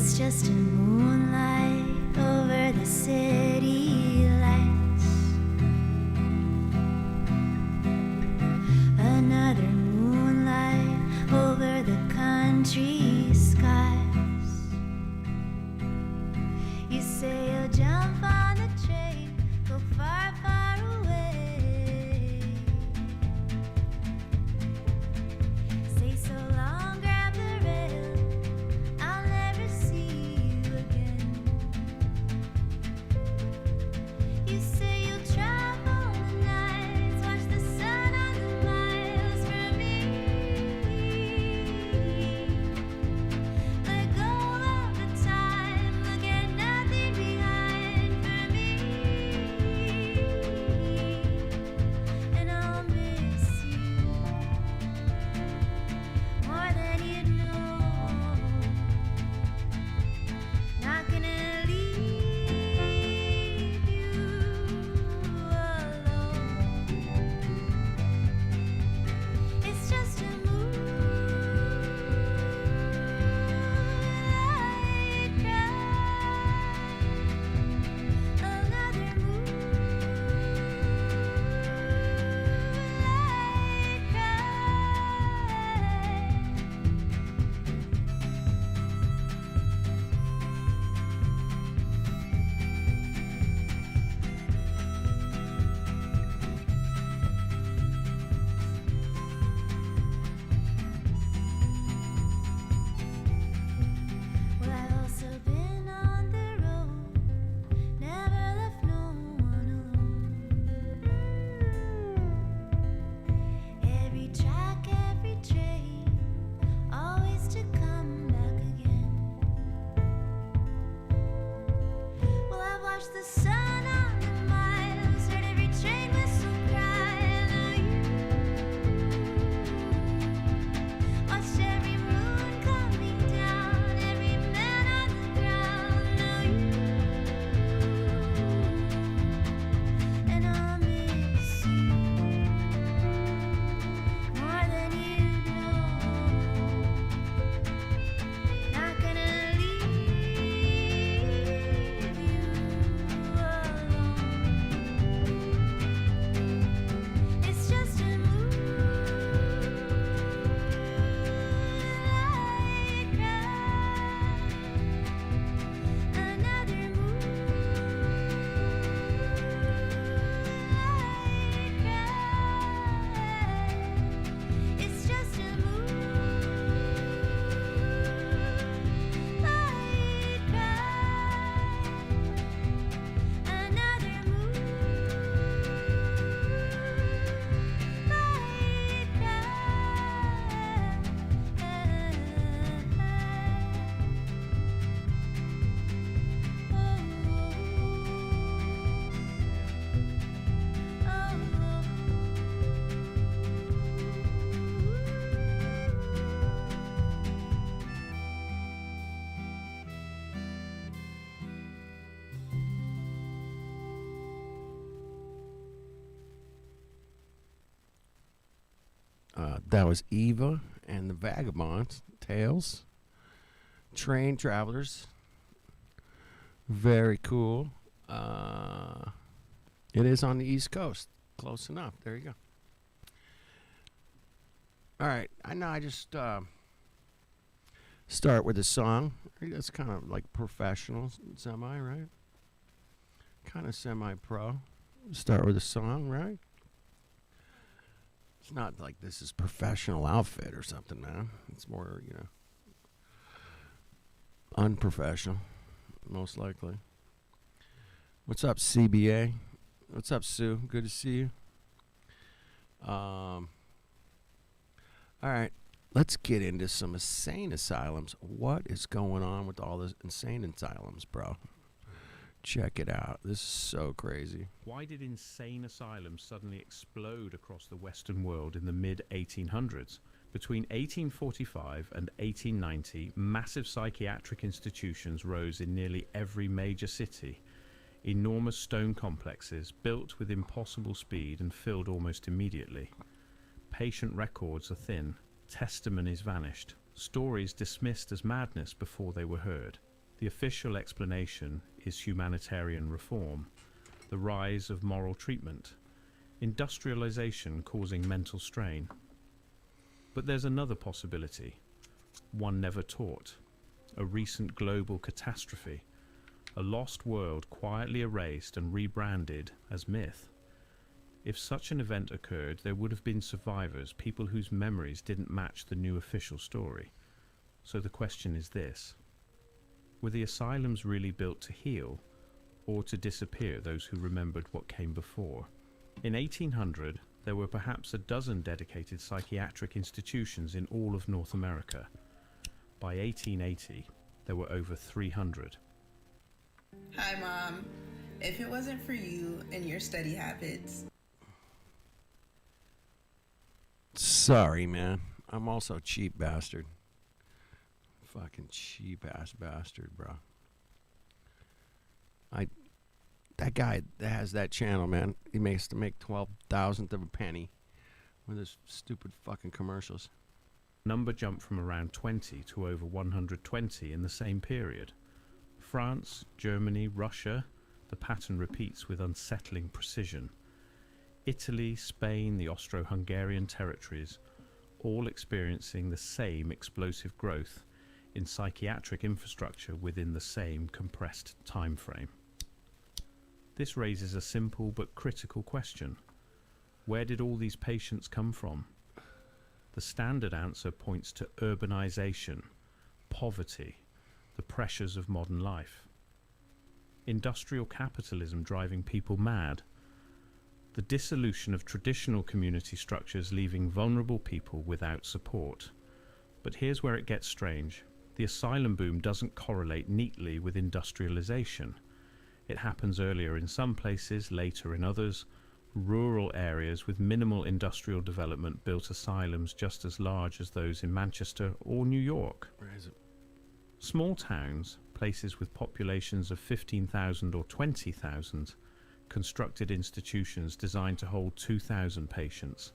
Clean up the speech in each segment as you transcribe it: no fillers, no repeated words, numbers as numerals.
It's just a moonlight over the city lights. Another moonlight over the country skies. You say you'll jump on the train, go far, far away. Say so long, grab the rail, I'll never see you again. You say you'll travel the nights, watch the sun on the miles for me. Let go of the time, look at nothing behind for me. And I'll miss you more than you'd know. Not gonna leave you alone. It's just a moonlight cry. Another moonlight cry. Well, I've also been on the road, never left no one alone. Every track, every train, always to come back again. Well, I've watched the sun on the miles, heard every train whistle cry. I know you watched every moon coming down, every man on the ground. Know you, and I'll miss you more than you know. Not gonna leave you alone. It's just a moonlight cry. Another moonlight cry. It's just a moonlight cry. Another moonlight That was Eva and the Vagabonds, Tales, Train Travelers. Very cool. It is on the East Coast. Close enough. There you go. All right. I know I just start with a song. That's kind of like professional, semi, right? Kind of semi-pro. Start with a song, right? It's not like this is professional outfit or something, man. It's more, unprofessional, most likely. What's up, CBA? What's up, Sue? Good to see you. All right, let's get into some insane asylums. What is going on with all this insane asylums, bro? Check it out. This is so crazy. Why did insane asylums suddenly explode across the Western world in the mid-1800s? Between 1845 and 1890, massive psychiatric institutions rose in nearly every major city. Enormous stone complexes built with impossible speed and filled almost immediately. Patient records are thin, testimonies vanished, stories dismissed as madness before they were heard. The official explanation is humanitarian reform, the rise of moral treatment, industrialization causing mental strain. But there's another possibility, one never taught, a recent global catastrophe, a lost world quietly erased and rebranded as myth. If such an event occurred, there would have been survivors, people whose memories didn't match the new official story. So the question is this: were the asylums really built to heal, or to disappear those who remembered what came before? In 1800, there were perhaps a dozen dedicated psychiatric institutions in all of North America. By 1880, there were over 300. Hi, Mom. If it wasn't for you and your study habits. Sorry, man. I'm also a cheap bastard. Fucking cheap ass bastard, bro. That guy that has that channel, man, he makes to make 12,000th of a penny with his stupid fucking commercials. Number jumped from around 20 to over 120 in the same period. France, Germany, Russia, the pattern repeats with unsettling precision. Italy, Spain, the Austro-Hungarian territories, all experiencing the same explosive growth in psychiatric infrastructure within the same compressed time frame. This raises a simple but critical question. Where did all these patients come from? The standard answer points to urbanization, poverty, the pressures of modern life. Industrial capitalism driving people mad. The dissolution of traditional community structures leaving vulnerable people without support. But here's where it gets strange. The asylum boom doesn't correlate neatly with industrialization. It happens earlier in some places, later in others. Rural areas with minimal industrial development built asylums just as large as those in Manchester or New York. Where is it? Small towns, places with populations of 15,000 or 20,000, constructed institutions designed to hold 2,000 patients.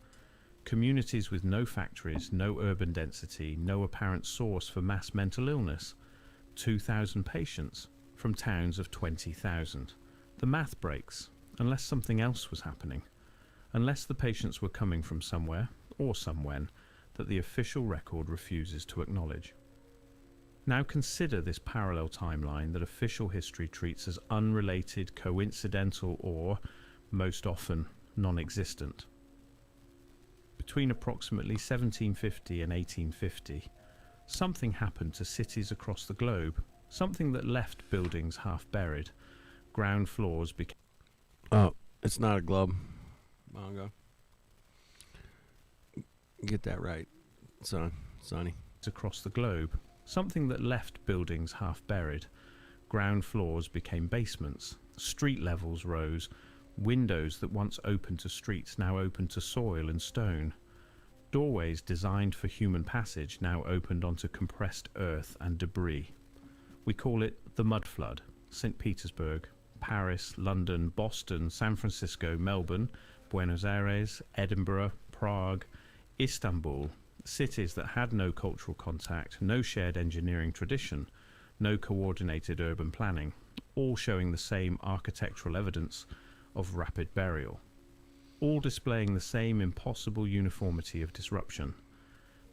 Communities with no factories, no urban density, no apparent source for mass mental illness. 2,000 patients from towns of 20,000. The math breaks, unless something else was happening. Unless the patients were coming from somewhere, or somewhen, that the official record refuses to acknowledge. Now consider this parallel timeline that official history treats as unrelated, coincidental, or, most often, non-existent. Between approximately 1750 and 1850, something happened to cities across the globe, something that left buildings half buried. Ground floors became... Oh, it's not a globe. Mongo. Get that right, Sonny. across the globe, something that left buildings half buried. Ground floors became basements, street levels rose, windows that once opened to streets now opened to soil and stone. Doorways designed for human passage now opened onto compressed earth and debris. We call it the mud flood. St. Petersburg, Paris, London, Boston, San Francisco, Melbourne, Buenos Aires, Edinburgh, Prague, Istanbul, cities that had no cultural contact, no shared engineering tradition, no coordinated urban planning, all showing the same architectural evidence of rapid burial, all displaying the same impossible uniformity of disruption.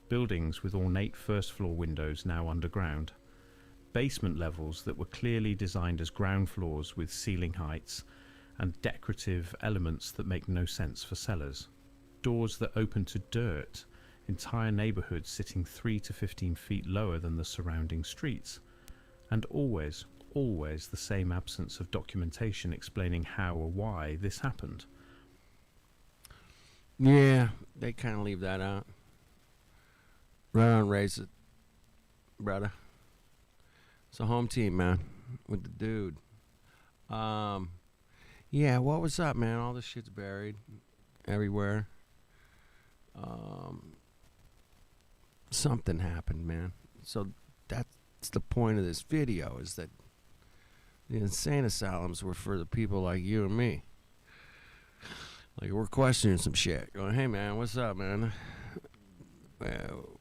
Buildings with ornate first-floor windows now underground, basement levels that were clearly designed as ground floors with ceiling heights and decorative elements that make no sense for cellars, doors that open to dirt, entire neighborhoods sitting 3 to 15 feet lower than the surrounding streets, and always the same absence of documentation explaining how or why this happened. Yeah, they kind of leave that out. Right on, raise it, brother. It's a home team, man, with the dude. Yeah, what was up, man? All this shit's buried everywhere. Something happened, man. So that's the point of this video, is that the insane asylums were for the people like you and me. Like, we're questioning some shit. Going, hey, man, what's up, man?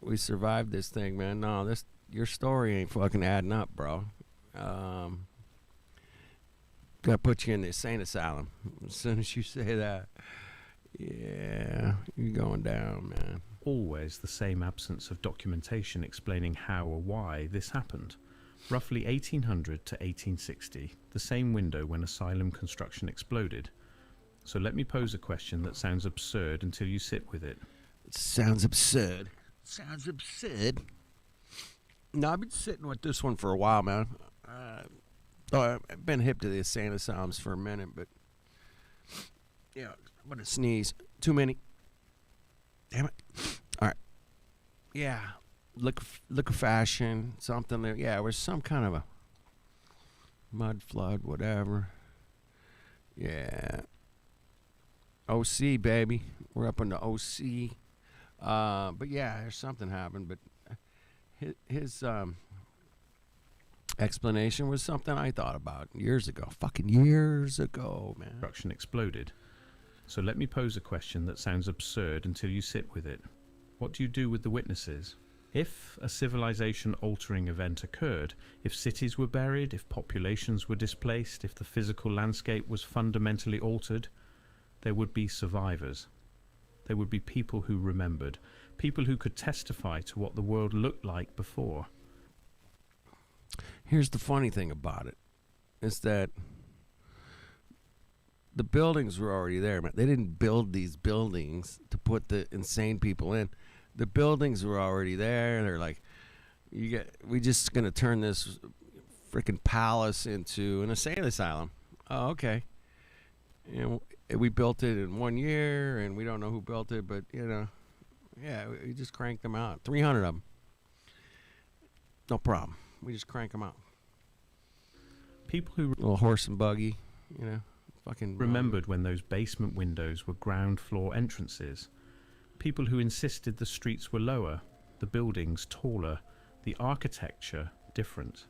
We survived this thing, man. No, your story ain't fucking adding up, bro. Gotta put you in the insane asylum. As soon as you say that, yeah, you're going down, man. Always the same absence of documentation explaining how or why this happened. Roughly 1800 to 1860, the same window when asylum construction exploded. So let me pose a question that sounds absurd until you sit with it. It sounds absurd. Sounds absurd. No, I've been sitting with this one for a while, man. I've been hip to the insane asylums for a minute, but yeah, I'm gonna sneeze. Too many. Damn it. All right. Yeah, liquefaction, something. Yeah, it was some kind of a mud flood, whatever. Yeah. OC, baby. We're up in the OC. But yeah, there's something happened. But his explanation was something I thought about years ago. Fucking years ago, man. Construction exploded. So let me pose a question that sounds absurd until you sit with it. What do you do with the witnesses? If a civilization-altering event occurred, if cities were buried, if populations were displaced, if the physical landscape was fundamentally altered, there would be survivors. There would be people who remembered, people who could testify to what the world looked like before. Here's the funny thing about it, is that the buildings were already there, man. They didn't build these buildings to put the insane people in. The buildings were already there. They're like, we just gonna turn this freaking palace into an insane asylum. Oh, okay. You know, we built it in 1 year, and we don't know who built it, but yeah, we just cranked them out. 300 of them. No problem. We just crank them out. People who Little horse and buggy, fucking remembered when those basement windows were ground floor entrances. People who insisted the streets were lower, the buildings taller, the architecture different.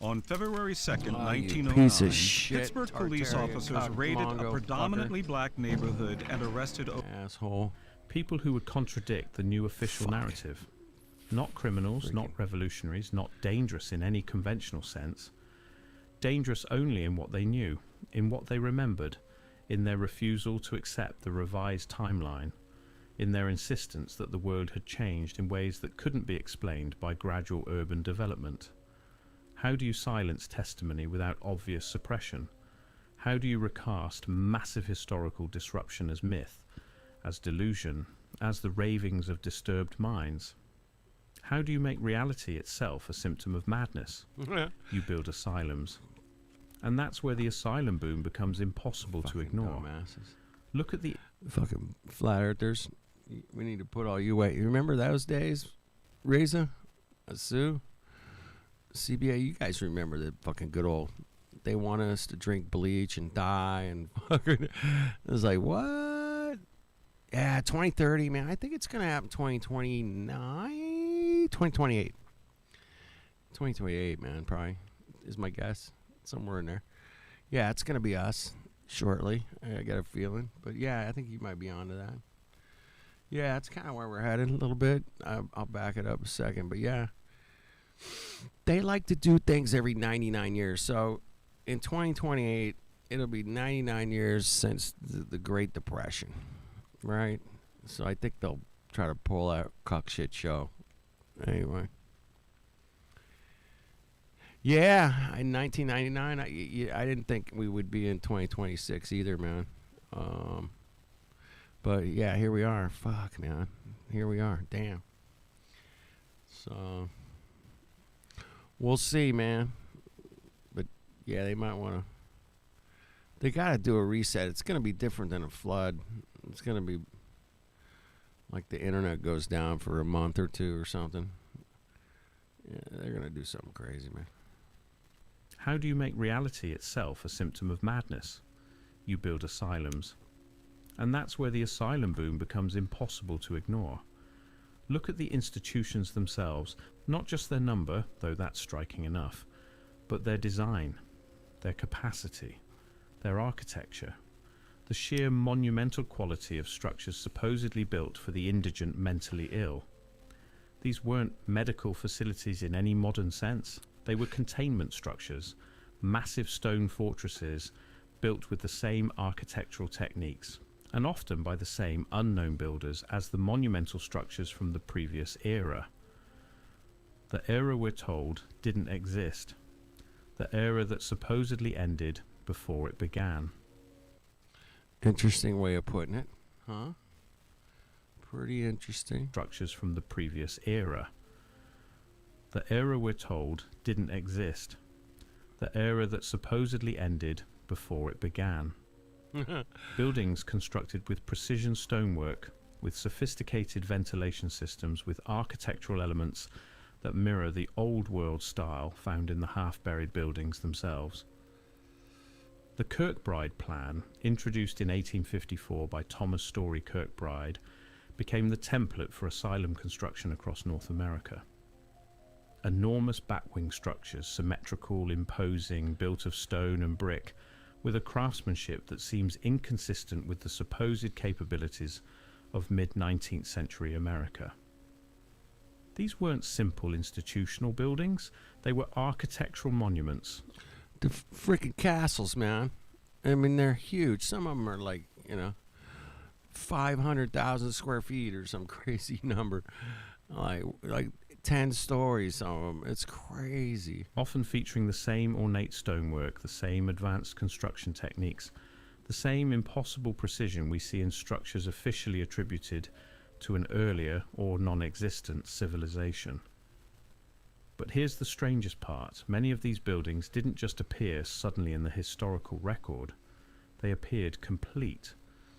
On February 2nd, you 1909, piece of shit, Pittsburgh police Tartarian officers cock raided Mongo a predominantly black neighborhood and arrested asshole. People who would contradict the new official narrative. Not criminals, not revolutionaries, not dangerous in any conventional sense. Dangerous only in what they knew, in what they remembered, in their refusal to accept the revised timeline, in their insistence that the world had changed in ways that couldn't be explained by gradual urban development. How do you silence testimony without obvious suppression? How do you recast massive historical disruption as myth, as delusion, as the ravings of disturbed minds? How do you make reality itself a symptom of madness? You build asylums. And that's where the asylum boom becomes impossible to ignore. Dumbasses. Look at the Fucking flat earthers. We need to put all you away. You remember those days? Reza? Asu? CBA, you guys remember the fucking good old... They want us to drink bleach and die and fucking... It was like, what? Yeah, 2030, man. I think it's going to happen 2029? 2028. 2028, man, probably, is my guess. Somewhere in there. Yeah, it's going to be us shortly. I got a feeling. But yeah, I think you might be onto that. Yeah, that's kind of where we're headed a little bit. I'll back it up a second. But yeah, they like to do things every 99 years. So in 2028, it'll be 99 years since the Great Depression. Right? So I think they'll try to pull that cuck shit show. Anyway. Yeah, in 1999, I didn't think we would be in 2026 either, man. But yeah, here we are. Fuck, man. Here we are. Damn. So, we'll see, man. But yeah, they might want to. They got to do a reset. It's going to be different than a flood. It's going to be like the internet goes down for a month or two or something. Yeah, they're going to do something crazy, man. How do you make reality itself a symptom of madness? You build asylums. And that's where the asylum boom becomes impossible to ignore. Look at the institutions themselves, not just their number, though that's striking enough, but their design, their capacity, their architecture, the sheer monumental quality of structures supposedly built for the indigent mentally ill. These weren't medical facilities in any modern sense. They were containment structures, massive stone fortresses built with the same architectural techniques, and often by the same unknown builders as the monumental structures from the previous era. The era we're told didn't exist. The era that supposedly ended before it began. Interesting way of putting it, huh? Pretty interesting. Structures from the previous era. The era we're told didn't exist. The era that supposedly ended before it began. Buildings constructed with precision stonework, with sophisticated ventilation systems, with architectural elements that mirror the old world style found in the half-buried buildings themselves. The Kirkbride Plan, introduced in 1854 by Thomas Story Kirkbride, became the template for asylum construction across North America. Enormous batwing structures, symmetrical, imposing, built of stone and brick, with a craftsmanship that seems inconsistent with the supposed capabilities of mid-19th century America. These weren't simple institutional buildings, they were architectural monuments. The freaking castles, man. I mean, they're huge. Some of them are like, 500,000 square feet or some crazy number. Like 10 stories, some of them. It's crazy. Often featuring the same ornate stonework, the same advanced construction techniques, the same impossible precision we see in structures officially attributed to an earlier or non-existent civilization. But here's the strangest part. Many of these buildings didn't just appear suddenly in the historical record. They appeared complete,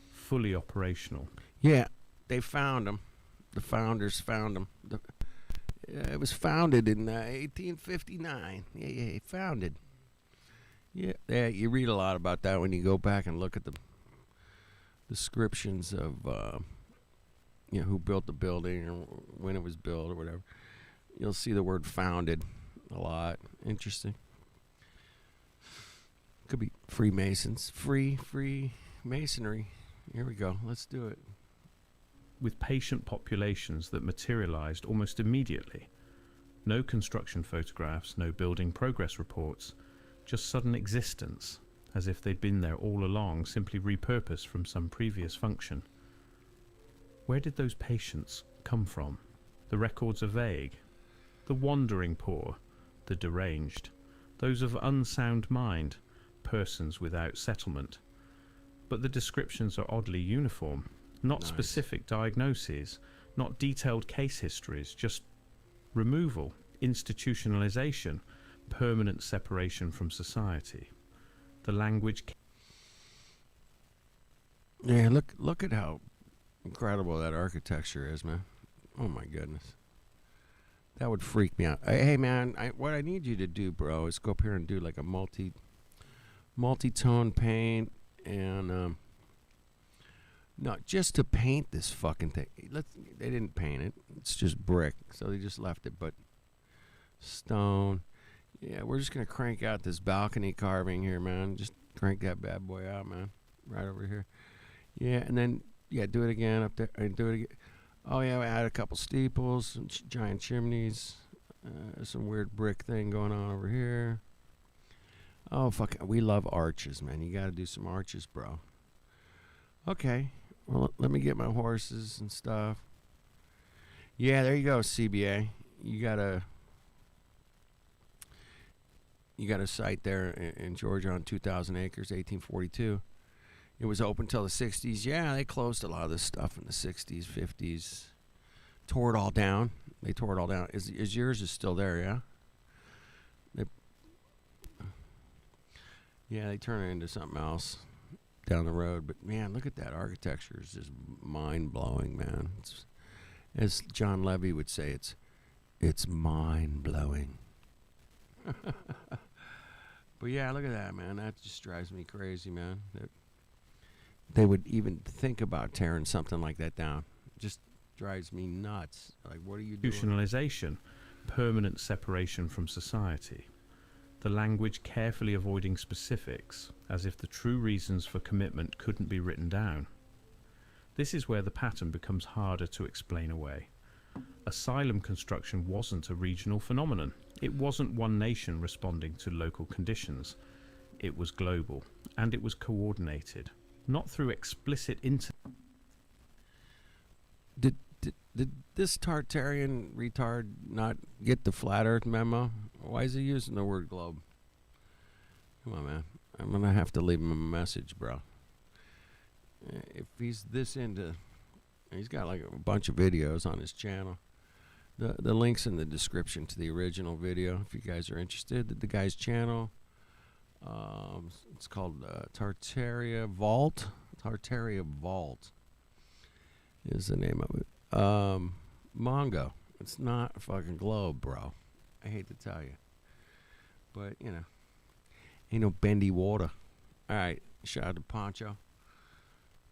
fully operational. Yeah, they found them. The founders found them. It was founded in 1859. Yeah, founded. Yeah, you read a lot about that when you go back and look at the descriptions of who built the building or when it was built or whatever. You'll see the word founded a lot. Interesting. Could be Freemasons. Free masonry. Here we go. Let's do it. With patient populations that materialized almost immediately. No construction photographs, no building progress reports, just sudden existence, as if they'd been there all along, simply repurposed from some previous function. Where did those patients come from? The records are vague. The wandering poor, the deranged, those of unsound mind, persons without settlement. But the descriptions are oddly uniform, not Nice. specific diagnoses, not detailed case histories, just removal, institutionalization, permanent separation from society. The language... Yeah, look at how incredible that architecture is, man. Oh my goodness. That would freak me out. Hey man, what I need you to do, bro, is go up here and do like a multi-tone paint and no, just to paint this fucking thing. They didn't paint it. It's just brick, so they just left it. But stone. Yeah, we're just gonna crank out this balcony carving here, man. Just crank that bad boy out, man. Right over here. Yeah, and then do it again up there and do it again. Oh yeah, we add a couple steeples, some giant chimneys, some weird brick thing going on over here. Oh fuck, we love arches, man. You got to do some arches, bro. Okay, well let me get my horses and stuff. Yeah, there you go, CBA. You got a site there in Georgia on 2,000 acres, 1842. It was open till the 60s. Yeah, they closed a lot of this stuff in the 60s, 50s. Tore it all down. They tore it all down. Is yours is still there, yeah? They turn it into something else down the road. But, man, look at that architecture. It's just mind-blowing, man. As John Levy would say, it's mind-blowing. But, yeah, look at that, man. That just drives me crazy, man. They would even think about tearing something like that down. Just drives me nuts. Like, what are you doing? Institutionalization, permanent separation from society. The language carefully avoiding specifics, as if the true reasons for commitment couldn't be written down. This is where the pattern becomes harder to explain away. Asylum construction wasn't a regional phenomenon. It wasn't one nation responding to local conditions. It was global, and it was coordinated, not through explicit Did this Tartarian retard not get the flat Earth memo? Why is he using the word globe? Come on, man. I'm gonna have to leave him a message, bro. If he's this into, he's got like a bunch of videos on his channel. The link's in the description to the original video if you guys are interested. The guy's channel. It's called Tartaria Vault. Tartaria Vault is the name of it. Mongo. It's not a fucking globe, bro. I hate to tell you. But, you know, ain't no bendy water. All right, shout out to Poncho.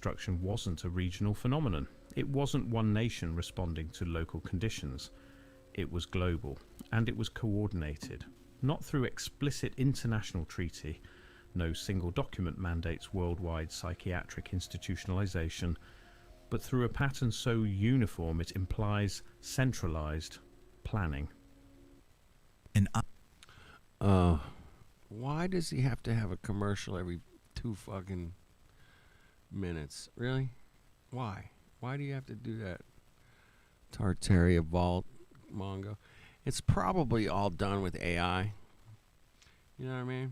construction wasn't a regional phenomenon. It wasn't one nation responding to local conditions. It was global, and it was coordinated, not through explicit international treaty. No single document mandates worldwide psychiatric institutionalization, but through a pattern so uniform it implies centralized planning. Why does he have to have a commercial every 2 fucking minutes? Really? Why? Why do you have to do that? Tartaria Vault, Mongo. It's probably all done with AI. You know what I mean?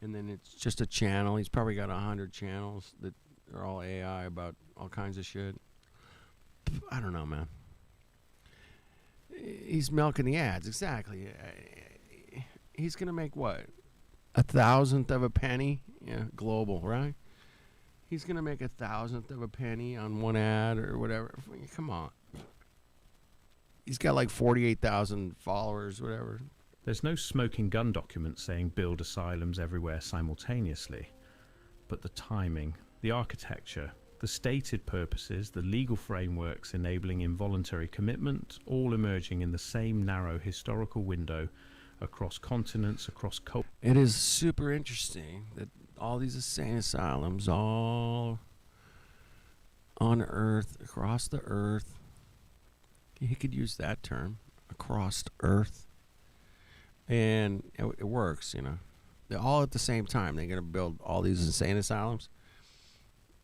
And then it's just a channel. He's probably got 100 channels that are all AI about all kinds of shit. I don't know, man. He's milking the ads, exactly. He's gonna make what? 1,000th of a penny? Yeah, global, right? He's gonna make 1,000th of a penny on one ad or whatever. Come on. He's got like 48,000 followers, whatever. There's no smoking gun document saying build asylums everywhere simultaneously, but the timing, the architecture, the stated purposes, the legal frameworks enabling involuntary commitment, all emerging in the same narrow historical window across continents, across cultures. It is super interesting that all these insane asylums, all on Earth, across the Earth, he could use that term, across Earth, and it works, you know. They're all at the same time. They're going to build all these insane asylums.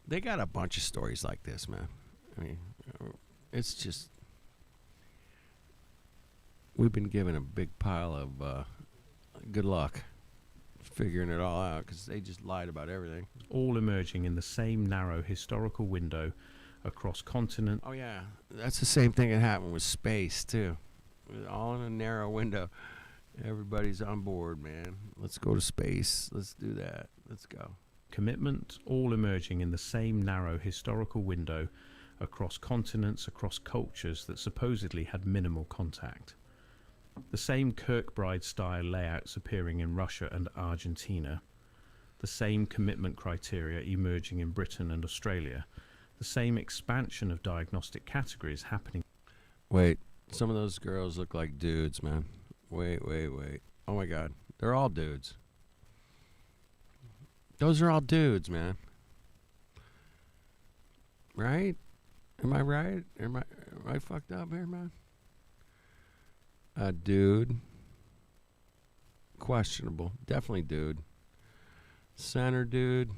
They got a bunch of stories like this, man. I mean, it's just, we've been given a big pile of good luck figuring it all out because they just lied about everything. All emerging in the same narrow historical window across continent. Oh, yeah. That's the same thing that happened with space, too. All in a narrow window. Everybody's on board, man. Let's go to space. Let's do that. Let's go. Commitment, all emerging in the same narrow historical window across continents, across cultures that supposedly had minimal contact. The same Kirkbride-style layouts appearing in Russia and Argentina. The same commitment criteria emerging in Britain and Australia. The same expansion of diagnostic categories happening. Wait, some of those girls look like dudes, man. Wait. Oh, my God. They're all dudes. Those are all dudes, man. Right? Am I right? Am I fucked up here, man? Dude. Questionable. Definitely dude. Center dude.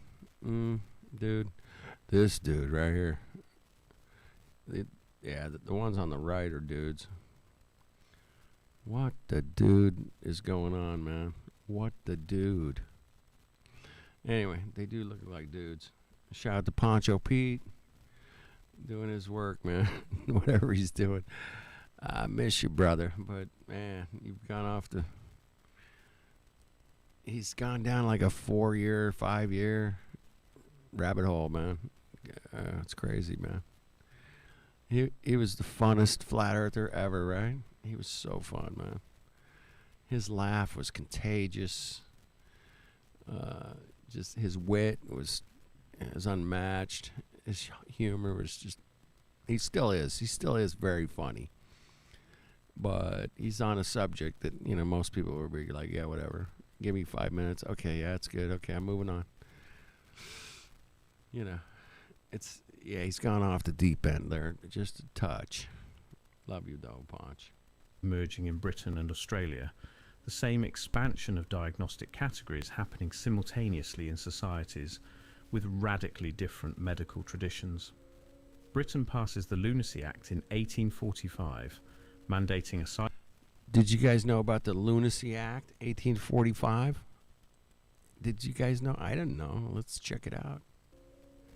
Dude. This dude right here. The ones on the right are dudes. What the dude is going on, man? What the dude? Anyway, they do look like dudes. Shout out to Poncho Pete. Doing his work, man. Whatever he's doing. I miss you, brother. But, man, you've gone off the... He's gone down like a 4-year, 5-year rabbit hole, man. It's crazy, man. He was the funnest flat earther ever, right? He was so fun, man. His laugh was contagious. Just his wit was unmatched. His humor was just... He still is very funny. But he's on a subject that, you know, most people will be like, yeah, whatever. Give me 5 minutes. Okay, yeah, that's good. Okay, I'm moving on. You know, he's gone off the deep end there, just a touch. Love you, though, Ponch. emerging in Britain and Australia, the same expansion of diagnostic categories happening simultaneously in societies with radically different medical traditions. Britain passes the Lunacy Act in 1845, mandating asylum. Did you guys know about the Lunacy Act, 1845? Did you guys know? I didn't know. Let's check it out.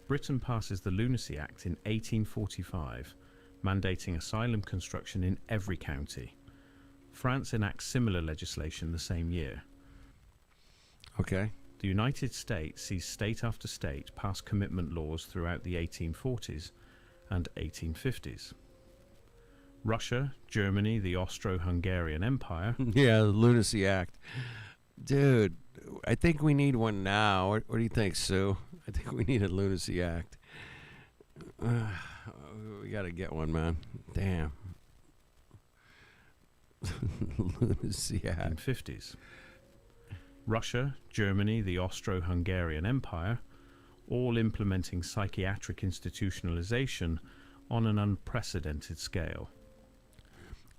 Britain passes the Lunacy Act in 1845, mandating asylum construction in every county. France enacts similar legislation the same year. Okay. The United States sees state after state pass commitment laws throughout the 1840s and 1850s. Russia, Germany, the Austro-Hungarian Empire. Yeah, the Lunacy Act. Dude, I think we need one now. What do you think, Sue? I think we need a Lunacy Act. We got to get one, man. Damn. Lunacy Act. 1950s. Russia, Germany, the Austro-Hungarian Empire, all implementing psychiatric institutionalization on an unprecedented scale.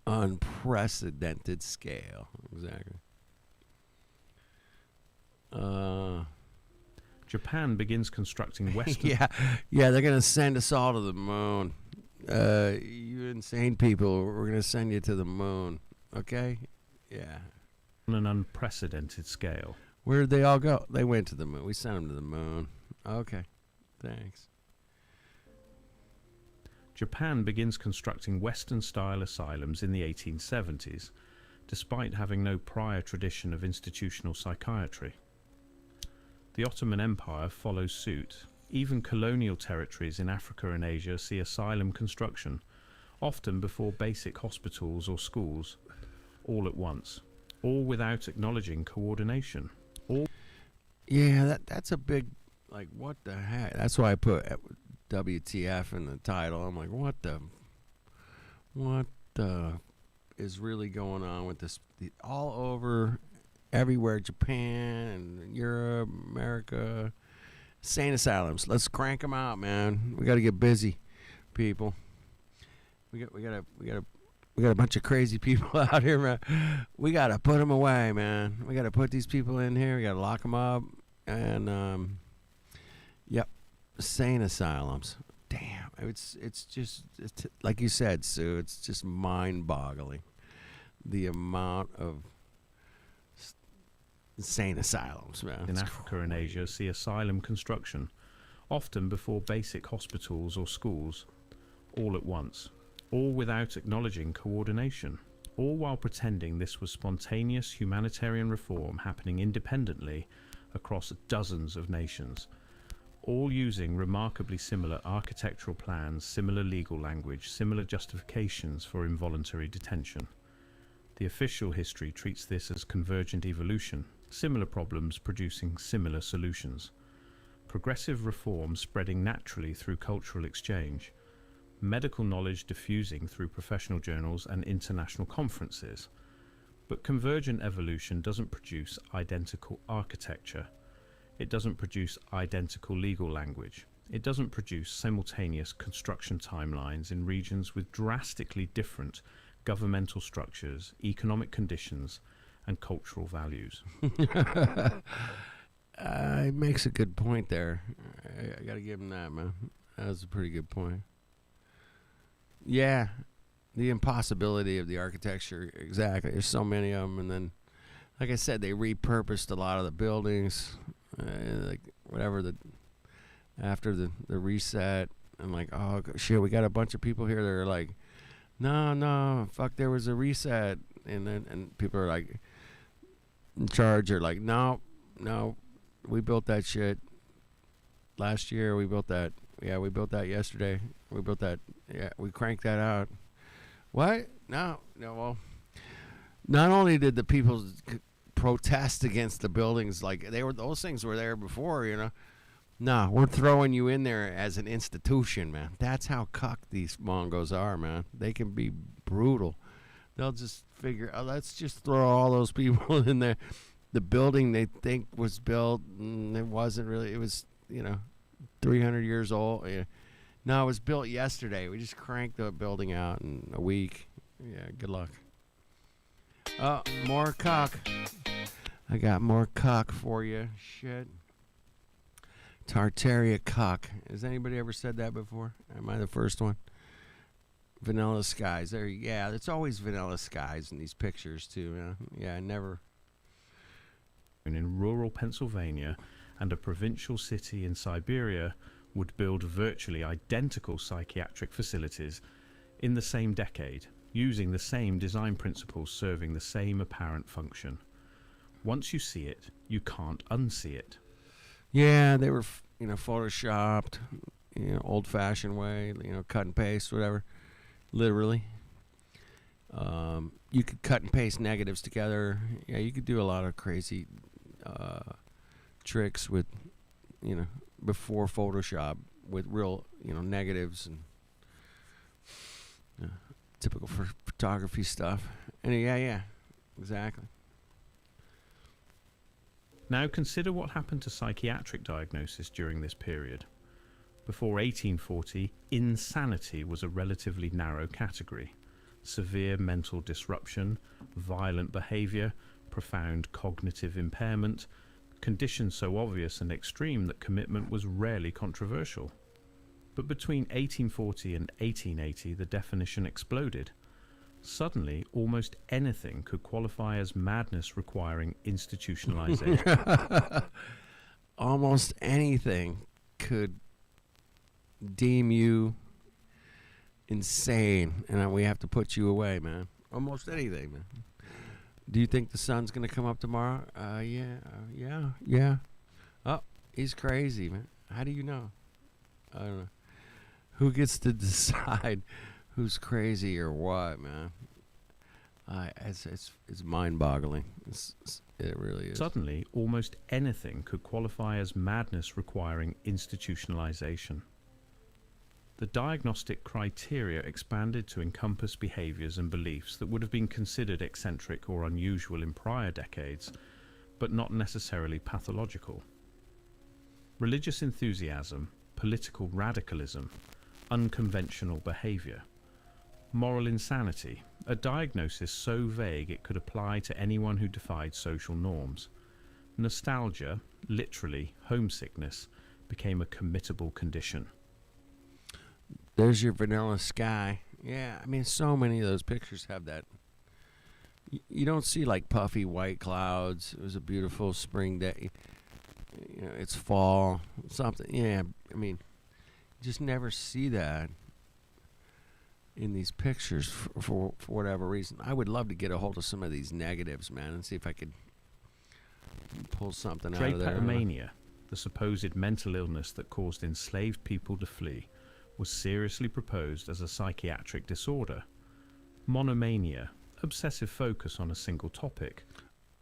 Unprecedented scale. Exactly. Japan begins constructing Western... yeah, they're going to send us all to the moon. You insane people, we're going to send you to the moon. Okay? Yeah. On an unprecedented scale. Where did they all go? They went to the moon. We sent them to the moon. Okay. Thanks. Japan begins constructing Western-style asylums in the 1870s, despite having no prior tradition of institutional psychiatry. The Ottoman Empire follows suit. Even colonial territories in Africa and Asia see asylum construction, often before basic hospitals or schools, all at once, all without acknowledging coordination. Yeah, that's a big, like, what the heck? That's why I put WTF in the title. I'm like, what the is really going on with this? All over, everywhere, Japan and Europe, America, insane asylums. Let's crank them out, man. We got to get busy, people. We got a bunch of crazy people out here, man. We got to put them away, man. We got to put these people in here. We got to lock them up. And, yep, insane asylums. Damn, it's just, like you said, Sue, it's just mind-boggling. The amount of insane asylums, man. In Africa and Asia see asylum construction, often before basic hospitals or schools, all at once, all without acknowledging coordination, all while pretending this was spontaneous humanitarian reform happening independently across dozens of nations, all using remarkably similar architectural plans, similar legal language, similar justifications for involuntary detention. The official history treats this as convergent evolution, similar problems producing similar solutions. Progressive reform spreading naturally through cultural exchange, medical knowledge diffusing through professional journals and international conferences. But convergent evolution doesn't produce identical architecture. It doesn't produce identical legal language. It doesn't produce simultaneous construction timelines in regions with drastically different governmental structures, economic conditions, and cultural values. It makes a good point there. I got to give him that, man. That was a pretty good point. Yeah, the impossibility of the architecture, exactly. There's so many of them, and then, like I said, they repurposed a lot of the buildings, like whatever after the reset, and like, oh shit, we got a bunch of people here that are like, no, fuck, there was a reset, and people are like in charge are like, no, we built that shit last year. We built that. Yeah, we built that yesterday. We built that. Yeah, we cranked that out. What? No. Well, not only did the people protest against the buildings, like those things were there before, you know. No, we're throwing you in there as an institution, man. That's how cucked these Mongos are, man. They can be brutal. They'll just figure, let's just throw all those people in there. The building they think was built, it wasn't really. It was, 300 years old. No, it was built yesterday. We just cranked the building out in a week. Yeah, good luck. Oh, more cock. I got more cock for you. Shit. Tartaria cock. Has anybody ever said that before? Am I the first one? Vanilla skies. Yeah, it's always vanilla skies in these pictures too. Yeah, never. In rural Pennsylvania and a provincial city in Siberia would build virtually identical psychiatric facilities in the same decade, using the same design principles, serving the same apparent function. Once you see it, you can't unsee it. Yeah, they were, photoshopped, old-fashioned way, cut and paste, whatever. Literally. You could cut and paste negatives together. Yeah, you could do a lot of crazy tricks with, before Photoshop with real, negatives and typical for photography stuff. And yeah, exactly. Now consider what happened to psychiatric diagnosis during this period. Before 1840, insanity was a relatively narrow category. Severe mental disruption, violent behavior, profound cognitive impairment, conditions so obvious and extreme that commitment was rarely controversial. But between 1840 and 1880, the definition exploded. Suddenly, almost anything could qualify as madness requiring institutionalization. Almost anything could deem you insane, and we have to put you away, man. Almost anything, man. Do you think the sun's gonna come up tomorrow? Yeah. Oh, he's crazy, man. How do you know? I don't know. Who gets to decide who's crazy or what, man? It's mind-boggling. It really is. Suddenly, almost anything could qualify as madness requiring institutionalization. The diagnostic criteria expanded to encompass behaviors and beliefs that would have been considered eccentric or unusual in prior decades, but not necessarily pathological. Religious enthusiasm, political radicalism, unconventional behavior. Moral insanity, a diagnosis so vague it could apply to anyone who defied social norms. Nostalgia, literally homesickness, became a committable condition. There's your vanilla sky. Yeah, I mean, so many of those pictures have that. You don't see like puffy white clouds. It was a beautiful spring day. It's fall, something. Yeah, I mean, you just never see that in these pictures for whatever reason. I would love to get a hold of some of these negatives, man, and see if I could pull something out of there. Drapetomania, the supposed mental illness that caused enslaved people to flee, was seriously proposed as a psychiatric disorder. Monomania, obsessive focus on a single topic.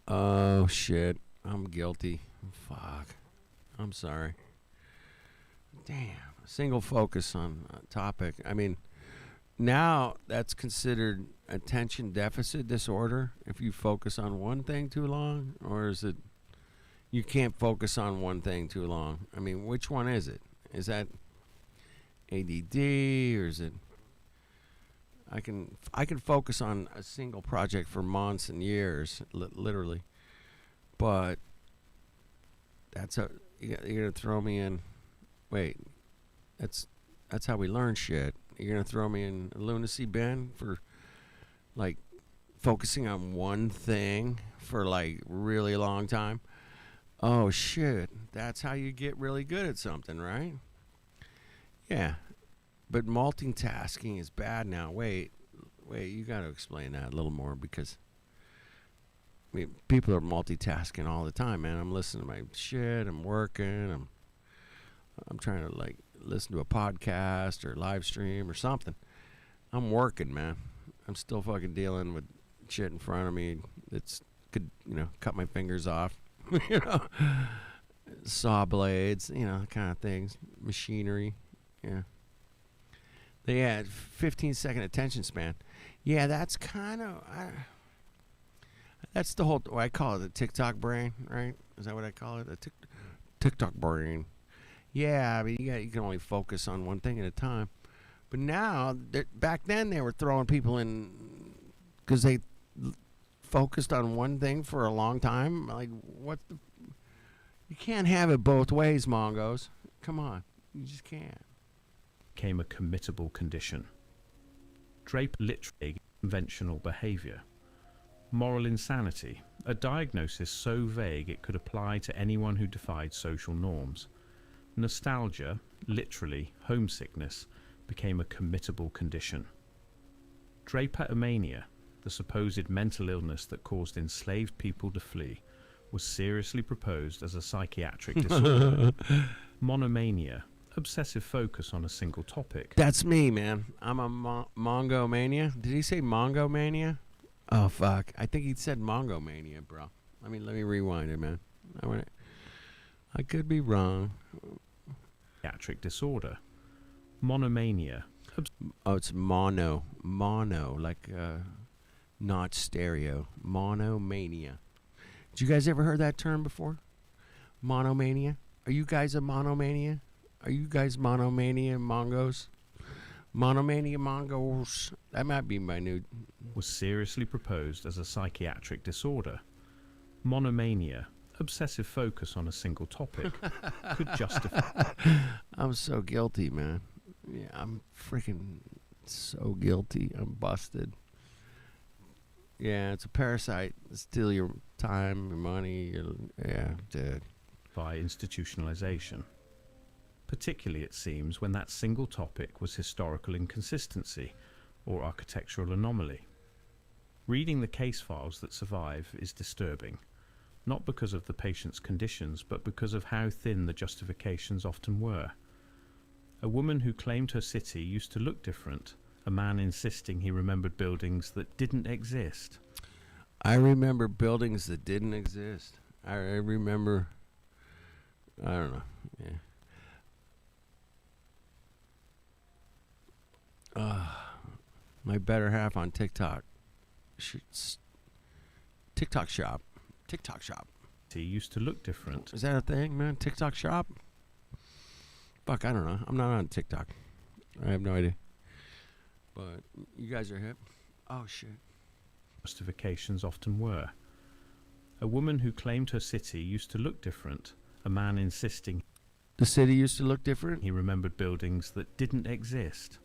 Oh, shit. I'm guilty. Fuck. I'm sorry. Damn. Single focus on a topic. I mean, now that's considered attention deficit disorder if you focus on one thing too long, or is it you can't focus on one thing too long? I mean, which one is it? Is that ADD, or is it I can focus on a single project for months and years, literally, but you're gonna throw me in. Wait, that's how we learn shit. You're gonna throw me in a lunacy bin for like focusing on one thing for like really long time? Oh shit, that's how you get really good at something, right? Yeah, but multitasking is bad now. Wait, you got to explain that a little more, because I mean, people are multitasking all the time, man. I'm listening to my shit, I'm working, I'm trying to like listen to a podcast or live stream or something. I'm working, man. I'm still fucking dealing with shit in front of me that's could, cut my fingers off. Saw blades, kind of things, machinery. Yeah. They had 15-second attention span. Yeah, that's kind of that's the whole. I call it the TikTok brain, right? Is that what I call it? The TikTok brain. Yeah, I mean, you can only focus on one thing at a time. But now, back then, they were throwing people in because they focused on one thing for a long time. Like, what the? You can't have it both ways, Mongos. Come on. You just can't. Became a committable condition. Draper literally conventional behavior. Moral insanity, a diagnosis so vague it could apply to anyone who defied social norms. Nostalgia, literally homesickness, became a committable condition. Drapetomania, the supposed mental illness that caused enslaved people to flee, was seriously proposed as a psychiatric disorder. Monomania, obsessive focus on a single topic. That's me, man. I'm a Mongo mania. Did he say Mongo mania? Oh, fuck. I think he said Mongo mania, bro. Let me rewind it, man. I could be wrong. Psychiatric disorder. Monomania. Oh, it's mono. Mono, like not stereo. Monomania. Did you guys ever heard that term before? Monomania? Are you guys a monomania? Are you guys monomania mongos? Monomania mongos. That might be my new... Was seriously proposed as a psychiatric disorder. Monomania, obsessive focus on a single topic, could justify... I'm so guilty, man. Yeah, I'm freaking so guilty. I'm busted. Yeah, it's a parasite. Steal your time, your money. Yeah, dude. By institutionalization. Particularly, it seems, when that single topic was historical inconsistency or architectural anomaly. Reading the case files that survive is disturbing, not because of the patient's conditions, but because of how thin the justifications often were. A woman who claimed her city used to look different, a man insisting he remembered buildings that didn't exist. I remember buildings that didn't exist. I remember... I don't know. Yeah. My better half on TikTok. TikTok shop. TikTok shop. He used to look different. Is that a thing, man? TikTok shop? Fuck, I don't know. I'm not on TikTok. I have no idea. But you guys are hip. Oh, shit. Justifications often were. A woman who claimed her city used to look different, a man insisting the city used to look different? he remembered buildings that didn't exist.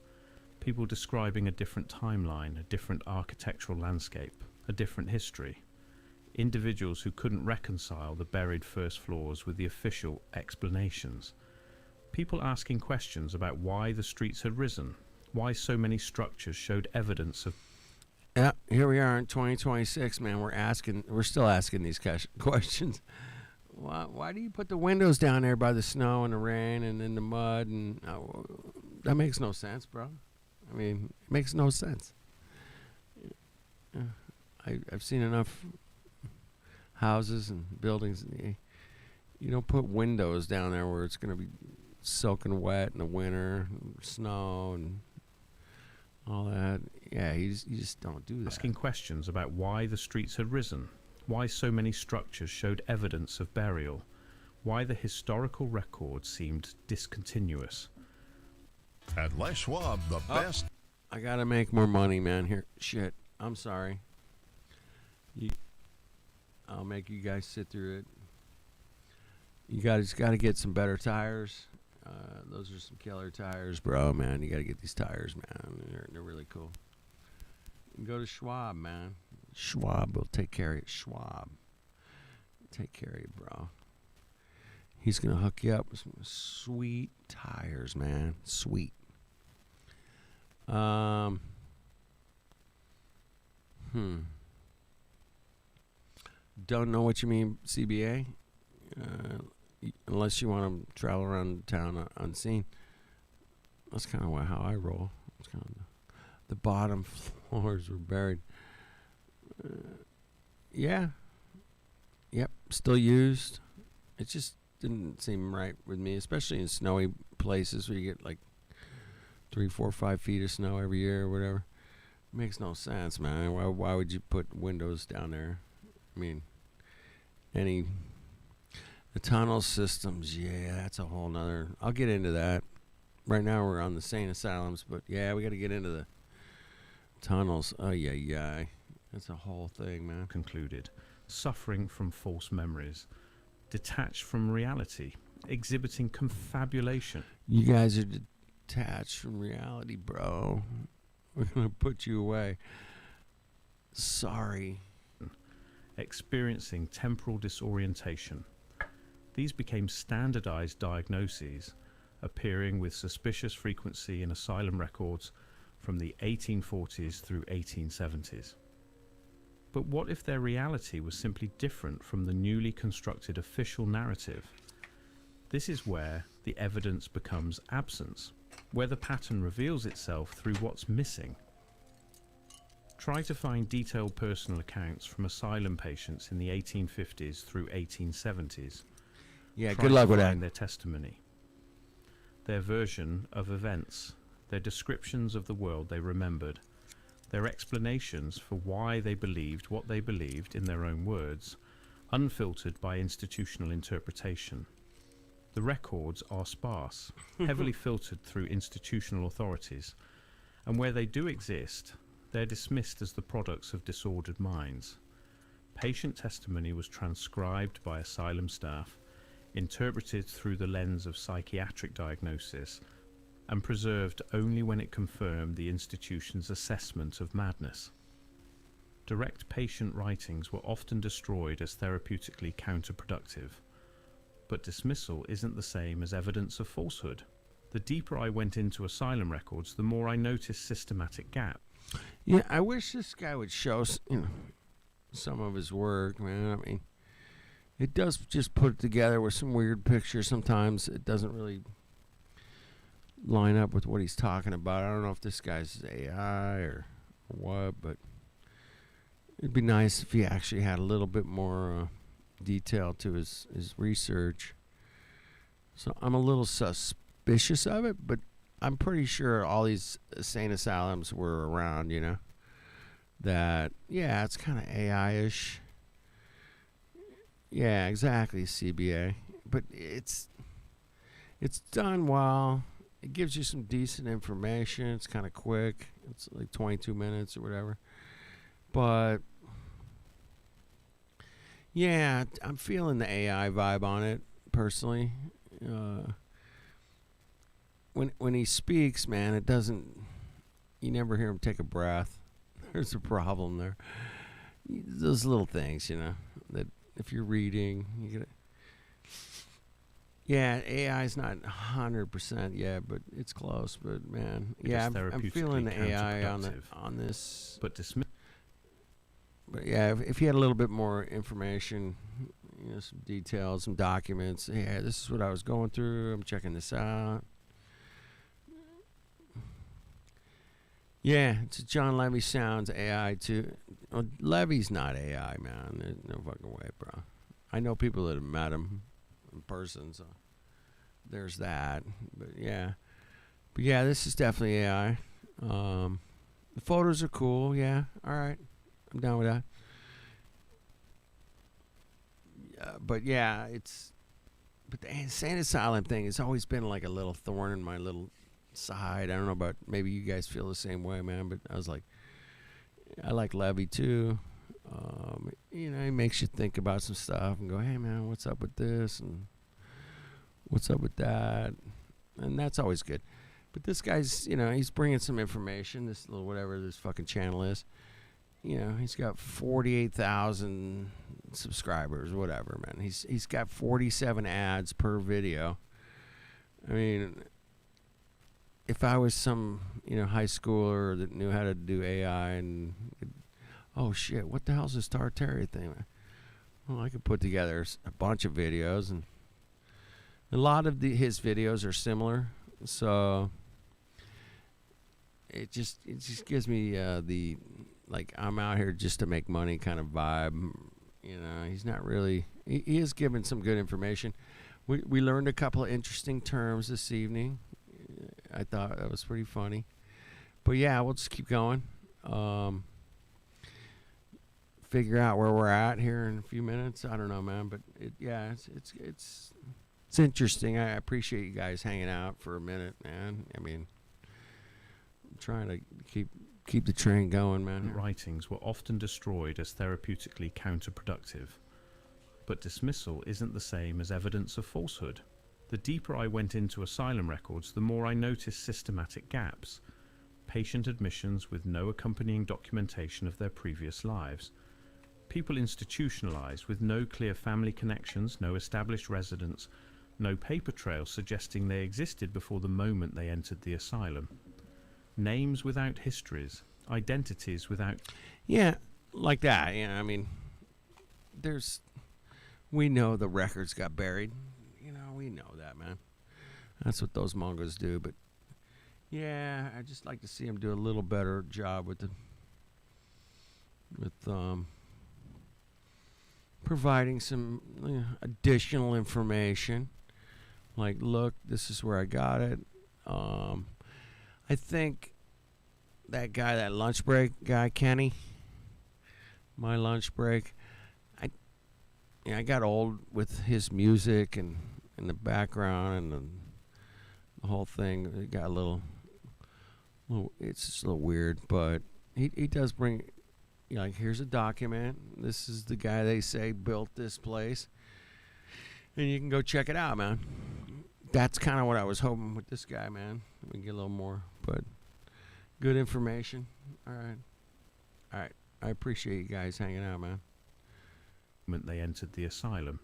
People describing a different timeline, a different architectural landscape, a different history. Individuals who couldn't reconcile the buried first floors with the official explanations. People asking questions about why the streets had risen, why so many structures showed evidence of... Yeah, here we are in 2026, man. We're still asking these questions. Why do you put the windows down there by the snow and the rain and in the mud? And that makes no sense, bro. I mean, it makes no sense. I've seen enough houses and buildings. You don't put windows down there where it's going to be soaking wet in the winter, snow and all that. Yeah, you just don't do that. Asking questions about why the streets had risen, why so many structures showed evidence of burial, why the historical record seemed discontinuous. At Les Schwab, the best. I gotta make more money, man. Here, shit. I'm sorry. I'll make you guys sit through it. You guys gotta get some better tires. Those are some killer tires, bro, man. You gotta get these tires, man. They're really cool. You can go to Schwab, man. Schwab will take care of it. Schwab. Take care of you, bro. He's gonna hook you up with some sweet tires, man. Sweet. Don't know what you mean, CBA. Unless you want to travel around town unseen. That's kind of how I roll. It's kind of the bottom floors were buried. Yeah. Yep. Still used. It just didn't seem right with me, especially in snowy places where you get like 3, 4, 5 feet of snow every year or whatever. It makes no sense, man. Why would you put windows down there? I mean, The tunnel systems, yeah, that's a whole nother. I'll get into that. Right now we're on the Insane Asylums, but yeah, we got to get into the tunnels. Oh, yeah. That's a whole thing, man. Concluded, suffering from false memories, detached from reality, exhibiting confabulation. You guys are detached from reality, bro. We're going to put you away. Sorry. Experiencing temporal disorientation. These became standardized diagnoses, appearing with suspicious frequency in asylum records from the 1840s through 1870s. But what if their reality was simply different from the newly constructed official narrative? This is where the evidence becomes absence, where the pattern reveals itself through what's missing. Try to find detailed personal accounts from asylum patients in the 1850s through 1870s. Yeah, Try good luck to with that. find their testimony, their version of events, their descriptions of the world they remembered, their explanations for why they believed what they believed in their own words, unfiltered by institutional interpretation. The records are sparse, heavily filtered through institutional authorities, and where they do exist, they're dismissed as the products of disordered minds. Patient testimony was transcribed by asylum staff, interpreted through the lens of psychiatric diagnosis, and preserved only when it confirmed the institution's assessment of madness. Direct patient writings were often destroyed as therapeutically counterproductive. But dismissal isn't the same as evidence of falsehood. The deeper I went into asylum records, the more I noticed systematic gaps. Yeah, I wish this guy would show some of his work, man. I mean, it does just put it together with some weird pictures. Sometimes it doesn't really line up with what he's talking about. I don't know if this guy's AI or what, but it'd be nice if he actually had a little bit more detail to his research. So I'm a little suspicious of it, but I'm pretty sure all these insane asylums were around, that, yeah, it's kind of AI-ish. Yeah, exactly, CBA. But it's done well. It gives you some decent information. It's kind of quick. It's like 22 minutes or whatever. But yeah, I'm feeling the AI vibe on it personally. When he speaks, man, it doesn't. You never hear him take a breath. There's a problem there. Those little things, that if you're reading, you get. Yeah, AI is not 100% yet, but it's close. But man, It yeah, is I'm therapeutically feeling the AI counterproductive. on this. But dismiss. But yeah, if you had a little bit more information, some details, some documents. Yeah, this is what I was going through. I'm checking this out. Yeah, it's John Levy sounds AI too. Well, Levy's not AI, man. There's no fucking way, bro. I know people that have met him in person, so there's that. But yeah, this is definitely AI. The photos are cool. Yeah, all right, I'm down with that. But yeah, but the Insane Asylum thing has always been like a little thorn in my little side. I don't know about, maybe you guys feel the same way, man, but I was like, I like Levy too. He makes you think about some stuff and go, hey man, what's up with this and what's up with that, and that's always good. But this guy's, he's bringing some information, this little whatever this fucking channel is. He's got 48,000 subscribers, whatever, man. He's got 47 ads per video. I mean, if I was some, high schooler that knew how to do AI and, oh shit, what the hell's this Tartaria thing? Well, I could put together a bunch of videos, and a lot of his videos are similar, so it just gives me the, like, I'm out here just to make money kind of vibe. He's not really, he is giving some good information. We learned a couple of interesting terms this evening. I thought that was pretty funny. But yeah, we'll just keep going. figure out where we're at here in a few minutes. I don't know, man, but it's interesting. I appreciate you guys hanging out for a minute, man. I mean, I'm trying to keep the train going, man. here. Writings were often destroyed as therapeutically counterproductive. But dismissal isn't the same as evidence of falsehood. The deeper I went into asylum records, the more I noticed systematic gaps. Patient admissions with no accompanying documentation of their previous lives. People institutionalized with no clear family connections, no established residence, no paper trail suggesting they existed before the moment they entered the asylum. Names without histories, identities without... Yeah, like that. Yeah, I mean, we know the records got buried. You know, we know that, man. That's what those Mongos do. But yeah, I just like to see them do a little better job with providing some additional information. Like, look, this is where I got it. I think that guy, that lunch break guy, Kenny, my lunch break, I got old with his music and in the background and the whole thing. It got a little, it's just a little weird, but he does bring, like, here's a document. This is the guy they say built this place. And you can go check it out, man. That's kind of what I was hoping with this guy, man. We get a little more, but good information. All right. I appreciate you guys hanging out, man. They entered the asylum.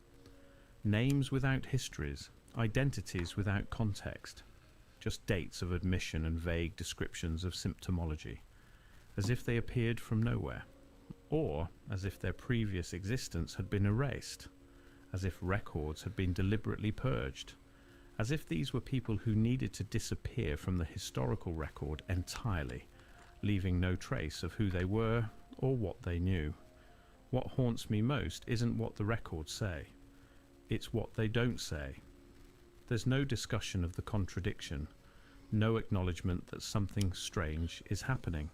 Names without histories, identities without context, just dates of admission and vague descriptions of symptomology, as if they appeared from nowhere, or as if their previous existence had been erased, as if records had been deliberately purged, as if these were people who needed to disappear from the historical record entirely, leaving no trace of who they were or what they knew. What haunts me most isn't what the records say. It's what they don't say. There's no discussion of the contradiction, no acknowledgement that something strange is happening.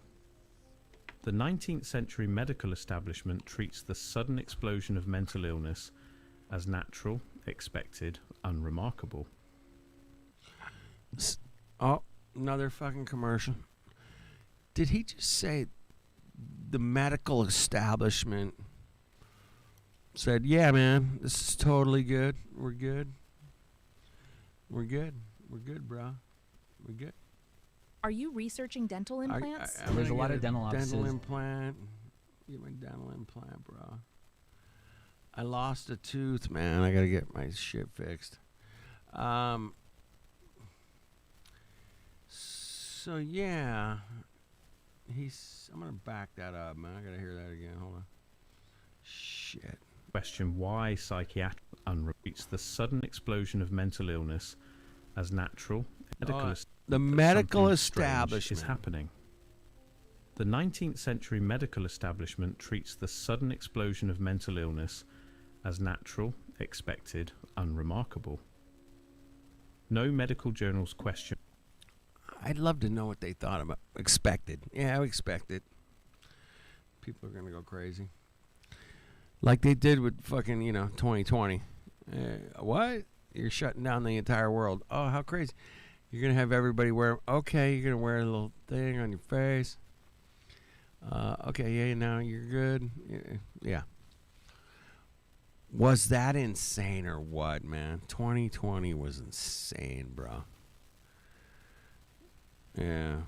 The 19th century medical establishment treats the sudden explosion of mental illness as natural, expected, unremarkable. Oh, another fucking commercial. Did he just say the medical establishment said, yeah, man, this is totally good. We're good. We're good, bro. We're good. Are you researching dental implants? I'm There's a gonna lot get of dental offices. Dental implant. Get my dental implant, bro. I lost a tooth, man. I gotta get my shit fixed. So yeah, I'm gonna back that up, man. I gotta hear that again. Hold on. Shit. Question why psychiatric treats the sudden explosion of mental illness as natural. The medical something strange establishment is happening. The 19th century medical establishment treats the sudden explosion of mental illness as natural, expected, unremarkable. No medical journals question. I'd love to know what they thought about expected. Yeah, I expect it. People are gonna go crazy, like they did with fucking 2020. What? You're shutting down the entire world. Oh, how crazy! You're gonna have everybody wear. Okay, you're gonna wear a little thing on your face. Okay, yeah, now you're good. Yeah. Was that insane or what, man? 2020 was insane, bro. Yeah.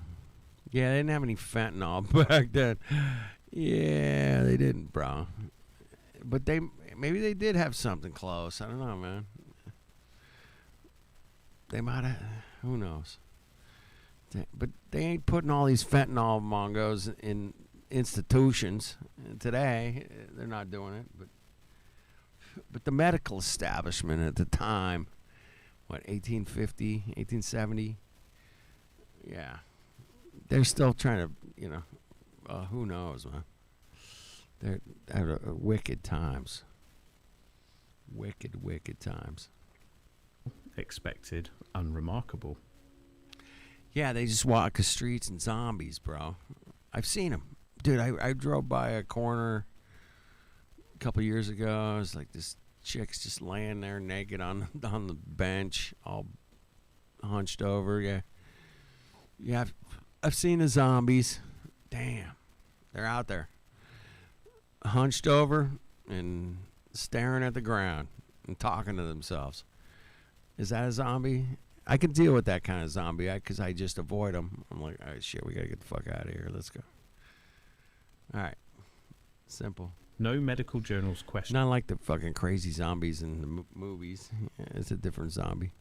Yeah, they didn't have any fentanyl back then. Yeah, they didn't, bro. But maybe they did have something close. I don't know, man. They might have. Who knows? But they ain't putting all these fentanyl mongos in institutions today. They're not doing it. But the medical establishment at the time, what, 1850, 1870? Yeah. They're still trying to, who knows, man. They're at wicked times. Wicked times. Expected, unremarkable. Yeah, they just walk the streets and zombies, bro. I've seen them. Dude, I drove by a corner couple years ago. It was like this chick's just laying there naked on the bench, all hunched over. Yeah. I've seen the zombies. Damn, they're out there, hunched over and staring at the ground and talking to themselves. Is that a zombie? I can deal with that kind of zombie because I just avoid them. I'm like, all right, shit, we gotta get the fuck out of here. Let's go. All right, simple. No medical journals question. Not like the fucking crazy zombies in the movies. Yeah, it's a different zombie.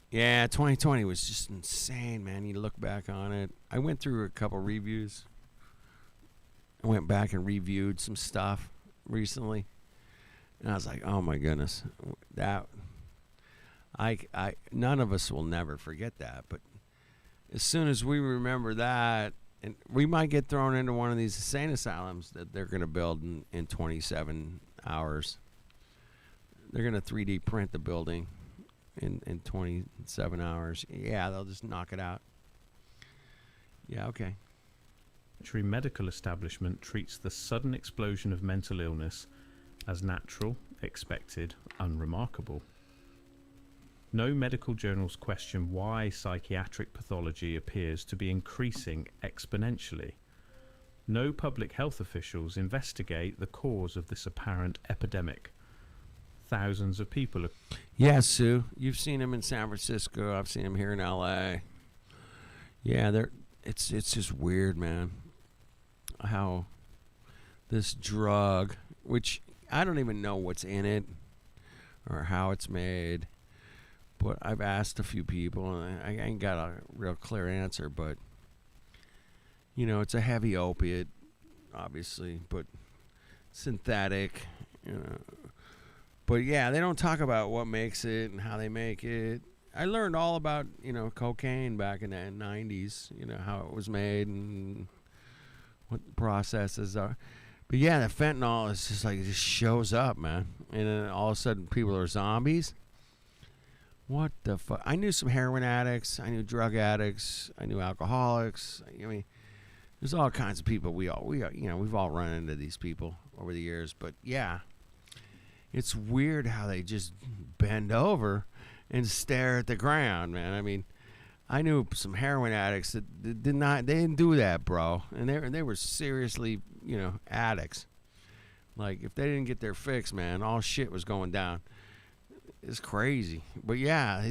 Yeah, 2020 was just insane, man. You look back on it. I went through a couple reviews. I went back and reviewed some stuff recently, and I was like, "Oh my goodness, that." None of us will never forget that. But as soon as we remember that, and we might get thrown into one of these insane asylums that they're going to build in 27 hours. They're going to 3D print the building in 27 hours. Yeah, they'll just knock it out. Yeah, okay. Medical establishment treats the sudden explosion of mental illness as natural, expected, unremarkable. No medical journals question why psychiatric pathology appears to be increasing exponentially. No public health officials investigate the cause of this apparent epidemic. Thousands of people are... Yeah, Sue, you've seen them in San Francisco. I've seen them here in LA. Yeah, it's just weird, man. How this drug, which I don't even know what's in it or how it's made, but I've asked a few people, and I ain't got a real clear answer, but, you know, it's a heavy opiate, obviously, but synthetic, you know. But, yeah, they don't talk about what makes it and how they make it. I learned all about, you know, cocaine back in the 90s, you know, how it was made and what the processes are. But, yeah, the fentanyl is just like, it just shows up, man. And then all of a sudden people are zombies. What the fuck? I knew some heroin addicts. I knew drug addicts. I knew alcoholics. I mean, there's all kinds of people. We've all run into these people over the years. But yeah, it's weird how they just bend over and stare at the ground, man. I mean, I knew some heroin addicts that they didn't do that, bro. And they were seriously, you know, addicts. Like, if they didn't get their fix, man, all shit was going down. It's crazy. But yeah,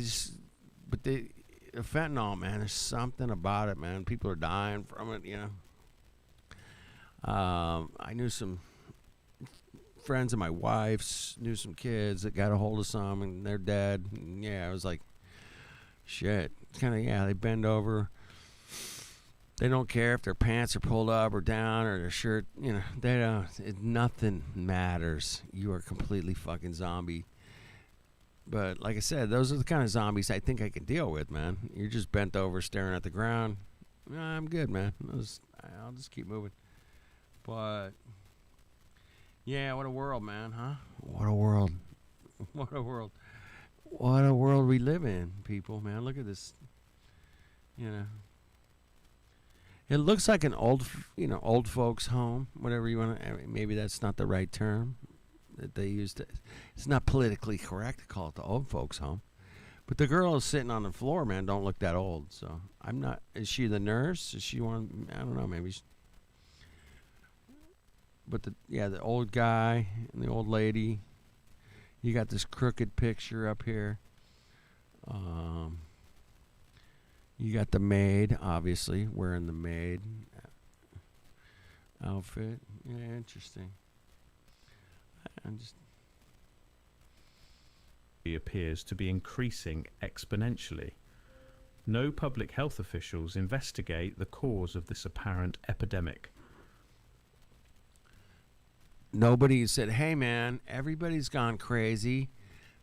the fentanyl, man, there's something about it, man. People are dying from it, you know. I knew some friends of my wife's, knew some kids that got a hold of some, and they're dead. And yeah, I was like, shit. It's kind of, yeah, they bend over. They don't care if their pants are pulled up or down or their shirt, you know, they don't. Nothing matters. You are completely fucking zombie. But like I said, those are the kind of zombies I think I can deal with, man. You're just bent over, staring at the ground. I'm good, man. I'll just keep moving. But yeah, what a world, man, huh? What a world. What a world. What a world we live in, people, man. Look at this. You know. It looks like an old folks' home, whatever you want to. I mean, maybe that's not the right term that they used to. It's not politically correct to call it the old folks' home. But the girl is sitting on the floor, man, don't look that old. So I'm not. Is she the nurse? Is she one? I don't know. Maybe. But the old guy and the old lady. You got this crooked picture up here. You got the maid, obviously, wearing the maid outfit. Yeah, interesting. appears to be increasing exponentially. No public health officials investigate the cause of this apparent epidemic. Nobody said, hey, man, everybody's gone crazy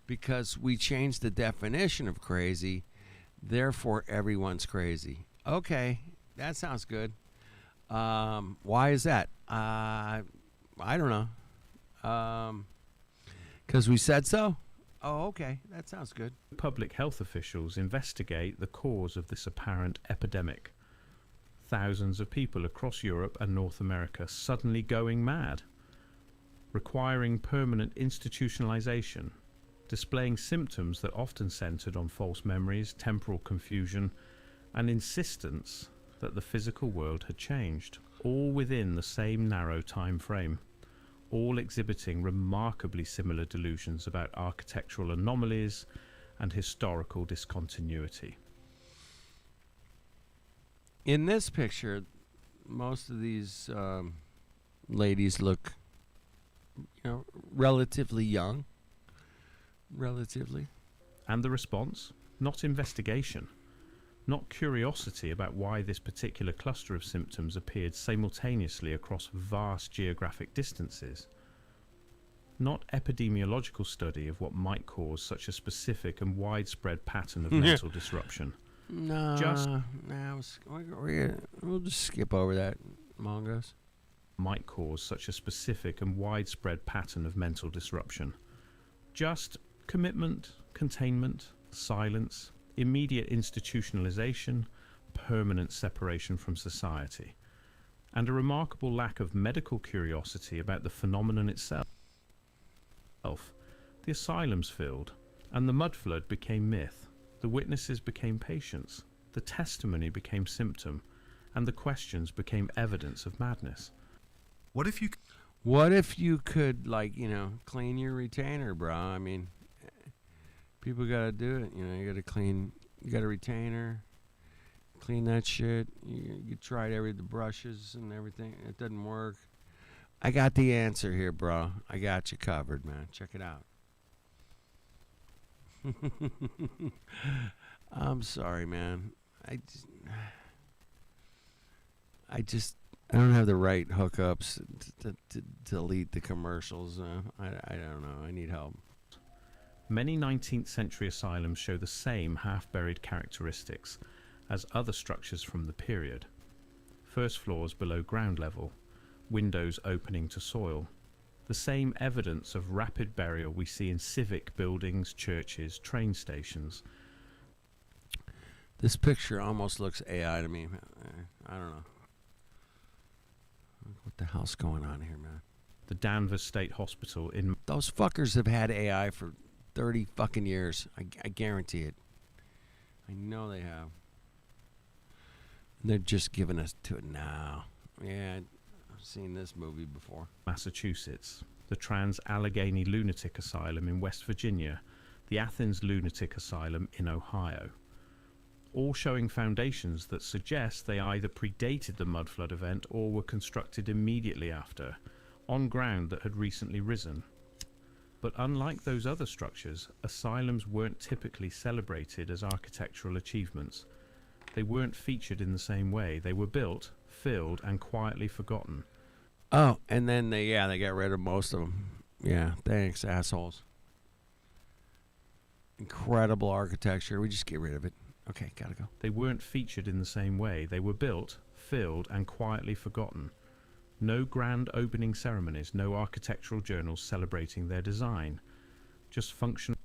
because we changed the definition of crazy. Therefore, everyone's crazy. Okay, that sounds good. Why is that? I don't know. Because we said so? Oh, okay. That sounds good. Public health officials investigate the cause of this apparent epidemic. thousands of people across Europe and North America suddenly going mad, requiring permanent institutionalization, displaying symptoms that often centered on false memories, temporal confusion, and insistence that the physical world had changed, all within the same narrow time frame, all exhibiting remarkably similar delusions about architectural anomalies and historical discontinuity. In this picture, most of these ladies look, relatively young. Relatively. And the response? Not investigation. Not curiosity about why this particular cluster of symptoms appeared simultaneously across vast geographic distances. Not epidemiological study of what might cause such a specific and widespread pattern of mental disruption. No, we'll just skip over that, Mongoose. Might cause such a specific and widespread pattern of mental disruption. Just commitment, containment, silence, immediate institutionalization, permanent separation from society, and a remarkable lack of medical curiosity about the phenomenon itself. The asylums filled, and the mud flood became myth. The witnesses became patients, the testimony became symptom, and the questions became evidence of madness. What if you could, clean your retainer, bro? I mean, people gotta do it. You got a retainer, clean that shit. You tried the brushes and everything. It doesn't work. I got the answer here, bro. I got you covered, man. Check it out. I'm sorry, man. I don't have the right hookups to delete the commercials. I don't know. I need help. Many 19th century asylums show the same half-buried characteristics as other structures from the period. First floors below ground level, windows opening to soil. The same evidence of rapid burial we see in civic buildings, churches, train stations. This picture almost looks AI to me. I don't know. What the hell's going on here, man? The Danvers State Hospital in... Those fuckers have had AI for 30 fucking years. I guarantee it. I know they have. They're just giving us to it now. Yeah, I've seen this movie before. Massachusetts, the Trans-Allegheny Lunatic Asylum in West Virginia, the Athens Lunatic Asylum in Ohio. All showing foundations that suggest they either predated the mud flood event or were constructed immediately after, on ground that had recently risen. But unlike those other structures, asylums weren't typically celebrated as architectural achievements. They weren't featured in the same way. They were built, filled, and quietly forgotten. Oh, and then they got rid of most of them. Yeah, thanks, assholes. Incredible architecture. We just get rid of it. Okay, gotta go. They weren't featured in the same way. They were built, filled, and quietly forgotten. No grand opening ceremonies, no architectural journals celebrating their design. Just functional.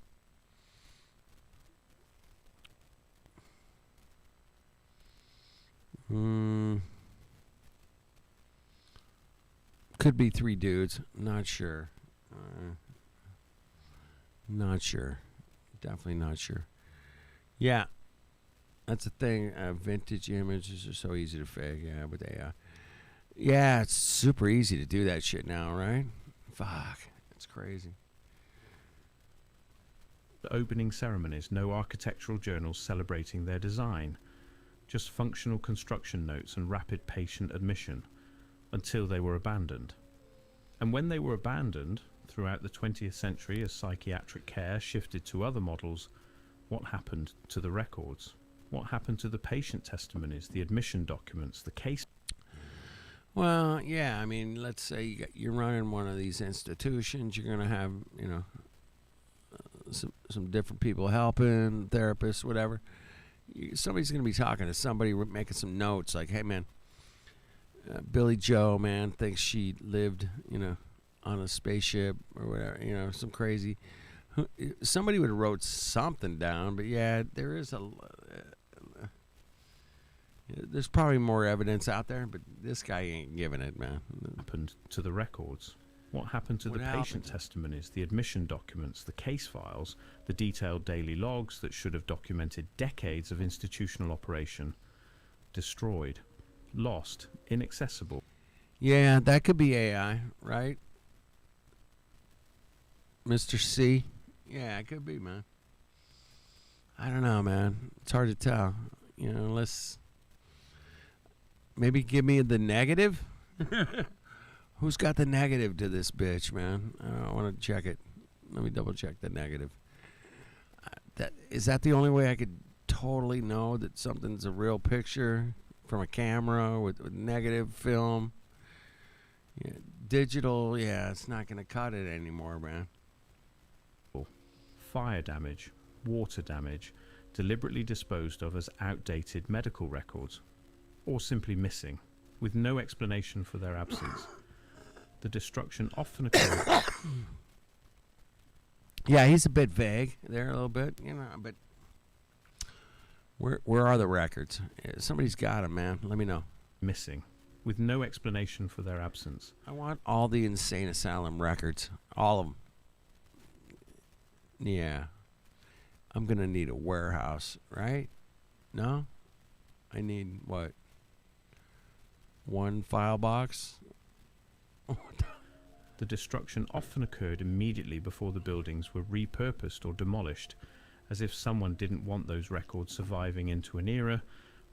Could be three dudes. Not sure. Not sure. Definitely not sure. Yeah. That's the thing. Vintage images are so easy to fake. Yeah, with AI. Yeah, it's super easy to do that shit now, right? Fuck. It's crazy. Opening ceremonies, no architectural journals celebrating their design. Just functional construction notes and rapid patient admission, until they were abandoned. And when they were abandoned, throughout the 20th century as psychiatric care shifted to other models, what happened to the records? What happened to the patient testimonies, the admission documents, the case? Well, yeah, I mean, let's say you're running one of these institutions, you're going to have, some different people helping, therapists, whatever. Somebody's going to be talking to somebody, making some notes like, hey, man, Billy Joe, man, thinks she lived, on a spaceship or whatever, some crazy. Somebody would have wrote something down, but yeah, there's there's probably more evidence out there, but this guy ain't giving it, man. Happened to the records? What happened to What the happened? patient testimonies, the admission documents, the case files, the detailed daily logs that should have documented decades of institutional operation? Destroyed, lost, inaccessible. Yeah, that could be AI, right? Mr. C? Yeah, it could be, man. I don't know, man. It's hard to tell. You know, unless... Maybe give me the negative? Who's got the negative to this bitch, man? I want to check it. Let me double check the negative. Is that the only way I could totally know that something's a real picture from a camera with negative film? Yeah, digital, yeah, it's not going to cut it anymore, man. Fire damage, water damage, deliberately disposed of as outdated medical records, or simply missing, with no explanation for their absence. The destruction often occurred. Yeah, he's a bit vague there a little bit, you know, but where are the records? Somebody's got them, man. Let me know. Missing, with no explanation for their absence. I want all the Insane Asylum records, all of them. Yeah. I'm going to need a warehouse, right? No? I need, what? One file box? The destruction often occurred immediately before the buildings were repurposed or demolished, as if someone didn't want those records surviving into an era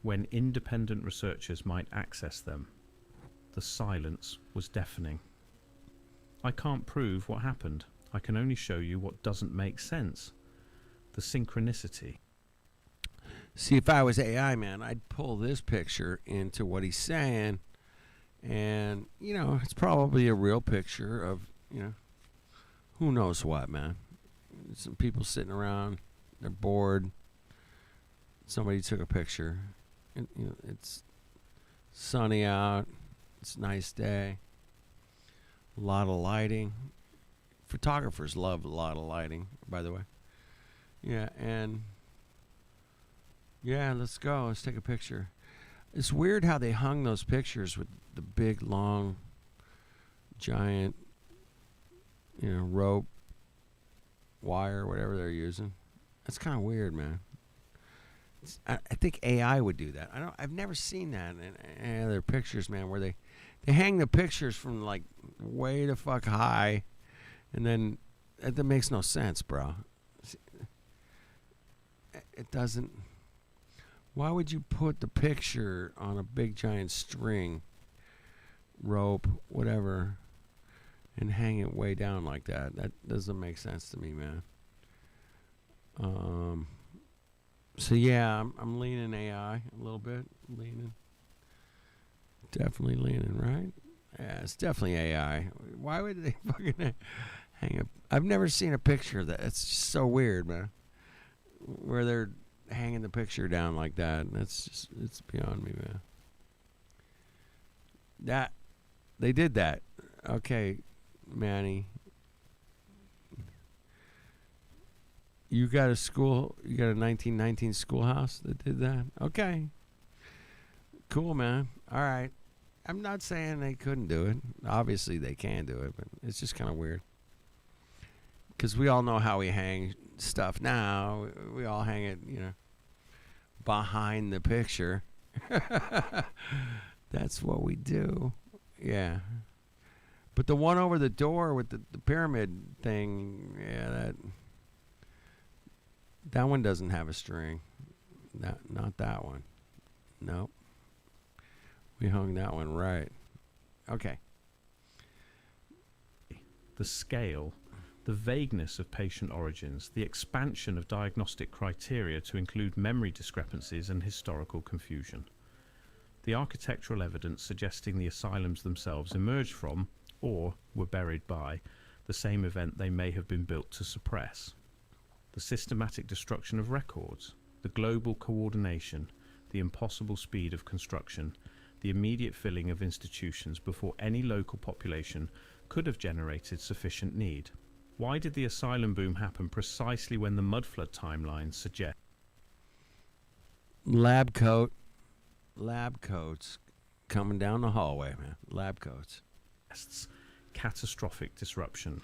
when independent researchers might access them. The silence was deafening. I can't prove what happened. I can only show you what doesn't make sense. The synchronicity. See, if I was AI, man, I'd pull this picture into what he's saying. And, you know, it's probably a real picture of, you know, who knows what, man. Some people sitting around, they're bored. Somebody took a picture. And, you know, it's sunny out. It's a nice day. A lot of lighting. Photographers love a lot of lighting, by the way. Yeah, and yeah, let's go. Let's take a picture. It's weird how they hung those pictures with the big, long, giant, you know, rope, wire, whatever they're using. That's kind of weird, man. I think AI would do that. I've never seen that in any other pictures, man, where they hang the pictures from like way the fuck high, and then that makes no sense, bro. It doesn't. Why would you put the picture on a big giant string, rope, whatever, and hang it way down like that? That doesn't make sense to me, man. So yeah, I'm leaning AI a little bit. Definitely leaning, right? Yeah, it's definitely AI. Why would they fucking hang up? I've never seen a picture of that. It's just so weird, man. Where they're hanging the picture down like that. That's just, it's beyond me, man. That, they did that. Okay, Manny. You got a 1919 schoolhouse that did that? Okay. Cool, man. All right. I'm not saying they couldn't do it. Obviously, they can do it, but it's just kind of weird. Because we all know how we hang stuff now. We all hang it, you know, behind the picture. That's what we do. Yeah. But the one over the door with the pyramid thing, yeah, that one doesn't have a string. Not that one. Nope. We hung that one right. Okay. The scale, the vagueness of patient origins, the expansion of diagnostic criteria to include memory discrepancies and historical confusion. The architectural evidence suggesting the asylums themselves emerged from, or were buried by, the same event they may have been built to suppress. The systematic destruction of records, the global coordination, the impossible speed of construction, the immediate filling of institutions before any local population could have generated sufficient need. Why did the asylum boom happen precisely when the mudflood timeline suggests? Lab coat. lab coats coming down the hallway, man. Lab coats. Catastrophic disruption.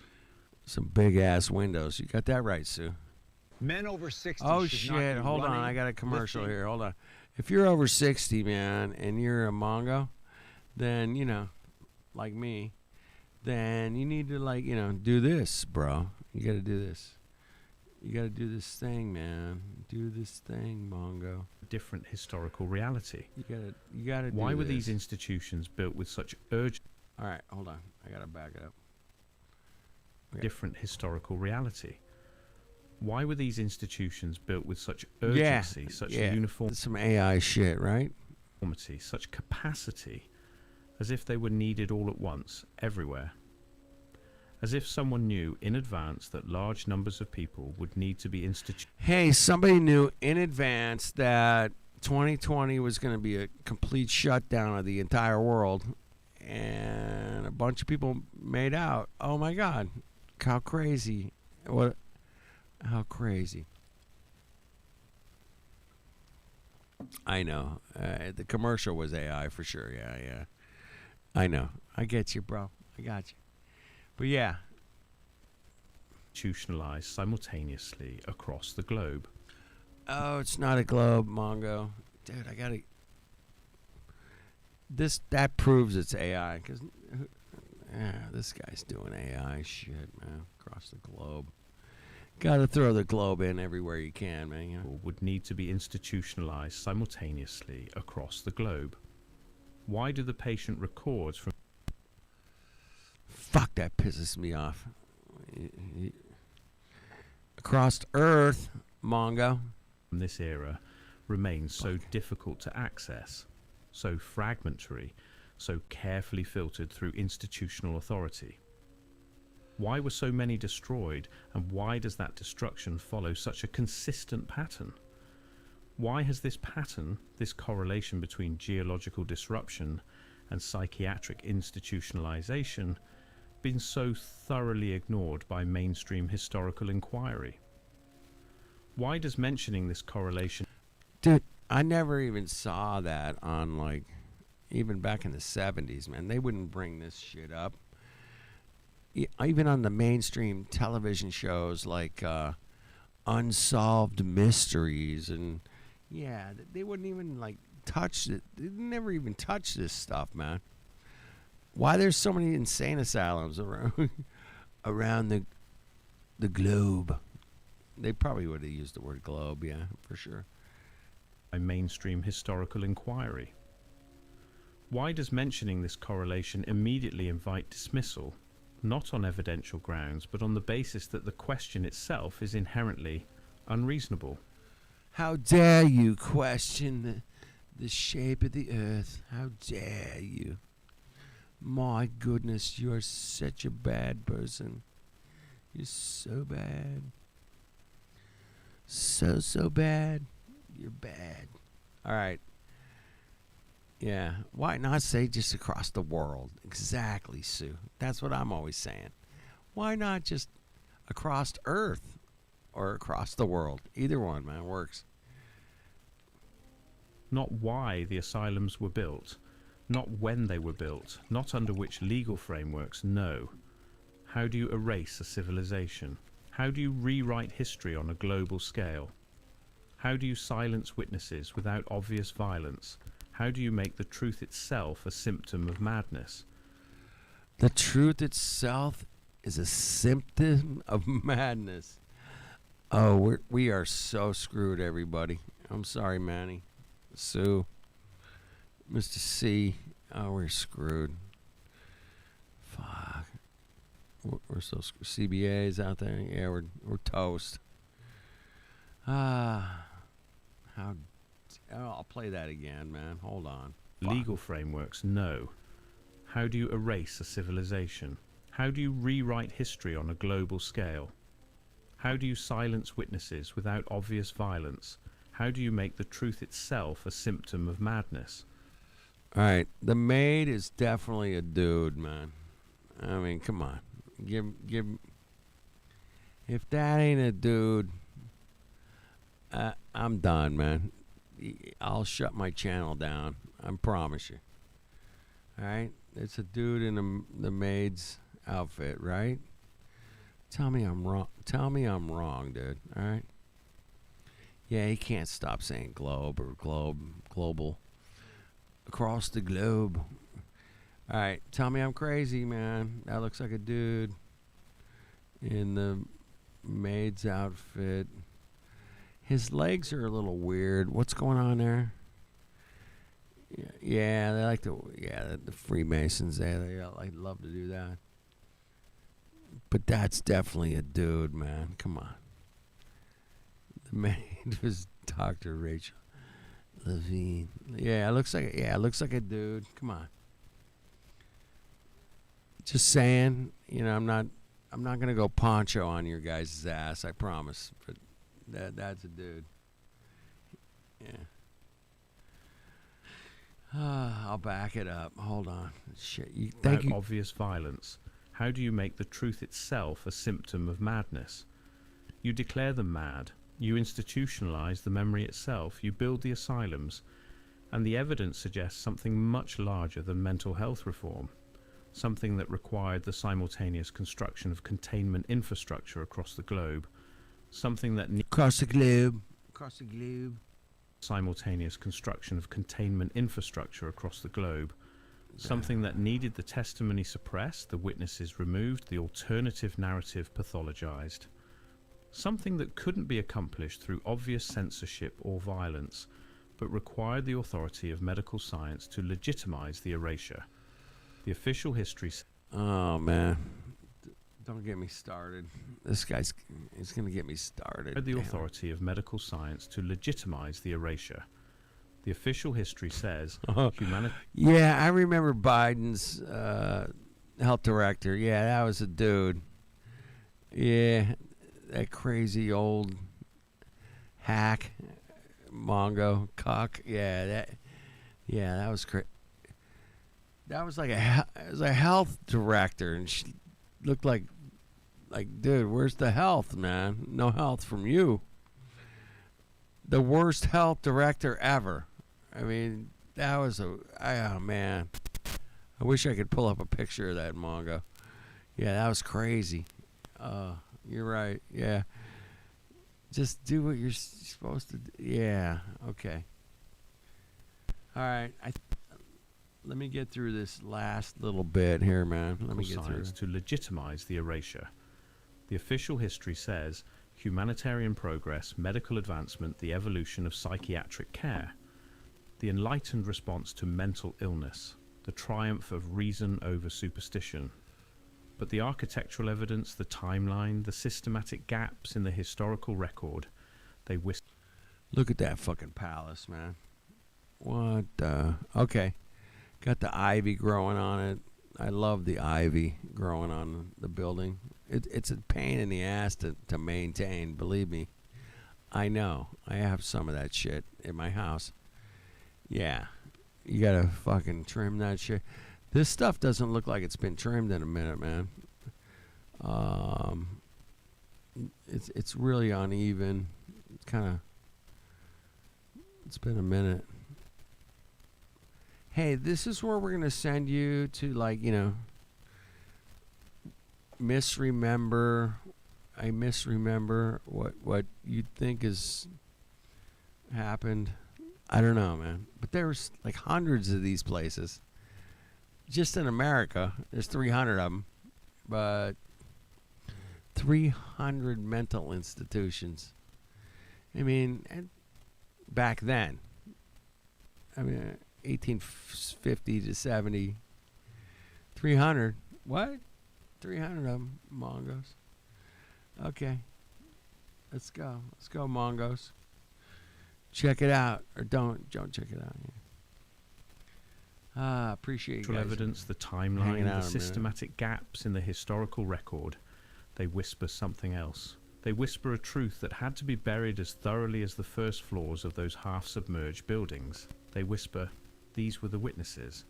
Some big ass windows. You got that right, Sue. Men over 60 Oh should not shit! be Hold on, running, I got a commercial lifting. here. Hold on. If you're over 60, man, and you're a Mongo, then like me, then you need to do this, bro. You got to do this. You got to do this thing, man. Do this thing, Mongo. Different historical reality. You got to. Why were this. these institutions built with such urgent? All right, hold on. I got to back it up. Okay. Different historical reality. Why were these institutions built with such urgency, such uniformity, Some AI shit, right? such capacity, as if they were needed all at once, everywhere? As if someone knew in advance that large numbers of people would need to be Hey, somebody knew in advance that 2020 was going to be a complete shutdown of the entire world, and a bunch of people made out. Oh my God, how crazy! How crazy! I know. The commercial was AI for sure. Yeah. I know. I get you, bro. I got you. But yeah. institutionalized simultaneously across the globe. Oh, it's not a globe, Mongo. Dude, I gotta. That proves it's AI, because this guy's doing AI shit, man, across the globe. Gotta throw the globe in everywhere you can, man. Would need to be institutionalized simultaneously across the globe. Why do the patient records from Fuck, that pisses me off. Across Earth, Mongo. this era remain so difficult to access, so fragmentary, so carefully filtered through institutional authority? Why were so many destroyed, and why does that destruction follow such a consistent pattern? Why has this pattern, this correlation between geological disruption and psychiatric institutionalization, been so thoroughly ignored by mainstream historical inquiry? Why does mentioning this correlation... Dude, I never even saw that on, even back in the 70s, man. They wouldn't bring this shit up. Even on the mainstream television shows like Unsolved Mysteries, and they wouldn't even touch it. They never even touch this stuff, man. Why there's so many insane asylums around the globe? They probably would have used the word globe, yeah, for sure. by mainstream historical inquiry? Why does mentioning this correlation immediately invite dismissal, not on evidential grounds, but on the basis that the question itself is inherently unreasonable? How dare you question the shape of the earth? How dare you? My goodness, you are such a bad person. You're so bad. So bad. You're bad. All right. Yeah. Why not say just across the world? Exactly, Sue. That's what I'm always saying. Why not just across Earth or across the world? Either one, man, works. Not why the asylums were built, not when they were built, not under which legal frameworks, no. How do you erase a civilization? How do you rewrite history on a global scale? How do you silence witnesses without obvious violence? How do you make the truth itself a symptom of madness? The truth itself is a symptom of madness. Oh, we are so screwed, everybody. I'm sorry, Manny, Sue, Mr. C. Oh, we're screwed. Fuck. We're so screwed. CBA's out there. Yeah, we're toast. I'll play that again, man. Hold on. Fuck. Legal frameworks, no. How do you erase a civilization? How do you rewrite history on a global scale? How do you silence witnesses without obvious violence? How do you make the truth itself a symptom of madness? All right, the maid is definitely a dude, man. I mean, come on, give. If that ain't a dude, I'm done, man. I'll shut my channel down. I promise you. All right? It's a dude in the maid's outfit, right? Tell me I'm wrong. Tell me I'm wrong, dude. All right? Yeah, he can't stop saying globe or global. Across the globe. All right, tell me I'm crazy, man. That looks like a dude in the maid's outfit. His legs are a little weird. What's going on there? Yeah, they like to. Yeah, the Freemasons. They like love to do that. But that's definitely a dude, man. Come on. The maid was Dr. Rachel Levine. Yeah, it looks like a dude. Come on. Just saying, I'm not gonna go poncho on your guys' ass, I promise. But that's a dude. Yeah. I'll back it up. Hold on. Shit. Thank you. Obvious violence. How do you make the truth itself a symptom of madness? You declare them mad. You institutionalize the memory itself. You build the asylums. And the evidence suggests something much larger than mental health reform. Something that required the simultaneous construction of containment infrastructure across the globe. Something that Across the globe. Simultaneous construction of containment infrastructure across the globe. Something that needed the testimony suppressed, the witnesses removed, the alternative narrative pathologized. Something that couldn't be accomplished through obvious censorship or violence, but required the authority of medical science to legitimize the erasure. The official history... Oh, man. Don't get me started. He's going to get me started. The authority of medical science to legitimize the erasure. The official history says humanity... Yeah, I remember Biden's health director. Yeah, that was a dude. Yeah, that crazy old hack, Mongo, cock. Yeah, that was crazy. That was like a health director, and she looked like, dude, where's the health, man? No health from you. The worst health director ever. I mean, that was oh man. I wish I could pull up a picture of that, Mongo. Yeah, that was crazy. You're right. Yeah. Just do what you're supposed to do. Yeah. Okay. All right. Let me get through this last little bit here, man. Let me get through. To legitimize the erasure. The official history says humanitarian progress, medical advancement, the evolution of psychiatric care, the enlightened response to mental illness, the triumph of reason over superstition. But the architectural evidence, the timeline, the systematic gaps in the historical record, they whisper. Look at that fucking palace, man. What the... Okay. Got the ivy growing on it. I love the ivy growing on the building. It's a pain in the ass to maintain, believe me. I know. I have some of that shit in my house. Yeah. You gotta fucking trim that shit. This stuff doesn't look like it's been trimmed in a minute, man. It's really uneven. It's kind of... It's been a minute. Hey, this is where we're going to send you to, misremember. I misremember what you think has happened. I don't know, man. But there's like hundreds of these places. Just in America, there's 300 of them. But 300 mental institutions. I mean, back then. 1850 to 70. 300. What? 300 of them, Mongos. Okay. Let's go. Let's go, Mongos. Check it out. Or don't check it out. Appreciate you guys. Evidence, the timeline, the systematic gaps in the historical record. They whisper something else. They whisper a truth that had to be buried as thoroughly as the first floors of those half-submerged buildings. They whisper, these were the witnesses.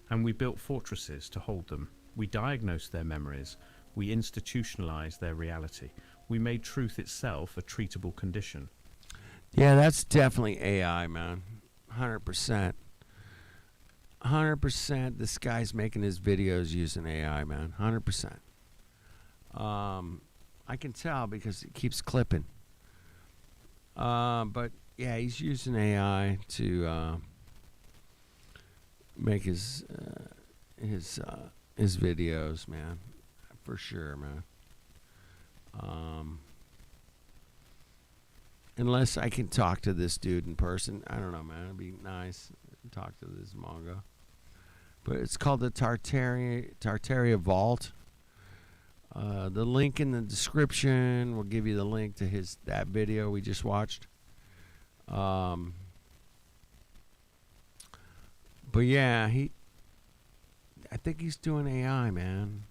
And we built fortresses to hold them. We diagnosed their memories. We institutionalized their reality. We made truth itself a treatable condition. Yeah, that's definitely AI, man. 100%. 100%. This guy's making his videos using AI, man. 100%. I can tell because it keeps clipping. But yeah, he's using AI to make his videos, man. For sure, man. Unless I can talk to this dude in person, I don't know, man. It'd be nice to talk to this Mongo. But it's called the Tartaria Vault. The link in the description will give you the link to that video we just watched. But yeah, I think he's doing AI, man.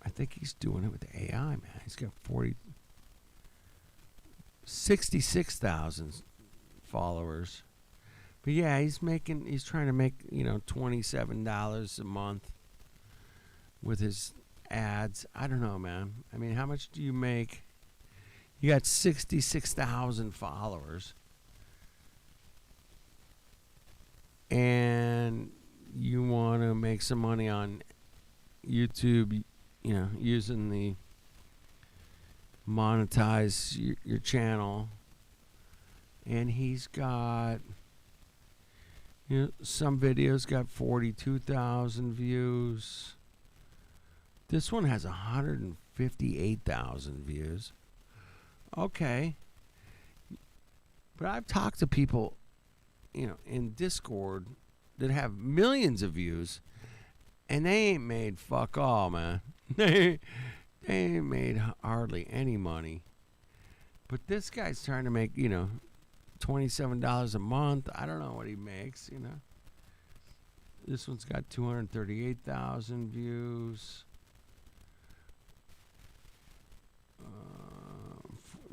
I think he's doing it with AI, man. He's got 66,000 followers. But yeah, he's trying to make, $27 a month with his ads. I don't know, man. I mean, how much do you make? You got 66,000 followers. And you want to make some money on YouTube, using the monetize your channel. And he's got, some videos got 42,000 views. This one has 158,000 views. Okay. But I've talked to people, in Discord that have millions of views, and they ain't made fuck all, man. They ain't made hardly any money. But this guy's trying to make, $27 a month. I don't know what he makes, This one's got 238,000 views.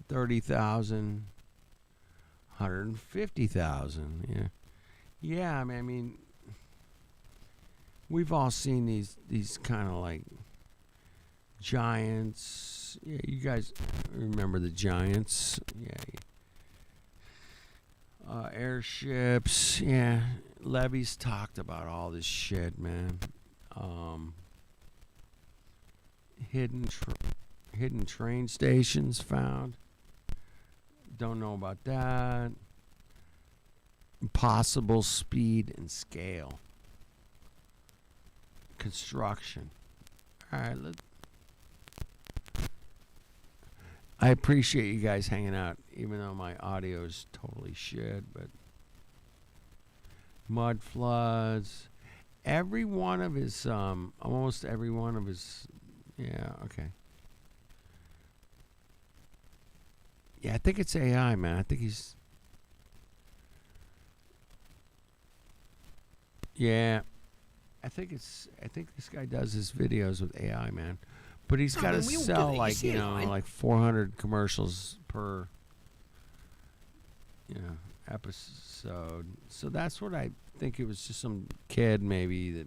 30,000. 150,000. Yeah. Yeah, I mean, we've all seen these kind of like giants. Yeah, you guys remember the giants? Yeah. Airships. Yeah. Levy's talked about all this shit, man. Hidden train stations found. Don't know about that. Impossible speed and scale. Construction. All right, I appreciate you guys hanging out, even though my audio is totally shit. But mud floods. Every one of his, almost every one of his, yeah, okay. Yeah, I think it's AI, man. I think he's... Yeah. I think this guy does his videos with AI, man. But he's got to sell, like 400 commercials per, episode. So that's what I think. It was just some kid maybe that,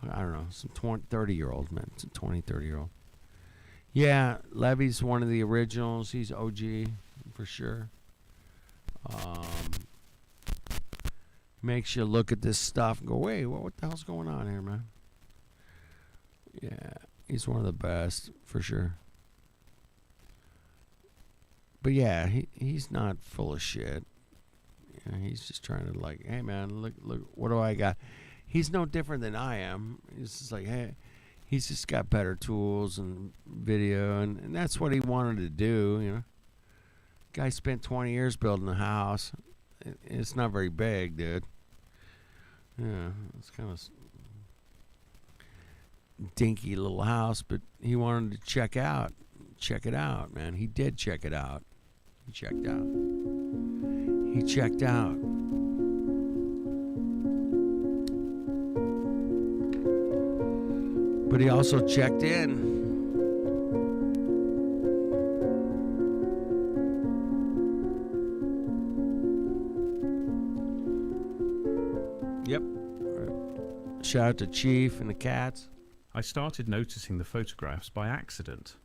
I don't know, some 30-year-old, man. It's a 20, 30-year-old. Yeah, Levy's one of the originals. He's OG for sure. Makes you look at this stuff and go, wait, what the hell's going on here, man? Yeah, he's one of the best for sure. But yeah, he's not full of shit. Yeah, he's just trying to like, hey man, look, what do I got? He's no different than I am. He's just like, hey. He's just got better tools and video, and that's what he wanted to do, Guy spent 20 years building a house. It's not very big, dude. Yeah, it's kind of dinky little house, but he wanted to check it out, man. He did check it out. He checked out. But he also checked in. Yep. Shout out to Chief and the cats. I started noticing the photographs by accident.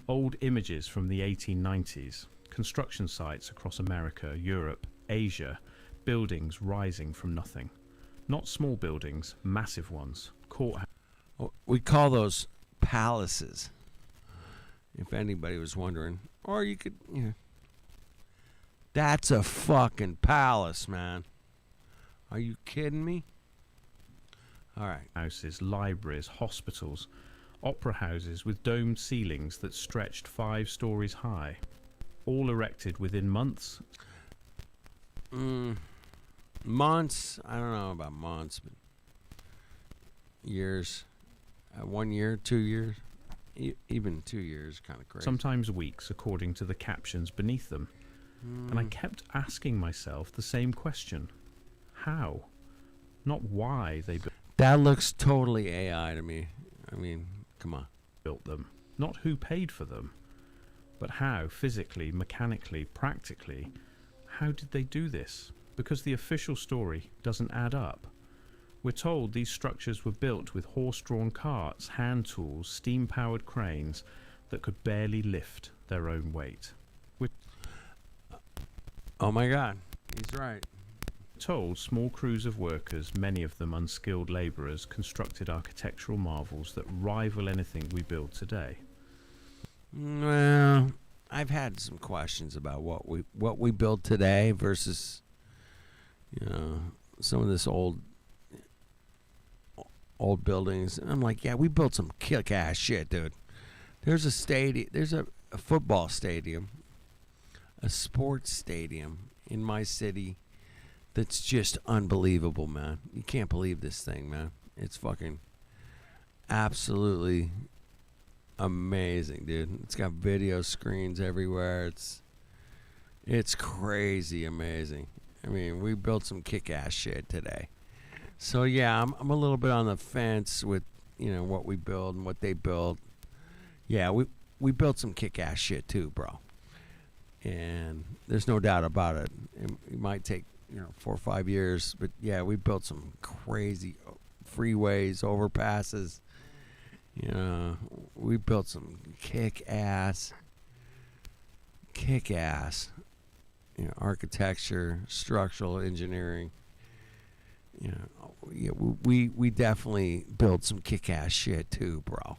Old images from the 1890s, construction sites across America, Europe, Asia, buildings rising from nothing. Not small buildings, massive ones. We call those palaces, if anybody was wondering. Or you could, that's a fucking palace, man. Are you kidding me? All right. Houses, libraries, hospitals, opera houses with domed ceilings that stretched 5 stories high, all erected within months. Months? I don't know about months, but years. 1 year, 2 years, even 2 years, kind of crazy. Sometimes weeks, according to the captions beneath them. And I kept asking myself the same question. How? Not why they That looks totally AI to me. I mean, come on. built them. Not who paid for them. But how, physically, mechanically, practically, how did they do this? Because the official story doesn't add up. We're told these structures were built with horse-drawn carts, hand tools, steam-powered cranes that could barely lift their own weight. We're Oh my God, he's right. told small crews of workers, many of them unskilled labourers, constructed architectural marvels that rival anything we build today. Well, I've had some questions about what we build today versus, some of this old buildings. And I'm like, yeah, we built some kick-ass shit, dude. There's a stadium. There's a football stadium, a sports stadium in my city that's just unbelievable, man. You can't believe this thing, man. It's fucking absolutely amazing, dude. It's got video screens everywhere. It's crazy amazing. I mean, we built some kick-ass shit today. So yeah, I'm a little bit on the fence with what we build and what they build. Yeah, we built some kick-ass shit too, bro. And there's no doubt about it. It might take 4 or 5 years, but yeah, we built some crazy freeways, overpasses. We built some kick-ass, architecture, structural engineering. Yeah, we definitely built some kick-ass shit too, bro.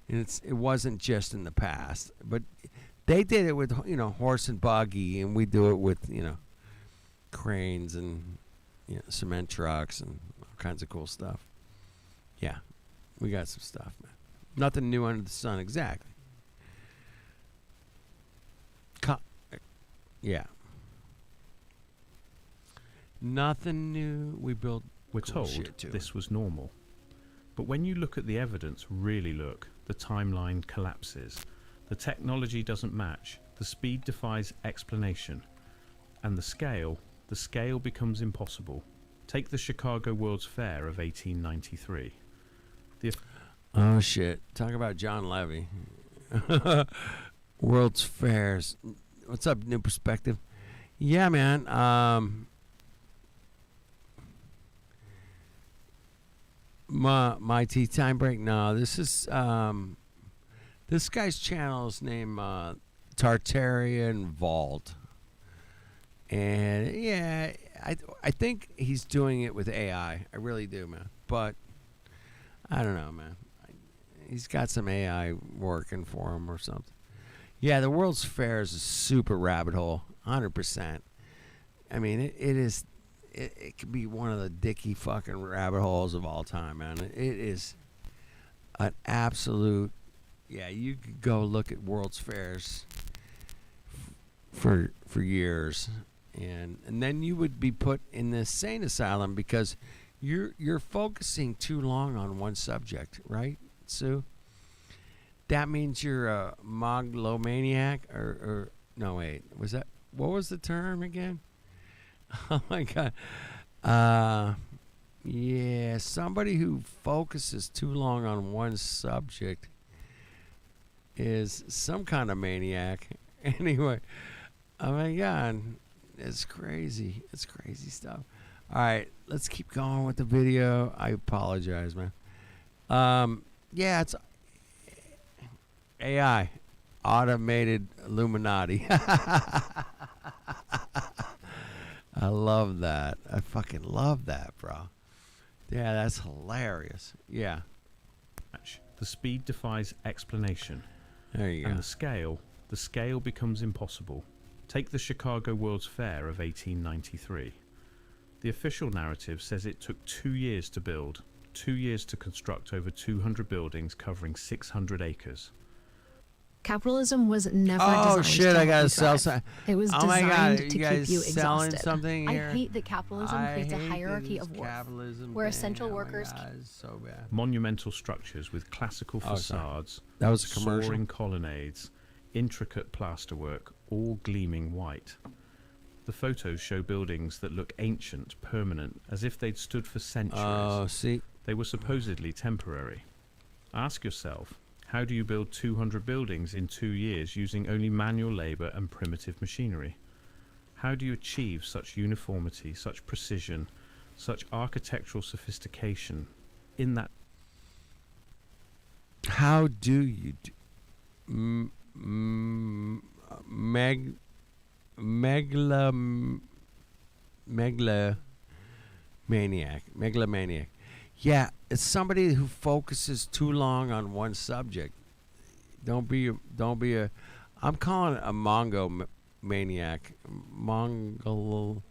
And it wasn't just in the past, but they did it with horse and buggy, and we do it with cranes and cement trucks and all kinds of cool stuff. Yeah, we got some stuff, man. Nothing new under the sun, exactly. Yeah. Nothing new. We built. We're cool told shit too. this was normal. But when you look at the evidence, really look, the timeline collapses. The technology doesn't match. The speed defies explanation. And the scale becomes impossible. Take the Chicago World's Fair of 1893. Oh shit! Talk about John Levy. World's Fairs. What's up, New Perspective? Yeah, man. My tea time break. No, this is this guy's channel is named Tartarian Vault, and yeah, I think he's doing it with AI. I really do, man. But I don't know, man. He's got some AI working for him or something. Yeah, the World's Fair is a super rabbit hole, 100%. I mean, it is. It could be one of the dicky fucking rabbit holes of all time, man. It is an absolute. Yeah, you could go look at World's Fairs for years, and then you would be put in the insane asylum because you're focusing too long on one subject, right, Sue? That means you're a moglomaniac, or no, wait, what was the term again? Oh my God. Yeah, somebody who focuses too long on one subject is some kind of maniac. Anyway, oh my God, it's crazy. It's crazy stuff. All right, let's keep going with the video. I apologize, man. Yeah, it's AI. automated Illuminati. I love that. I fucking love that, bro. Yeah, that's hilarious. Yeah. The speed defies explanation. There you go. And the scale becomes impossible. Take the Chicago World's Fair of 1893. The official narrative says it took 2 years to build, 2 years to construct over 200 buildings covering 600 acres. Capitalism was never Oh designed shit! to I help gotta you sell thrive. some. It was Oh my designed God, to you guys keep you selling exhausted. something here? I hate that capitalism creates a hate hierarchy this of worth, capitalism where thing. essential Oh my workers. God, it's so bad. Monumental structures with classical Oh, sorry. facades, That was a commercial. soaring colonnades, intricate plasterwork, all gleaming white. The photos show buildings that look ancient, permanent, as if they'd stood for centuries. Oh, see. They were supposedly temporary. Ask yourself, how do you build 200 buildings in 2 years using only manual labor and primitive machinery? How do you achieve such uniformity, such precision, such architectural sophistication in that? How do you do? Megalomaniac. Yeah, it's somebody who focuses too long on one subject. Don't be a. I'm calling it a maniac. Mongol.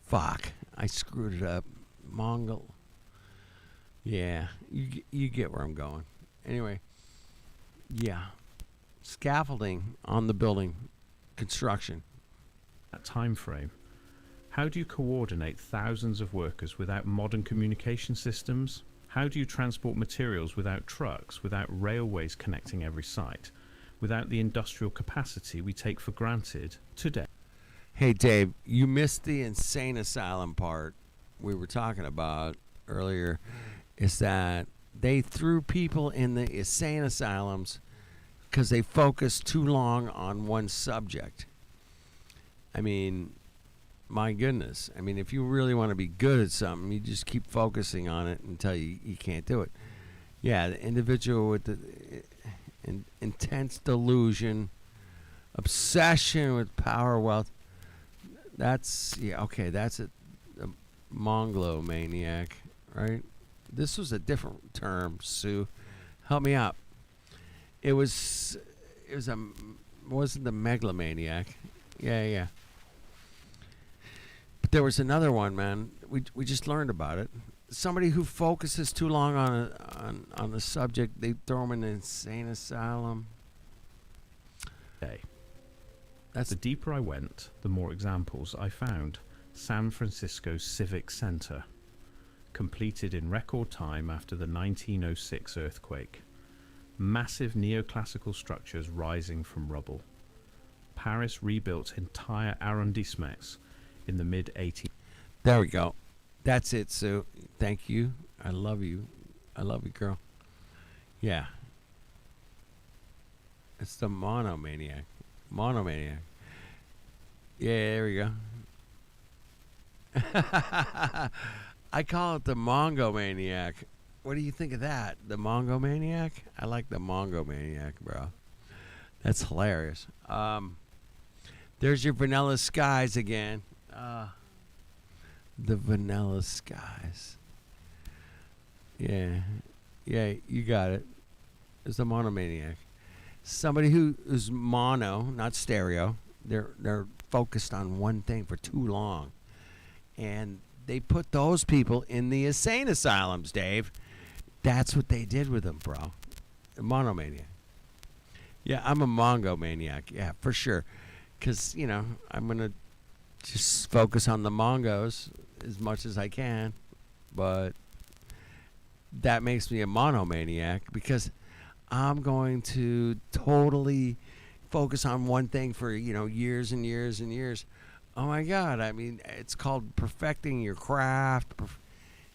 Fuck, I screwed it up. Mongol. Yeah, you get where I'm going. Anyway, yeah, scaffolding on the building, construction. That time frame. How do you coordinate thousands of workers without modern communication systems? How do you transport materials without trucks, without railways connecting every site, without the industrial capacity we take for granted today? Hey, Dave, you missed the insane asylum part we were talking about earlier. Is that they threw people in the insane asylums because they focused too long on one subject. I mean, my goodness. I mean, if you really want to be good at something, you just keep focusing on it until you can't do it. Yeah, the individual with the intense delusion, obsession with power, wealth. That's, yeah, okay, that's a Mongolomaniac, right? This was a different term, Sue. Help me out. It wasn't the megalomaniac. Yeah. But there was another one, man. We just learned about it. Somebody who focuses too long on the subject, they throw them in an insane asylum. Today. That's The deeper I went, the more examples I found. San Francisco's Civic Center, completed in record time after the 1906 earthquake. Massive neoclassical structures rising from rubble. Paris rebuilt entire arrondissements in the mid-1800s. There we go. That's it, Sue. Thank you. I love you. I love you, girl. Yeah. It's the monomaniac. Monomaniac. Yeah, there we go. I call it the Mongomaniac. What do you think of that? The Mongomaniac? I like the Mongomaniac, bro. That's hilarious. There's your Vanilla Skies again. The Vanilla Skies. Yeah, you got it. It's the Monomaniac. Somebody who is mono, not stereo. They're focused on one thing for too long, and they put those people in the insane asylums, Dave. That's what they did with them, bro. A monomaniac. Yeah, I'm a Mongomaniac. Yeah, for sure. Because, I'm going to just focus on the Mongos as much as I can. But that makes me a monomaniac because I'm going to totally focus on one thing for, years and years and years. Oh, my God. I mean, it's called perfecting your craft.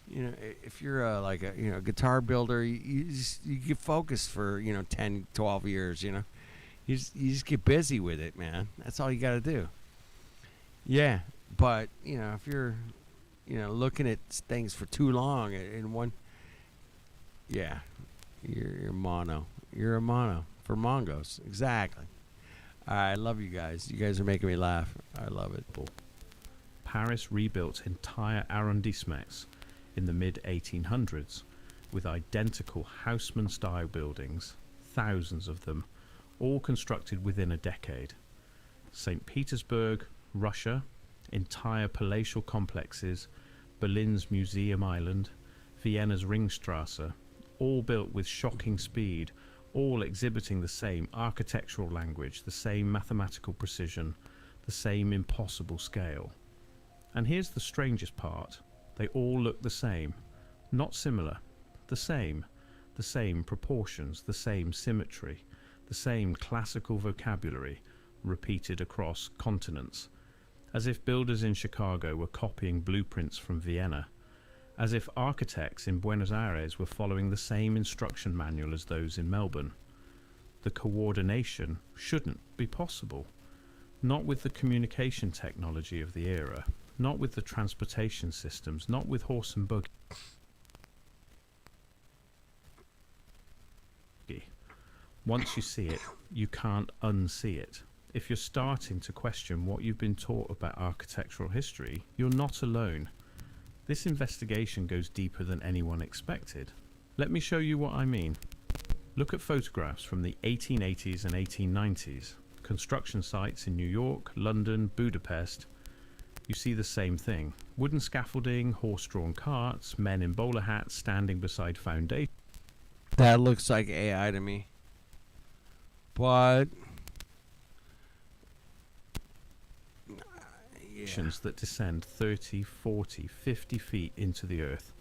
If you're a guitar builder, you get focused for 10, 12 years. You just get busy with it, man. That's all you got to do. Yeah, but if you're looking at things for too long in one, yeah, you're mono. You're a mono for Mongos. Exactly. I love you guys. You guys are making me laugh. I love it. Paris rebuilt entire arrondissements in the mid-1800s with identical Haussmann-style buildings, thousands of them, all constructed within a decade. St. Petersburg, Russia, entire palatial complexes, Berlin's Museum Island, Vienna's Ringstrasse, all built with shocking speed, all exhibiting the same architectural language, the same mathematical precision, the same impossible scale. And here's the strangest part. They all look the same. Not similar. The same proportions, the same symmetry, the same classical vocabulary repeated across continents, as if builders in Chicago were copying blueprints from Vienna, as if architects in Buenos Aires were following the same instruction manual as those in Melbourne. The coordination shouldn't be possible. Not with the communication technology of the era, not with the transportation systems, not with horse and buggy. Once you see it, you can't unsee it. If you're starting to question what you've been taught about architectural history, you're not alone. This investigation goes deeper than anyone expected. Let me show you what I mean. Look at photographs from the 1880s and 1890s. Construction sites in New York, London, Budapest. You see the same thing. Wooden scaffolding, horse-drawn carts, men in bowler hats standing beside foundations. That looks like AI to me. But that descend 30, 40, 50 feet into the earth.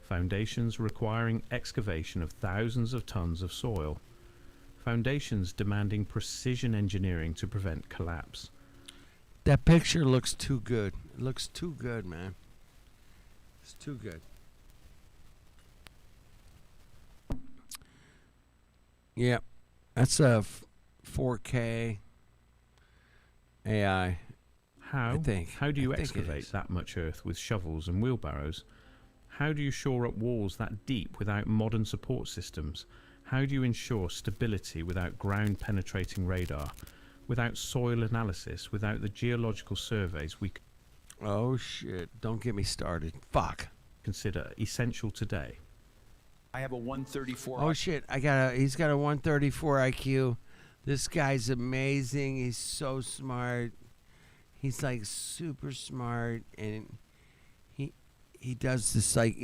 Foundations requiring excavation of thousands of tons of soil. Foundations demanding precision engineering to prevent collapse. that picture looks too good. It looks too good, man. It's too good. Yeah, that's a 4K AI. How? I think. How do you I think it excavate is. that much earth with shovels and wheelbarrows? How do you shore up walls that deep without modern support systems? How do you ensure stability without ground-penetrating radar, without soil analysis, without the geological surveys we Oh shit! Don't get me started. Fuck. consider essential today? I have a 134. Oh shit! He's got a 134 IQ. This guy's amazing. He's so smart. He's like super smart, and he does this like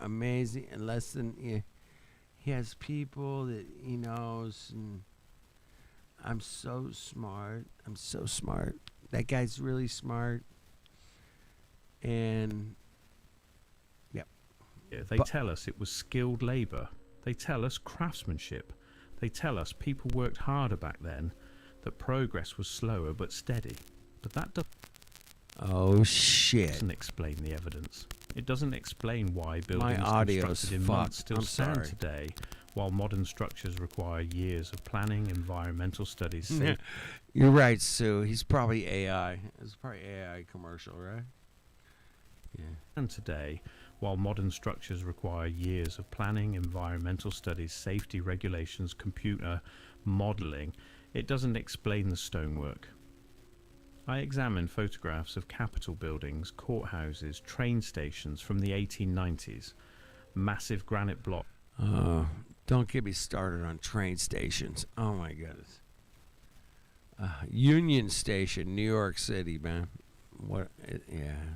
amazing and he has people that he knows, and I'm so smart. I'm so smart. That guy's really smart, and They But- tell us it was skilled labour. They tell us craftsmanship. They tell us people worked harder back then, that progress was slower but steady. But that oh shit! doesn't explain the evidence. It doesn't explain why My buildings audio's constructed in fucked. months still I'm stand sorry. today, while modern structures require years of planning, environmental studies, safety, You're right, Sue. He's probably AI. It's probably AI commercial, right? Yeah. and today, while modern structures require years of planning, environmental studies, safety regulations, computer modelling, it doesn't explain the stonework. I examined photographs of Capitol buildings, courthouses, train stations from the 1890s, massive granite blocks. Oh, don't get me started on train stations. Oh my goodness. Union Station, New York City, man. Yeah.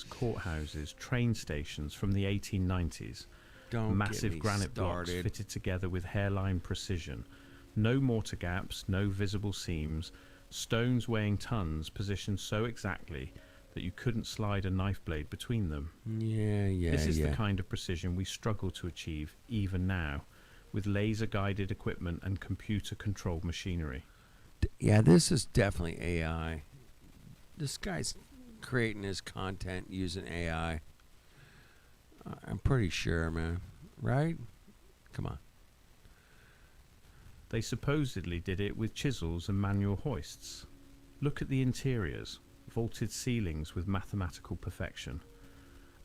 Courthouses, train stations from the 1890s, Don't massive get me granite blocks started. fitted together with hairline precision, no mortar gaps, no visible seams, stones weighing tons positioned so exactly that you couldn't slide a knife blade between them. Yeah. This is the kind of precision we struggle to achieve even now, with laser-guided equipment and computer-controlled machinery. Yeah, this is definitely AI. This guy's creating his content using AI. I'm pretty sure, man. Right? Come on. They supposedly did it with chisels and manual hoists. Look at the interiors, vaulted ceilings with mathematical perfection.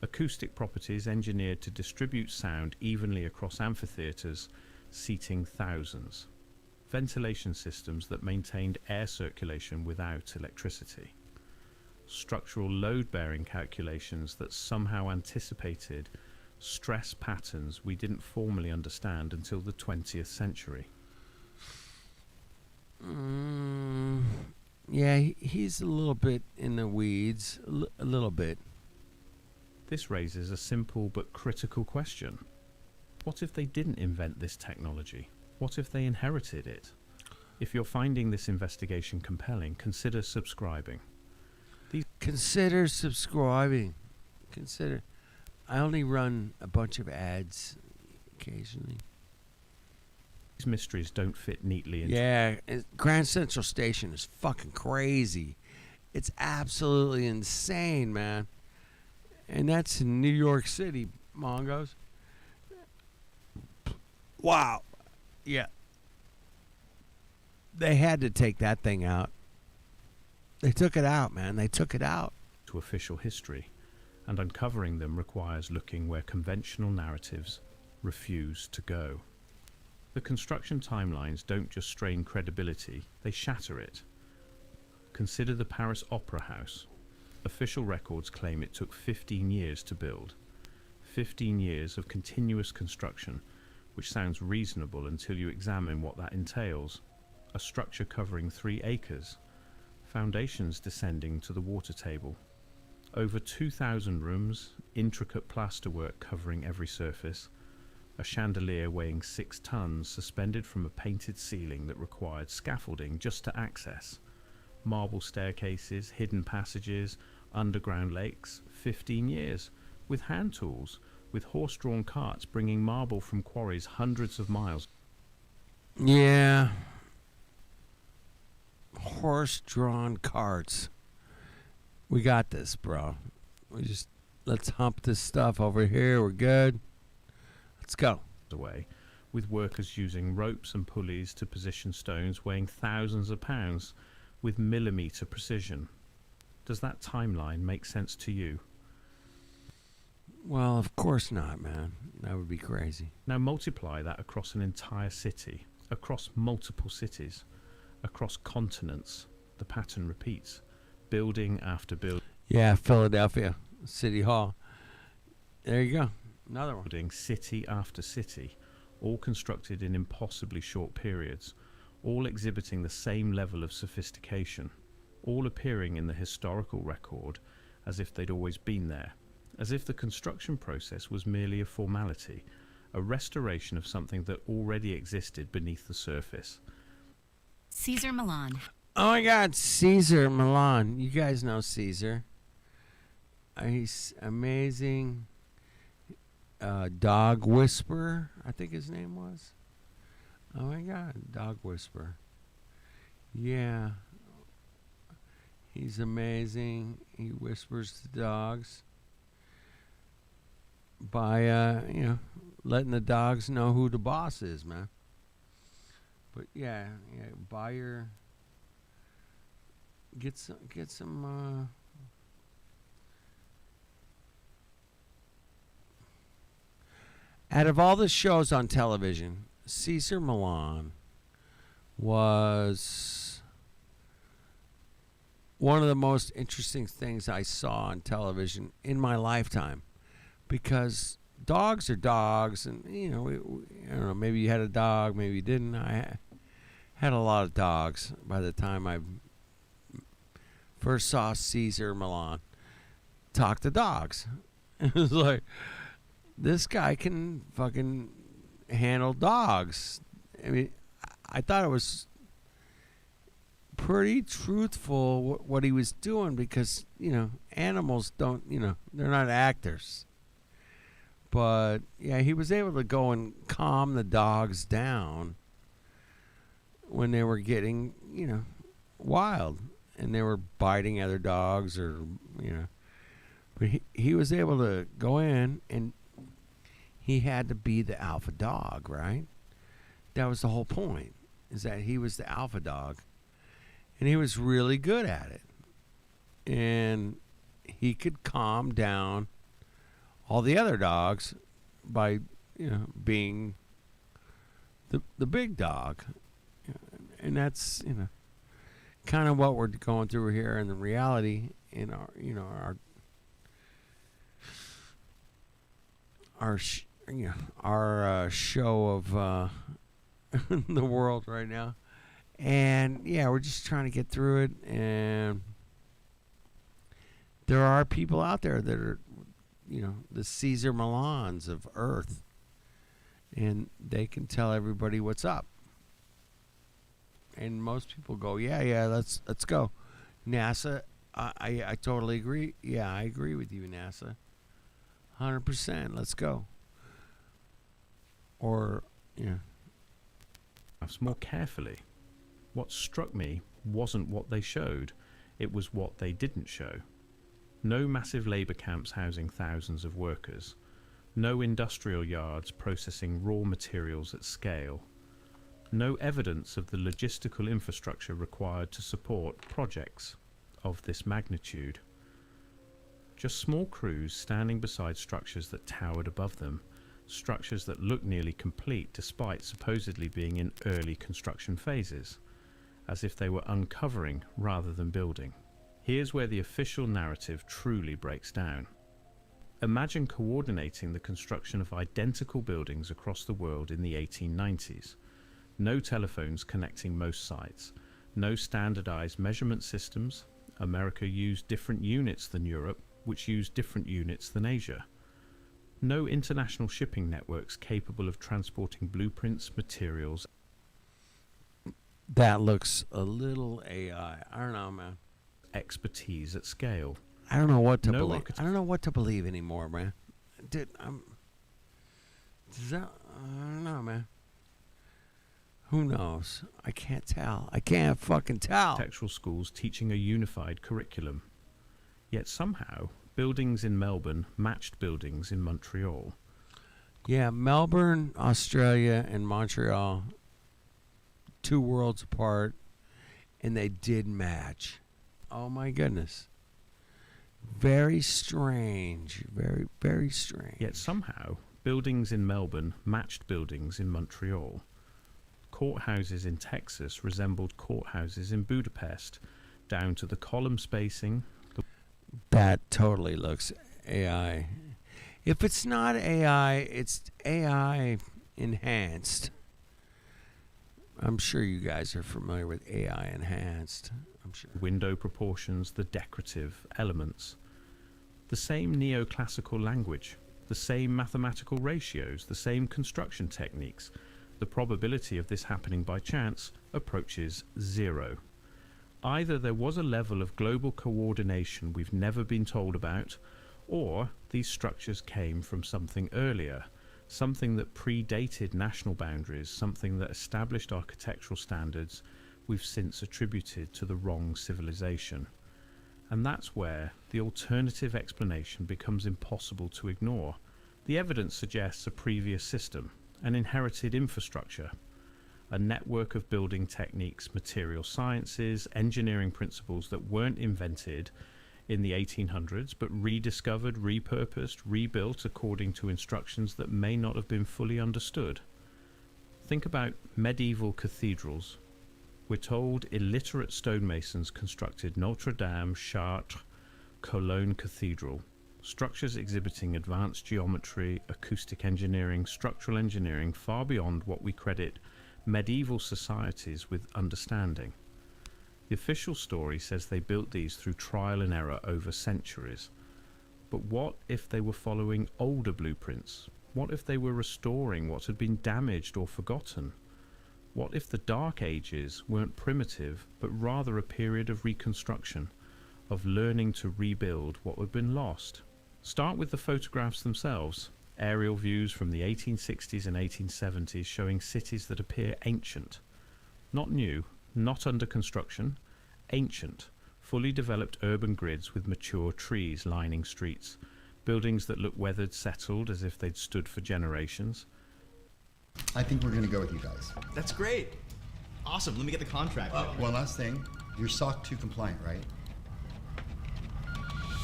Acoustic properties engineered to distribute sound evenly across amphitheatres, seating thousands. ventilation systems that maintained air circulation without electricity, structural load-bearing calculations that somehow anticipated stress patterns we didn't formally understand until the 20th century. Yeah, he's a little bit in the weeds, a little bit. This raises a simple but critical question. What if they didn't invent this technology? What if they inherited it? If you're finding this investigation compelling, consider subscribing. Consider subscribing. Consider. I only run a bunch of ads occasionally. These mysteries don't fit neatly into... Yeah, Grand Central Station is fucking crazy. It's absolutely insane, man. And that's in New York City, Mongos. Wow. Yeah. They had to take that thing out. They took it out, man. They took it out. To official history, and uncovering them requires looking where conventional narratives refuse to go. The construction timelines don't just strain credibility, they shatter it. Consider the Paris Opera House. Official records claim it took 15 years to build. 15 years of continuous construction, which sounds reasonable until you examine what that entails. A structure covering 3 acres, foundations descending to the water table. Over 2,000 rooms, intricate plasterwork covering every surface, a chandelier weighing 6 tons suspended from a painted ceiling that required scaffolding just to access, marble staircases, hidden passages, underground lakes. 15 years, with hand tools, with horse-drawn carts bringing marble from quarries hundreds of miles. Yeah. Horse-drawn carts. We got this, bro. Let's hump this stuff over here. We're good. Let's go. Away, with workers using ropes and pulleys to position stones weighing thousands of pounds with millimeter precision. Does that timeline make sense to you? Well, of course not, man. That would be crazy. Now multiply that across an entire city, across multiple cities, across continents. The pattern repeats, building after building. Yeah, Philadelphia, City Hall. There you go. Another one. Building city after city, all constructed in impossibly short periods, all exhibiting the same level of sophistication, all appearing in the historical record as if they'd always been there, as if the construction process was merely a formality, a restoration of something that already existed beneath the surface. Caesar Milan. Oh my God, Caesar Milan. You guys know Caesar. He's amazing. Dog Whisperer, I think his name was. Oh my God, Dog Whisperer. Yeah. He's amazing. He whispers to dogs by, letting the dogs know who the boss is, man. But yeah, buy your, get some, out of all the shows on television, Caesar Milan was one of the most interesting things I saw on television in my lifetime, because dogs are dogs, and I don't know, maybe you had a dog, maybe you didn't. I had a lot of dogs by the time I first saw Caesar Milan talk to dogs. It was like, this guy can fucking handle dogs. I mean, I thought it was pretty truthful what he was doing, because, animals don't, they're not actors. But, yeah, he was able to go and calm the dogs down when they were getting, wild. And they were biting other dogs or, But he was able to go in, and he had to be the alpha dog, right? That was the whole point, is that he was the alpha dog. And he was really good at it. And he could calm down all the other dogs by, being the big dog. and that's, you know, kind of what we're going through here in the reality in our, you know, our show of the world right now. And yeah, we're just trying to get through it. And there are people out there that are, you know, the Caesar Milans of Earth, and they can tell everybody what's up. And most people go, yeah, let's go. NASA, I totally agree. Yeah, I agree with you, NASA. 100%. Let's go. Or, yeah. More carefully. What struck me wasn't what they showed, it was what they didn't show. No massive labour camps housing thousands of workers. No industrial yards processing raw materials at scale. No evidence of the logistical infrastructure required to support projects of this magnitude. Just small crews standing beside structures that towered above them, structures that looked nearly complete despite supposedly being in early construction phases, as if they were uncovering rather than building. Here's where the official narrative truly breaks down. Imagine coordinating the construction of identical buildings across the world in the 1890s. No telephones connecting most sites, no standardized measurement systems. America used different units than Europe, which used different units than Asia. No international shipping networks capable of transporting blueprints, materials. That looks a little AI. I don't know, man. Expertise at scale. I don't know what to No believe. architect- I don't know what to believe anymore, man. Dude, I don't know, man. Who knows? I can't tell. I can't fucking tell. Architectural schools teaching a unified curriculum. Yet somehow, buildings in Melbourne matched buildings in Montreal. Yeah, Melbourne, Australia, and Montreal, 2 worlds apart, and they did match. Oh my goodness. Very strange. Very, very strange. Yet somehow, buildings in Melbourne matched buildings in Montreal. Courthouses in Texas resembled courthouses in Budapest, down to the column spacing. That totally looks AI. If it's not AI, it's AI enhanced. I'm sure you guys are familiar with AI enhanced. I'm sure. Window proportions, the decorative elements. The same neoclassical language, the same mathematical ratios, the same construction techniques. The probability of this happening by chance approaches 0. Either there was a level of global coordination we've never been told about, or these structures came from something earlier, something that predated national boundaries, something that established architectural standards we've since attributed to the wrong civilization. And that's where the alternative explanation becomes impossible to ignore. The evidence suggests a previous system, an inherited infrastructure, a network of building techniques, material sciences, engineering principles that weren't invented in the 1800s, but rediscovered, repurposed, rebuilt according to instructions that may not have been fully understood. Think about medieval cathedrals. We're told illiterate stonemasons constructed Notre Dame, Chartres, Cologne Cathedral. Structures exhibiting advanced geometry, acoustic engineering, structural engineering far beyond what we credit medieval societies with understanding. The official story says they built these through trial and error over centuries. But what if they were following older blueprints? What if they were restoring what had been damaged or forgotten? What if the Dark Ages weren't primitive, but rather a period of reconstruction, of learning to rebuild what had been lost? Start with the photographs themselves. Aerial views from the 1860s and 1870s showing cities that appear ancient. Not new, not under construction, ancient, fully developed urban grids with mature trees lining streets. Buildings that look weathered, settled, as if they'd stood for generations. I think we're going to go with you guys. That's great. Awesome. Let me get the contract. One last thing. You're SOC 2 compliant, right?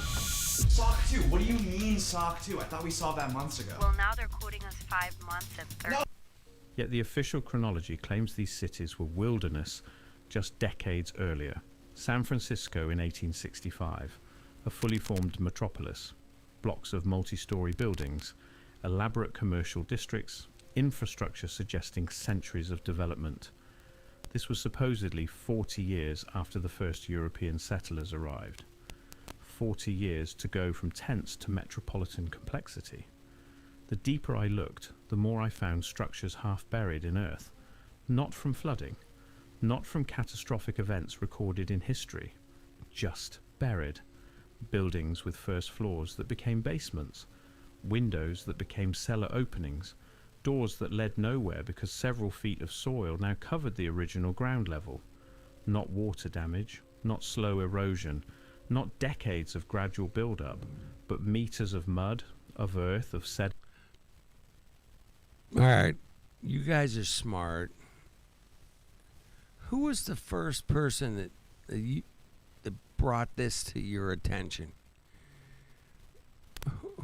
SOC 2? What do you mean SOC 2? I thought we saw that months ago. Well, now they're quoting us 5 months and 30. Yet the official chronology claims these cities were wilderness just decades earlier. San Francisco in 1865, a fully formed metropolis, blocks of multi-story buildings, elaborate commercial districts, infrastructure suggesting centuries of development. This was supposedly 40 years after the first European settlers arrived. 40 years to go from tents to metropolitan complexity. The deeper I looked, the more I found structures half buried in earth, not from flooding, not from catastrophic events recorded in history, just buried. Buildings with first floors that became basements, windows that became cellar openings, doors that led nowhere because several feet of soil now covered the original ground level. Not water damage, not slow erosion, not decades of gradual build-up, but meters of mud, of earth, of sediment. All right, you guys are smart. Who was the first person that brought this to your attention?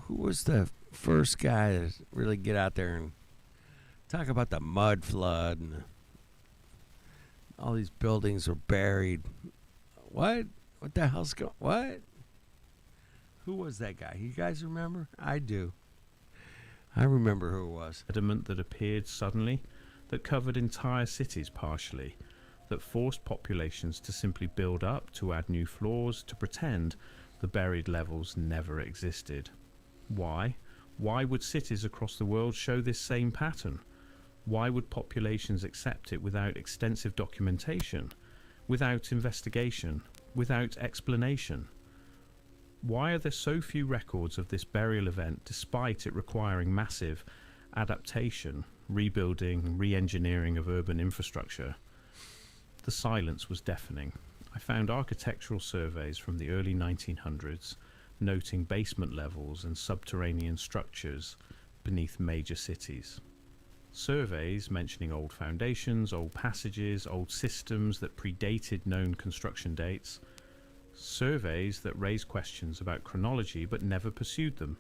Who was the first guy to really get out there and talk about the mud flood and all these buildings were buried? What? What the hell's going? What? Who was that guy? You guys remember? I do. I remember who it was. Sediment that appeared suddenly, that covered entire cities partially, that forced populations to simply build up, to add new floors, to pretend the buried levels never existed. Why? Why would cities across the world show this same pattern? Why would populations accept it without extensive documentation, without investigation, without explanation? Why are there so few records of this burial event despite it requiring massive adaptation, rebuilding, re-engineering of urban infrastructure? The silence was deafening. I found architectural surveys from the early 1900s noting basement levels and subterranean structures beneath major cities. Surveys mentioning old foundations, old passages, old systems that predated known construction dates. Surveys that raised questions about chronology but never pursued them,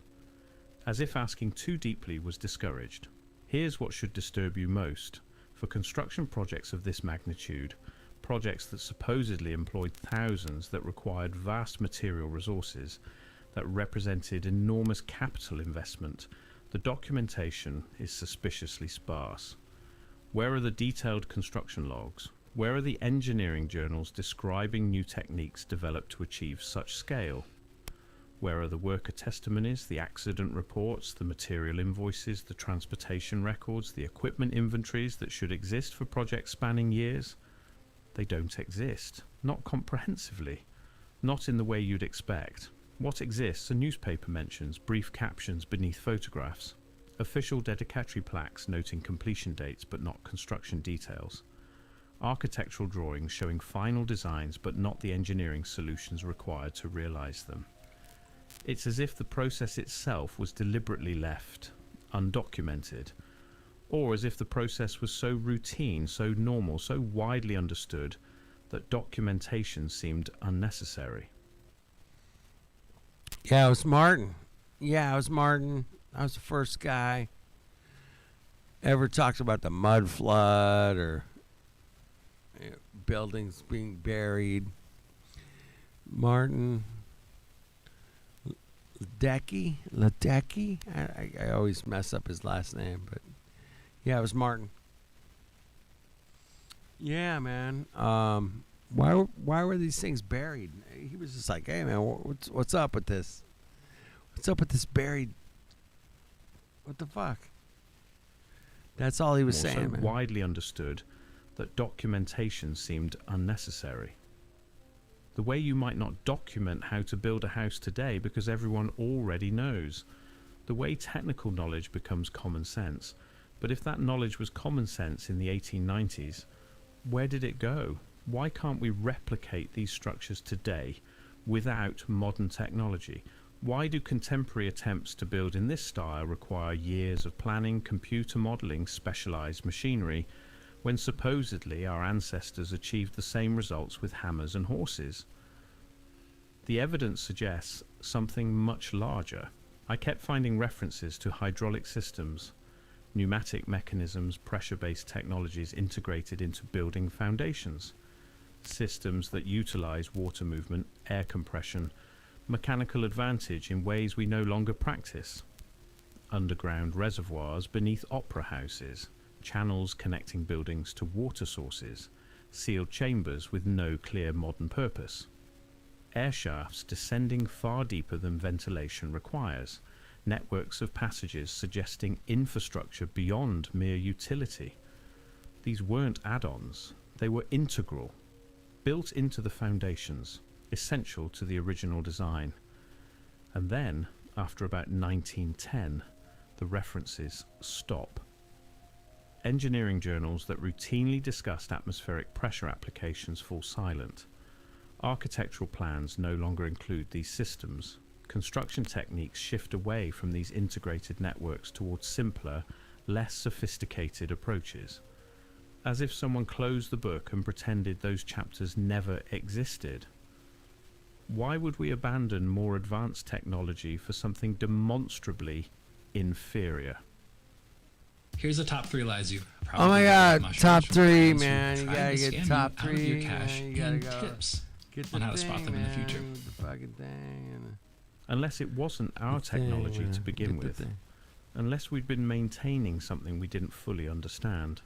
as if asking too deeply was discouraged. Here's what should disturb you most. For construction projects of this magnitude, projects that supposedly employed thousands, that required vast material resources, that represented enormous capital investment, the documentation is suspiciously sparse. Where are the detailed construction logs? Where are the engineering journals describing new techniques developed to achieve such scale? Where are the worker testimonies, the accident reports, the material invoices, the transportation records, the equipment inventories that should exist for projects spanning years? They don't exist. Not comprehensively. Not in the way you'd expect. What exists are newspaper mentions, brief captions beneath photographs, official dedicatory plaques noting completion dates but not construction details, architectural drawings showing final designs but not the engineering solutions required to realize them. It's as if the process itself was deliberately left undocumented, or as if the process was so routine, so normal, so widely understood that documentation seemed unnecessary. Yeah, it was Martin. I was the first guy ever talked about the mud flood or buildings being buried. Martin Ledecky. I always mess up his last name, but yeah, it was Martin. Yeah, man. Why were these things buried? He was just like, hey, man, what's up with this? What's up with this buried? What the fuck? That's all he was saying, Also man. widely understood that documentation seemed unnecessary. The way you might not document how to build a house today because everyone already knows. The way technical knowledge becomes common sense. But if that knowledge was common sense in the 1890s, where did it go? Why can't we replicate these structures today without modern technology? Why do contemporary attempts to build in this style require years of planning, computer modeling, specialized machinery, when supposedly our ancestors achieved the same results with hammers and horses? The evidence suggests something much larger. I kept finding references to hydraulic systems, pneumatic mechanisms, pressure-based technologies integrated into building foundations, systems that utilize water movement, air compression, mechanical advantage in ways we no longer practice, underground reservoirs beneath opera houses, channels connecting buildings to water sources, sealed chambers with no clear modern purpose, air shafts descending far deeper than ventilation requires, networks of passages suggesting infrastructure beyond mere utility. These weren't add-ons, they were integral, built into the foundations, essential to the original design. And then, after about 1910, the references stop. Engineering journals that routinely discussed atmospheric pressure applications fall silent. Architectural plans no longer include these systems. Construction techniques shift away from these integrated networks towards simpler, less sophisticated approaches. As if someone closed the book and pretended those chapters never existed. Why would we abandon more advanced technology for something demonstrably inferior? Here's the top 3 lies you Oh probably my heard God, about top mushrooms 3, from brands who man. You tried gotta to get scam top you out of your 3, cash man. You gotta and go. tips Get on the how to spot thing, them in the man, future. the fucking thing. Unless it wasn't our The thing, technology to man. begin Get the with. thing. Unless we'd been maintaining something we didn't fully understand.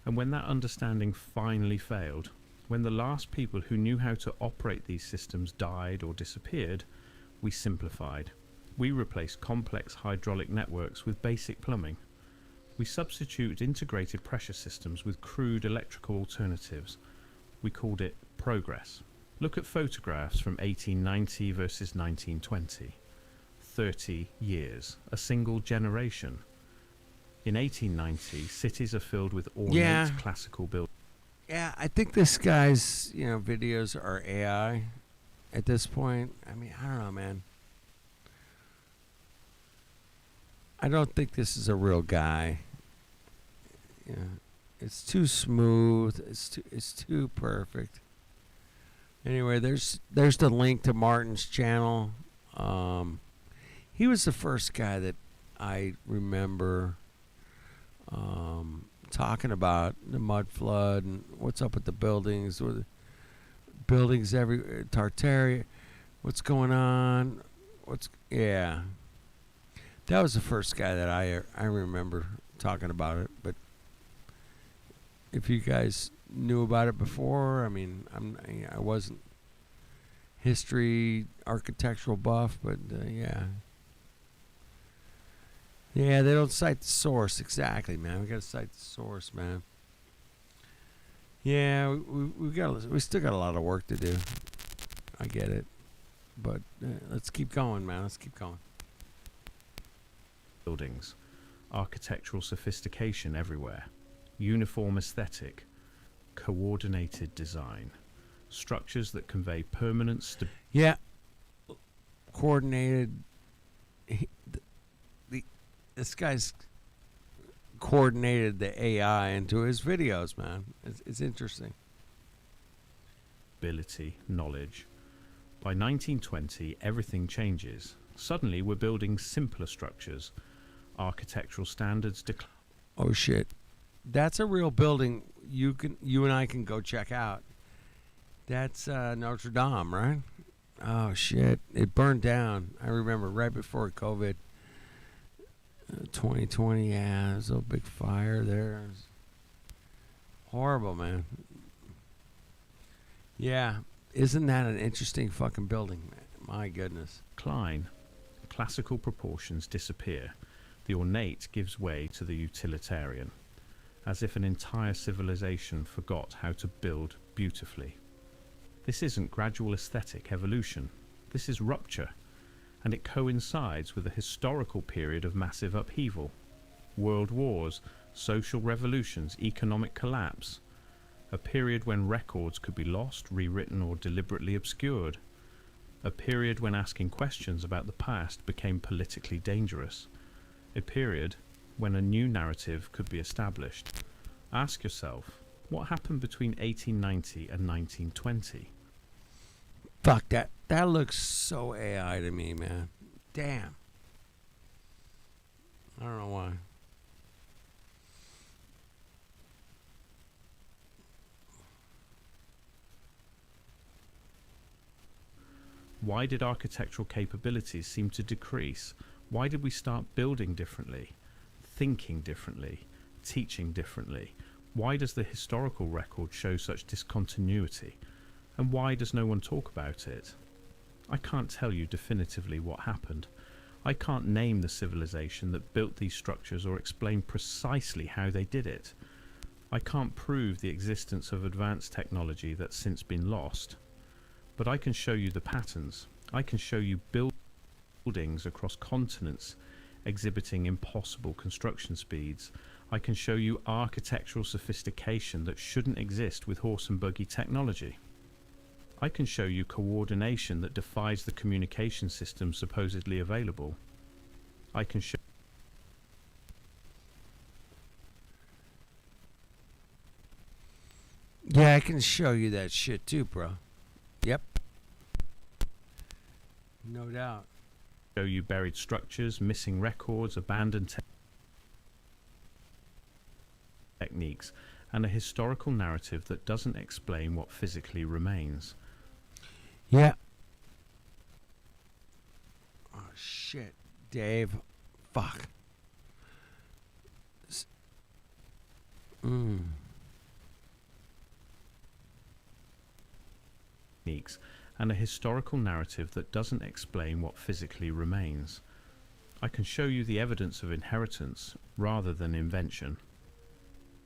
And when that understanding finally failed, when the last people who knew how to operate these systems died or disappeared, we simplified. We replaced complex hydraulic networks with basic plumbing. We substituted integrated pressure systems with crude electrical alternatives. We called it progress. Look at photographs from 1890 versus 1920. 30 years, a single generation. In 1890, cities are filled with ornate classical buildings. Yeah, I think this guy's, videos are AI at this point. I mean, I don't know, man. I don't think this is a real guy. It's too smooth. It's too perfect. Anyway, there's the link to Martin's channel. He was the first guy that I remember talking about the mud flood and what's up with the buildings, with buildings Tartaria, what's going on, that was the first guy that I remember talking about it. But if you guys knew about it before, I mean, I wasn't history architectural buff, but yeah, they don't cite the source exactly, man. We gotta cite the source, man. Yeah, we still got a lot of work to do. I get it, but let's keep going, man. Let's keep going. Buildings, architectural sophistication everywhere, uniform aesthetic, coordinated design, structures that convey permanent stability. Yeah, coordinated. This guy's coordinated the AI into his videos, man. It's interesting. Ability, knowledge. By 1920, everything changes. Suddenly, we're building simpler structures. Architectural standards decline. Oh shit, that's a real building. You and I can go check out. That's Notre Dame, right? Oh shit, it burned down. I remember right before COVID. 2020, yeah, there's a big fire there. It was horrible, man. Yeah, isn't that an interesting fucking building, man? My goodness. Decline. Classical proportions disappear. The ornate gives way to the utilitarian, as if an entire civilization forgot how to build beautifully. This isn't gradual aesthetic evolution. This is rupture. And it coincides with a historical period of massive upheaval. World wars, social revolutions, economic collapse. A period when records could be lost, rewritten, or deliberately obscured. A period when asking questions about the past became politically dangerous. A period when a new narrative could be established. Ask yourself, what happened between 1890 and 1920? Fuck that. That looks so AI to me, man. Damn. I don't know why. Why did architectural capabilities seem to decrease? Why did we start building differently, thinking differently, teaching differently? Why does the historical record show such discontinuity? And why does no one talk about it? I can't tell you definitively what happened. I can't name the civilization that built these structures or explain precisely how they did it. I can't prove the existence of advanced technology that's since been lost. But I can show you the patterns. I can show you buildings across continents exhibiting impossible construction speeds. I can show you architectural sophistication that shouldn't exist with horse and buggy technology. I can show you coordination that defies the communication system supposedly available. I can show Yeah, I can show you that shit too, bro. Yep. No doubt. show you buried structures, missing records, abandoned techniques, and a historical narrative that doesn't explain what physically remains. Yeah. Oh, shit. Dave. Fuck. Techniques, and a historical narrative that doesn't explain what physically remains. I can show you the evidence of inheritance rather than invention.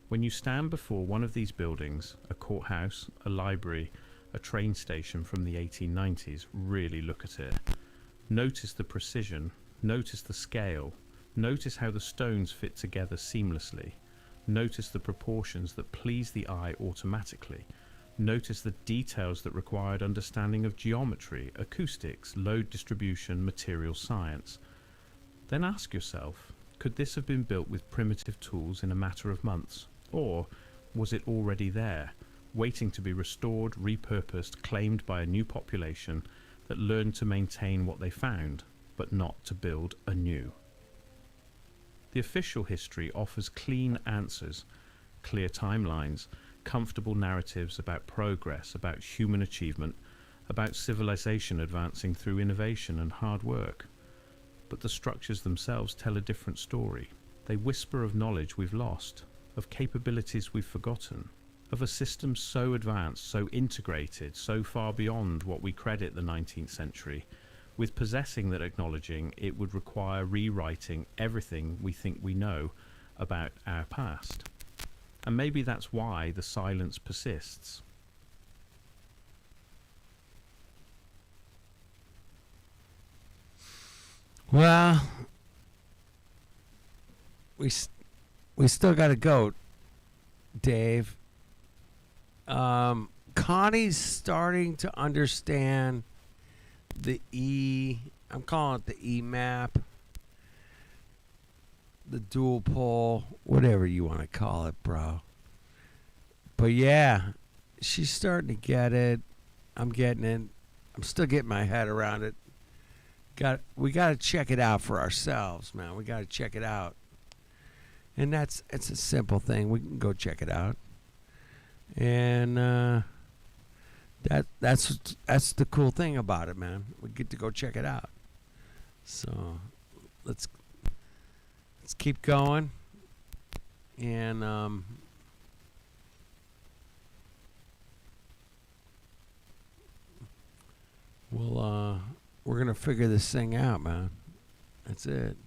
When you stand before one of these buildings, a courthouse, a library, a train station from the 1890s, really look at it. Notice the precision, notice the scale, notice how the stones fit together seamlessly, notice the proportions that please the eye automatically, notice the details that required understanding of geometry, acoustics, load distribution, material science. Then ask yourself, could this have been built with primitive tools in a matter of months? Or was it already there, waiting to be restored, repurposed, claimed by a new population that learned to maintain what they found, but not to build anew? The official history offers clean answers, clear timelines, comfortable narratives about progress, about human achievement, about civilization advancing through innovation and hard work. But the structures themselves tell a different story. They whisper of knowledge we've lost, of capabilities we've forgotten, of a system so advanced, so integrated, so far beyond what we credit the 19th century, with possessing that acknowledging it would require rewriting everything we think we know about our past. And maybe that's why the silence persists. Well, we still got to go, Dave. Connie's starting to understand the I'm calling it the E map, the dual pole, whatever you want to call it, bro. But yeah, she's starting to get it. I'm getting it. I'm still getting my head around it. We got to check it out for ourselves, man. We got to check it out. And it's a simple thing. We can go check it out. And that's the cool thing about it, man. We get to go check it out. So let's keep going. And we're gonna figure this thing out, man. That's it.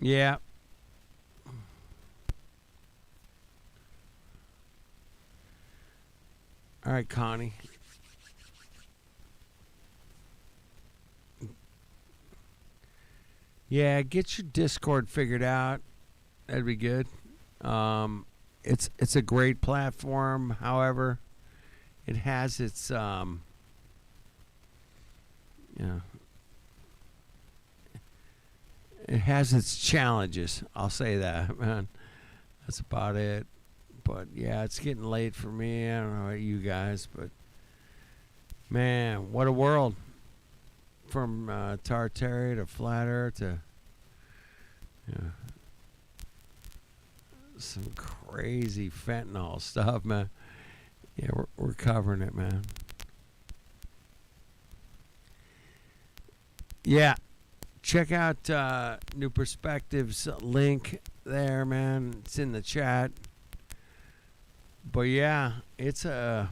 Yeah. All right, Connie. Yeah, get your Discord figured out. That'd be good. It's a great platform. However, it has its it has its challenges. I'll say that, man. That's about it. But yeah, it's getting late for me. I don't know about you guys, but man, what a world. From Tartary to Flat Earth to some crazy fentanyl stuff, man. Yeah, we're covering it, man. Yeah. Check out New Perspectives link there, man. It's in the chat. But yeah, it's a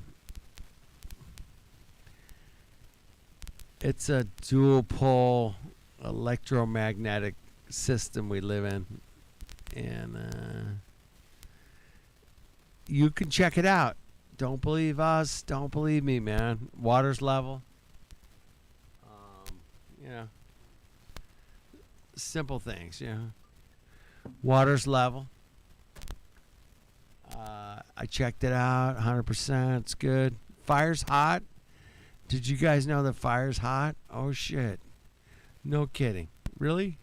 dual pole electromagnetic system we live in. And you can check it out. Don't believe us. Don't believe me, man. Water's level. Yeah. Simple things, yeah. Water's level. I checked it out. 100%. It's good. Fire's hot. Did you guys know that fire's hot? Oh, shit. No kidding. Really?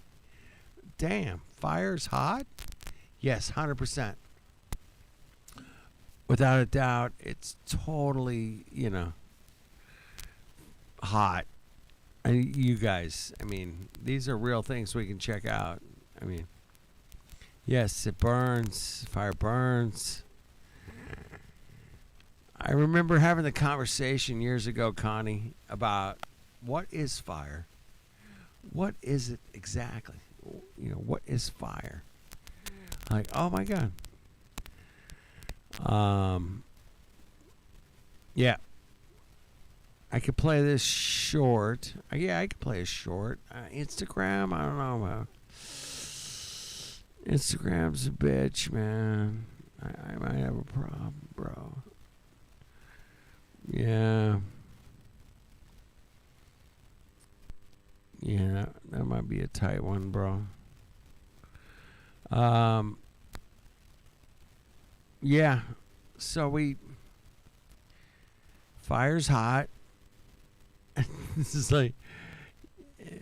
Damn. Fire's hot? Yes, 100%. Without a doubt, it's totally, hot. And you guys, I mean, these are real things we can check out. I mean, yes, it burns. Fire burns. I remember having the conversation years ago, Connie, about what is fire? What is it exactly? What is fire? Like, oh my God. Yeah. I could play this short. Yeah, I could play a short. Instagram, I don't know. Instagram's a bitch, man. I might have a problem, bro. Yeah. Yeah, that might be a tight one, bro. Yeah. So fire's hot. This is like,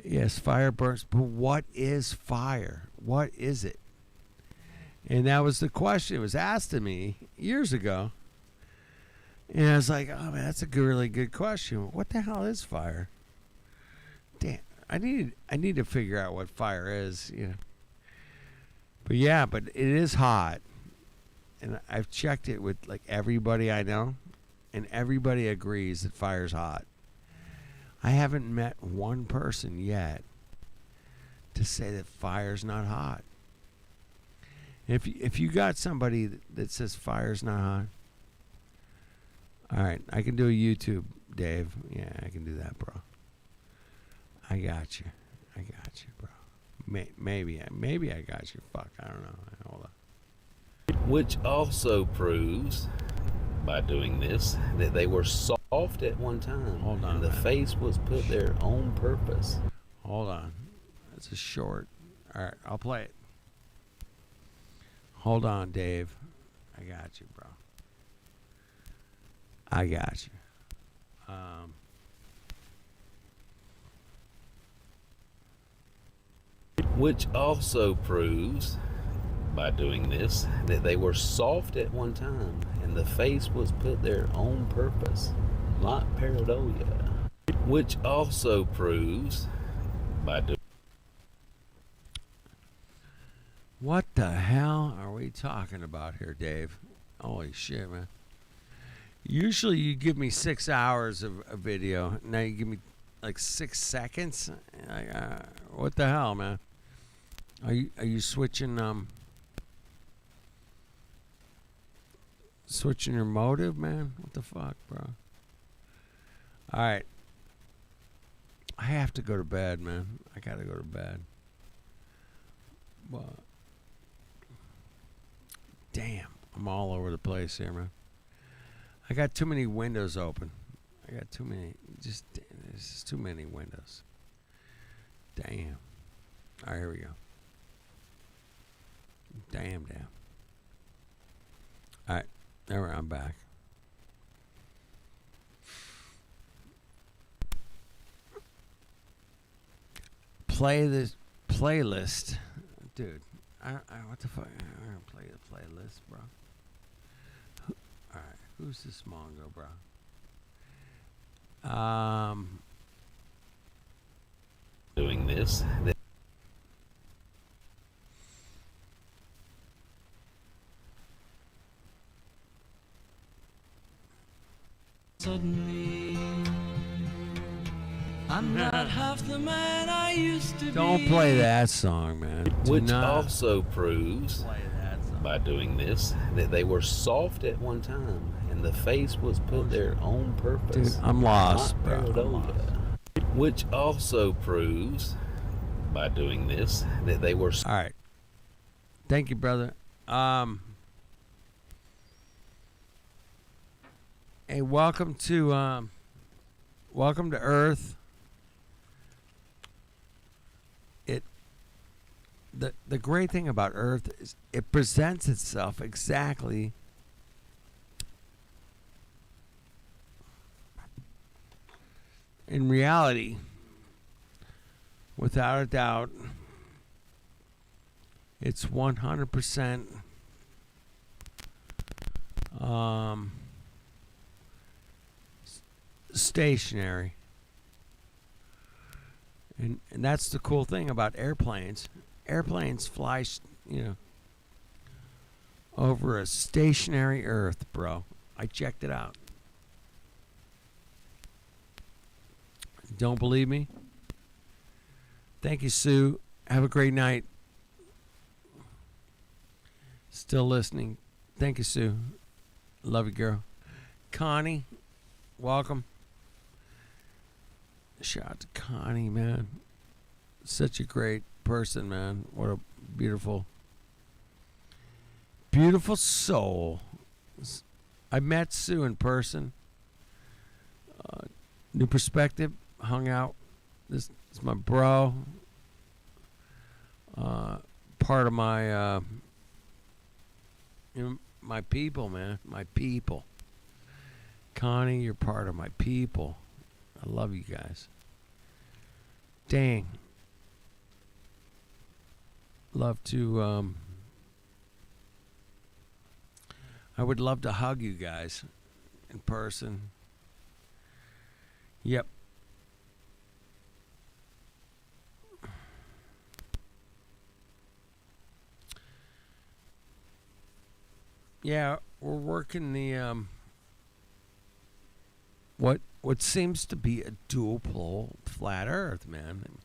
yes, fire burns, but what is fire? What is it? And that was the question. It was asked to me years ago. And I was like, oh, man, that's a really good question. What the hell is fire? Damn, I need to figure out what fire is, But yeah, but it is hot. And I've checked it with like everybody I know, and everybody agrees that fire's hot. I haven't met one person yet to say that fire's not hot. If you got somebody that says fire's not hot, all right, I can do a YouTube, Dave. Yeah, I can do that, bro. I got you, bro. Maybe I got you. Fuck, I don't know. Hold on. Which also proves, by doing this, that they were soft at one time. Hold on. And the face was put there on purpose. Hold on. That's a short. All right, I'll play it. Hold on, Dave. I got you, bro. I got you. Which also proves, by doing this, that they were soft at one time, and the face was put there on purpose, not pareidolia. Which also proves, by doing. What the hell are we talking about here, Dave? Holy shit, man. Usually you give me 6 hours of a video. Now you give me like 6 seconds? What the hell, man? Are you switching switching your motive, man? What the fuck, bro? All right. I have to go to bed, man. I gotta go to bed. But damn, I'm all over the place here, man. I got too many windows open. I got too many. There's just too many windows. Damn. All right, here we go. Damn. All right, there I'm back. Play this playlist, dude. What the fuck? I'm gonna play the playlist, bro. All right, who's this Mongo, bro? Doing this. I'm not half the man I used to Don't be. play that song, man. Do Which not also proves, play that song. by doing this, that they were soft at one time, and the face was put there on purpose. Dude, I'm lost, not bro. I'm pareidolia. lost. Which also proves, by doing this, that they were. All right. Thank you, brother. Hey, welcome to Earth. The great thing about Earth is it presents itself exactly in reality, without a doubt. It's 100% stationary. And that's the cool thing about airplanes. Airplanes fly, over a stationary Earth, bro. I checked it out. Don't believe me? Thank you, Sue. Have a great night. Still listening. Thank you, Sue. Love you, girl. Connie, welcome. Shout out to Connie, man. Such a great person, man. What a beautiful soul. I met Sue in person. New Perspective. Hung out. This is my bro. Part of my my people, man. My people. Connie, you're part of my people. I love you guys. Dang. Love to I would love to hug you guys in person. Yep. Yeah, we're working the what seems to be a dual pole flat Earth, man.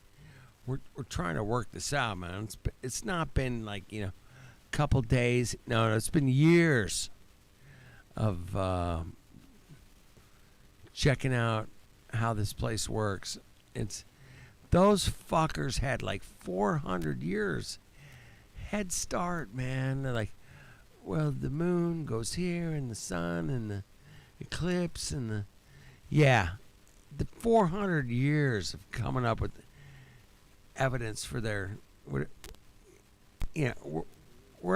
We're trying to work this out, man. It's not been like, a couple days. No, it's been years of checking out how this place works. It's those fuckers had like 400 years head start, man. They're like, well, the moon goes here and the sun and the eclipse and the the 400 years of coming up with evidence for their we're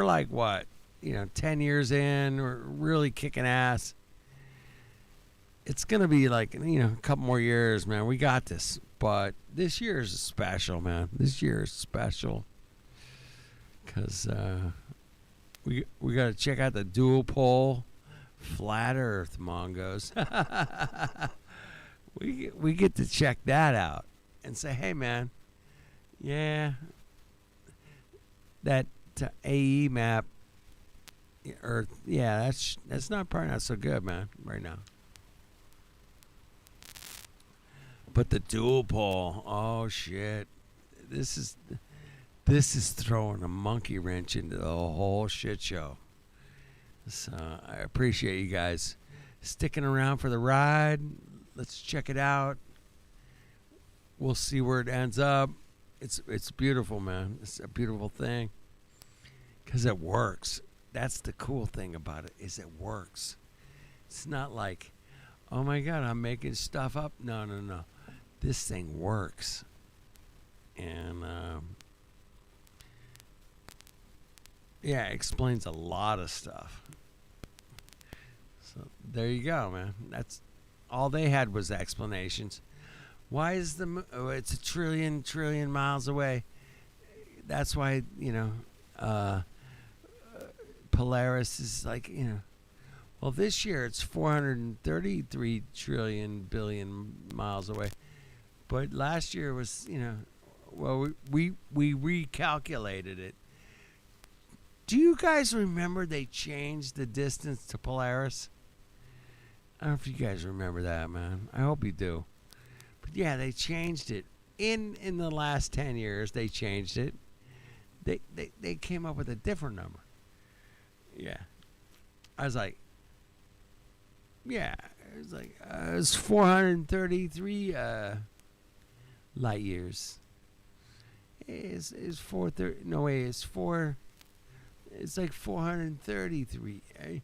like what 10 years in, we're really kicking ass. It's gonna be like a couple more years, man. We got this. But this year is special, man. This year is special because we got to check out the dual pole flat Earth Mongos. we get to check that out and say, hey, man, that AE map Earth, that's probably not so good, man, right now. But the dual pole, oh shit, this is throwing a monkey wrench into the whole shit show. So I appreciate you guys sticking around for the ride. Let's check it out. We'll see where it ends up. It's beautiful, man. It's a beautiful thing because it works. That's the cool thing about it, is it works. It's not like, oh my God, I'm making stuff up. No. This thing works. And it explains a lot of stuff. So there you go, man. That's all they had was explanations. Why is it's a trillion miles away? That's why, Polaris is like, well, this year it's 433 billion miles away. But last year was, well, we recalculated it. Do you guys remember they changed the distance to Polaris? I don't know if you guys remember that, man. I hope you do. But yeah, they changed it. In the last 10 years, they changed it. They came up with a different number. Yeah. I was like, yeah, it was like, it was 433 light years. It's 430. No way, it's like 433.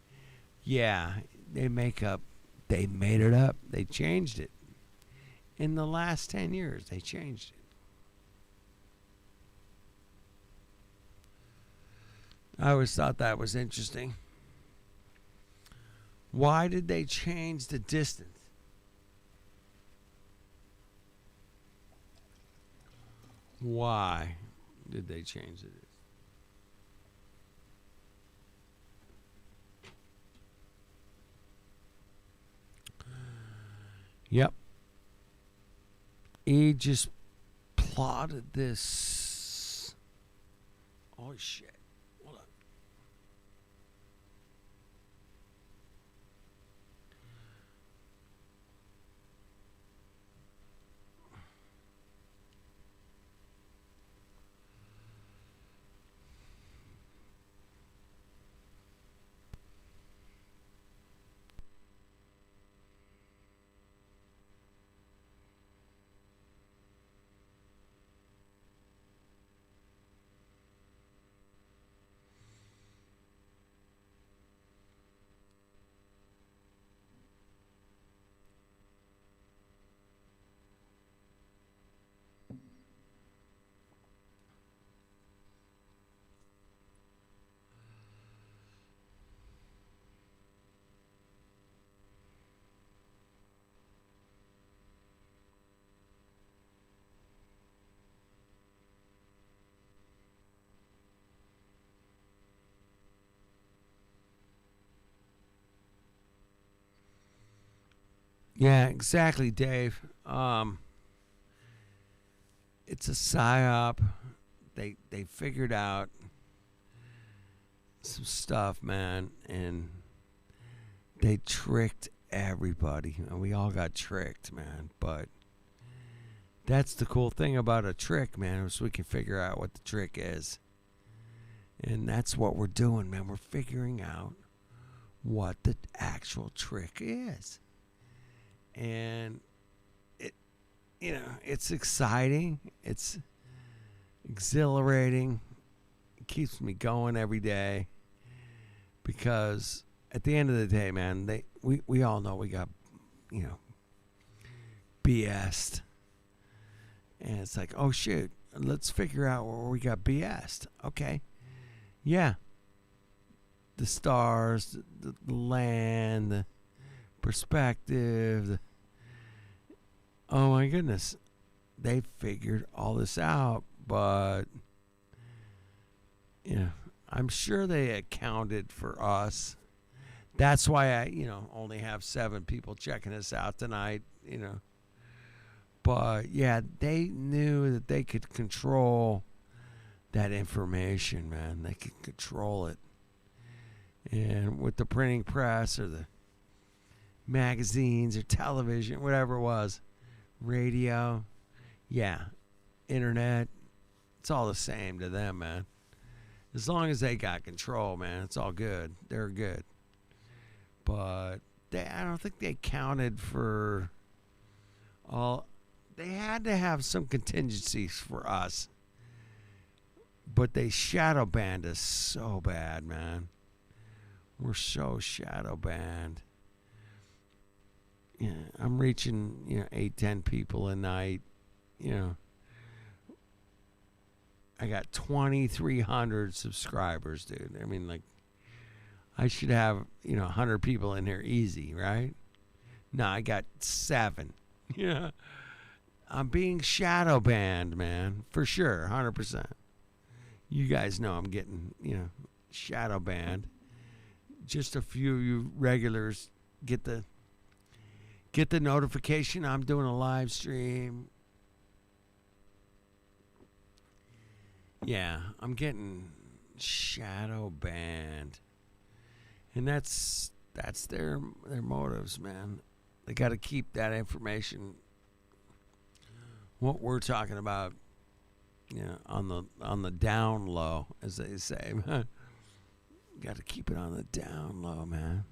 Yeah, they made it up. They changed it. In the last 10 years, they changed it. I always thought that was interesting. Why did they change the distance? Why did they change it? Yep. He just plotted this. Oh, shit. Hold on. Yeah, exactly, Dave. It's a psyop. They figured out some stuff, man, and they tricked everybody. And we all got tricked, man. But that's the cool thing about a trick, man, is we can figure out what the trick is. And that's what we're doing, man. We're figuring out what the actual trick is. And it's exciting. It's exhilarating. It keeps me going every day. Because at the end of the day, man, we all know we got, BS'd. And it's like, oh shit, let's figure out where we got BS'd. Okay. Yeah. The stars, the land, the perspective. Oh my goodness. They figured all this out, but I'm sure they accounted for us. That's why I, only have 7 people checking us out tonight, But yeah, they knew that they could control that information, man. They could control it. And with the printing press or the magazines or television, whatever it was, radio, yeah, internet, it's all the same to them, man. As long as they got control, man, it's all good. They're good. But I don't think they counted for all. They had to have some contingencies for us. But they shadow banned us so bad, man. We're so shadow banned. Yeah, I'm reaching 8-10 people a night. I got 2,300 subscribers, dude. I mean, like, I should have 100 people in here easy, right? No, I got 7. Yeah, I'm being shadow banned, man, for sure, 100%. You guys know I'm getting shadow banned. Just a few of you regulars get the notification I'm doing a live stream. Yeah, I'm getting shadow banned. And that's their motives, man. They got to keep that information what we're talking about, on the down low, as they say, man. Got to keep it on the down low, man.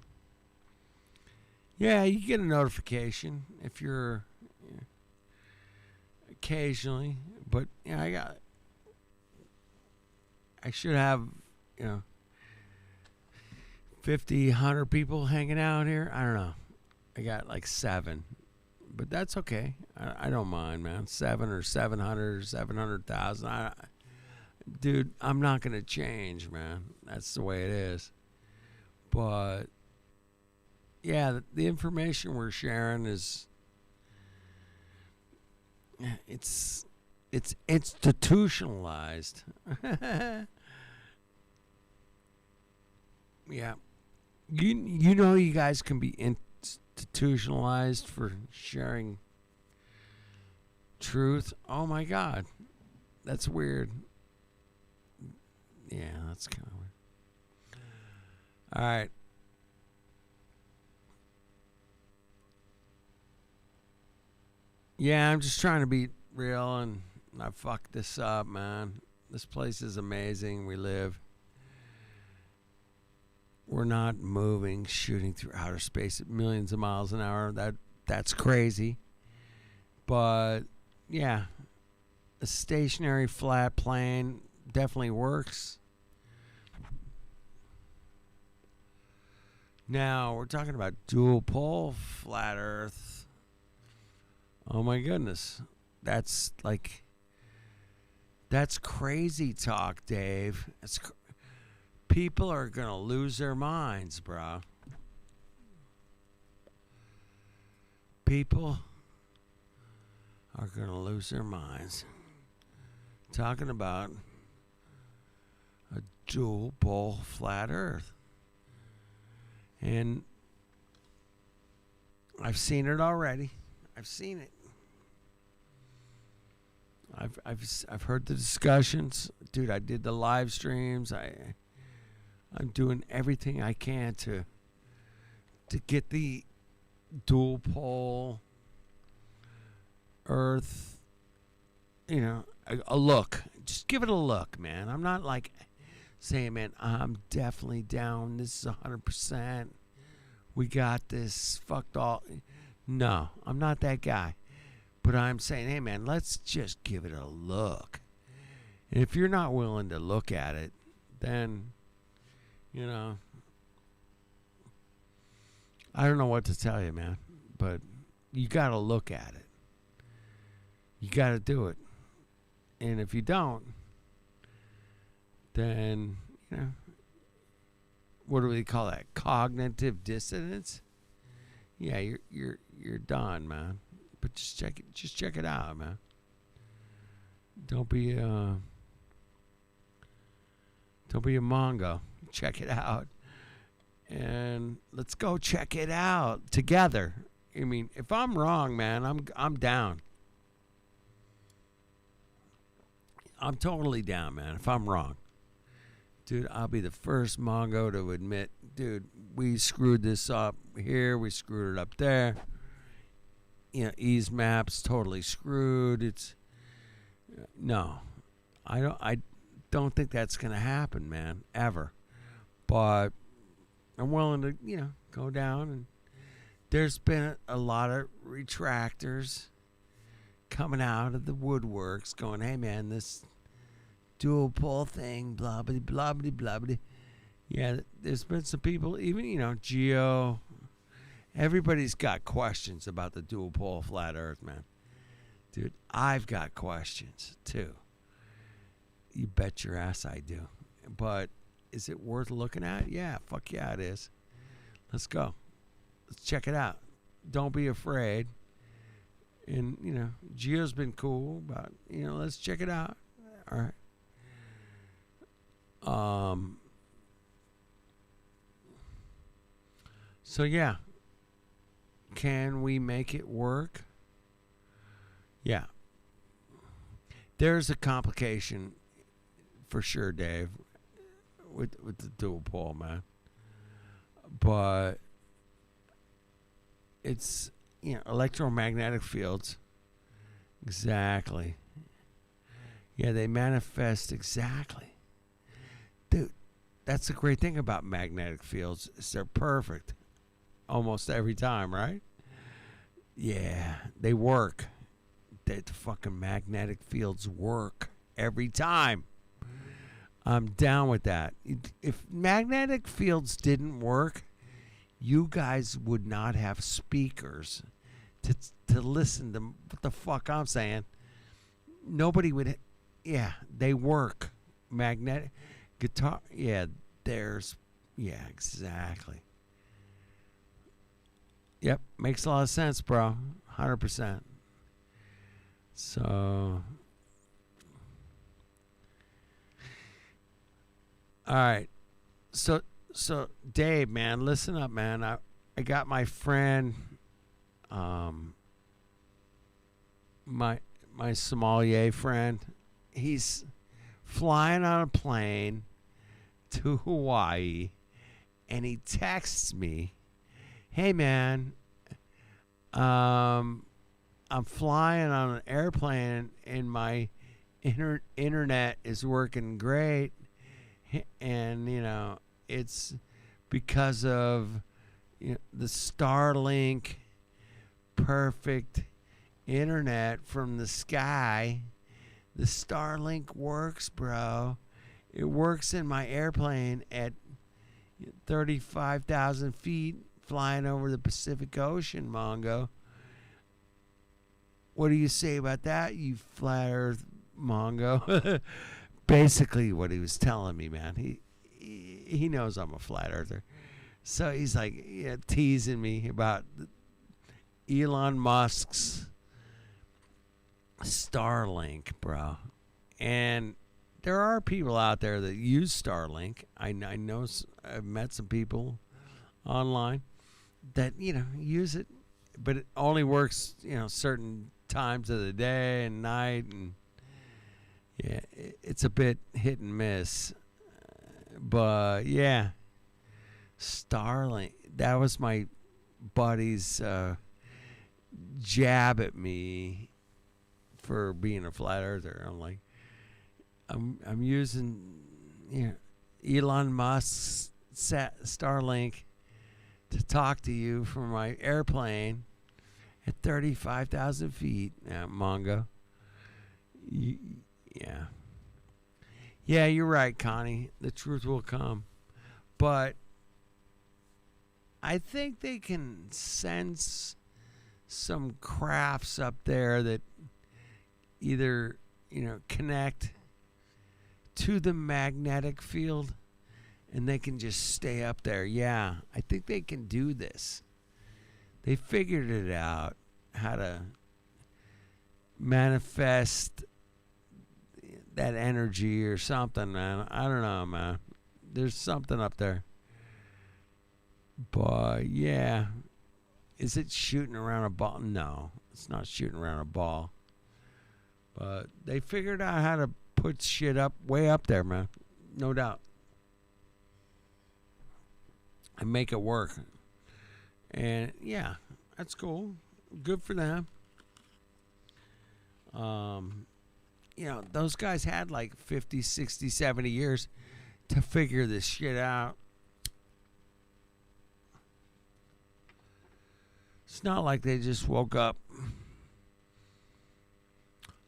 Yeah, you get a notification if you're occasionally, but I should have 50, 100 people hanging out here. I don't know. I got like 7, but that's okay. I don't mind, man. 7 or 700 or 700,000. Dude, I'm not going to change, man. That's the way it is. But yeah, the information we're sharing is it's institutionalized. Yeah. You know you guys can be institutionalized for sharing truth. Oh my God. That's weird. Yeah, that's kind of weird. All right. Yeah, I'm just trying to be real, and I fucked this up, man. This place is amazing. We live. We're not moving, shooting through outer space at millions of miles an hour. That's crazy. But yeah, a stationary flat plane definitely works. Now, we're talking about dual pole flat Earth. Oh my goodness. That's crazy talk, Dave. People are going to lose their minds, bro. People are going to lose their minds. Talking about a dual pole flat Earth. And I've seen it already. I've seen it. I've heard the discussions. Dude, I did the live streams. I'm doing everything I can to get the dual pole Earth, a look. Just give it a look, man. I'm not like saying, man, I'm definitely down. This is 100%. We got this. Fucked all. No, I'm not that guy. But I'm saying, hey, man, let's just give it a look. And if you're not willing to look at it, then, I don't know what to tell you, man. But you got to look at it. You got to do it. And if you don't, then, what do we call that? Cognitive dissonance? Yeah, you're done, man. But just check it out, man. Don't be a Mongo. Check it out. And let's go check it out together. I mean, if I'm wrong, man, I'm down. I'm totally down, man, if I'm wrong. Dude, I'll be the first Mongo to admit, dude, we screwed this up here, we screwed it up there. Ease maps totally screwed. No. I don't think that's going to happen, man, ever. But I'm willing to, go down, and there's been a lot of retractors coming out of the woodworks going, hey, man, this dual pole thing, blah, blah, blah, blah, blah, blah. Yeah, there's been some people, even, Geo, everybody's got questions about the dual pole flat Earth, man. Dude, I've got questions, too. You bet your ass I do. But is it worth looking at? Yeah, fuck yeah, it is. Let's go. Let's check it out. Don't be afraid. And, Geo's been cool, but, let's check it out. All right. So, yeah. Can we make it work? Yeah. There's a complication for sure, Dave, with the dual pole, man. But it's, electromagnetic fields Exactly. Yeah, they manifest exactly. Dude, that's the great thing about magnetic fields is they're perfect almost every time, right? Yeah, they work. The fucking magnetic fields work every time. I'm down with that. If magnetic fields didn't work, you guys would not have speakers to listen to what the fuck I'm saying. Nobody would. Yeah, they work. Magnetic guitar. Yeah, there's. Yeah, exactly. Yep, makes a lot of sense, bro. 100%. So. All right. So Dave, man, listen up, man. I got my friend, my sommelier friend. He's flying on a plane to Hawaii, and he texts me, "Hey, man, I'm flying on an airplane, and my internet is working great." And it's because of the Starlink perfect internet from the sky. The Starlink works, bro. It works in my airplane at 35,000 feet flying over the Pacific Ocean, Mongo. What do you say about that, you flat earth Mongo? Basically what he was telling me, man. He knows I'm a flat earther. So he's like teasing me about Elon Musk's Starlink, bro. And there are people out there that use Starlink. I know I've met some people online that use it, but it only works certain times of the day and night, and yeah, it's a bit hit and miss. But yeah, Starlink, that was my buddy's jab at me for being a flat earther. I'm like, I'm using Elon Musk's Starlink to talk to you from my airplane at 35,000 feet. Mongo. Yeah. Yeah, you're right, Connie. The truth will come. But I think they can sense some crafts up there that either, connect to the magnetic field and they can just stay up there. Yeah, I think they can do this. They figured it out, how to manifest that energy or something, man. I don't know, man. There's something up there. But yeah, is it shooting around a ball? No, it's not shooting around a ball. But they figured out how to put shit up way up there, man. No doubt. And make it work. And yeah, that's cool. Good for them. Those guys had like 50, 60, 70 years to figure this shit out. It's not like they just woke up.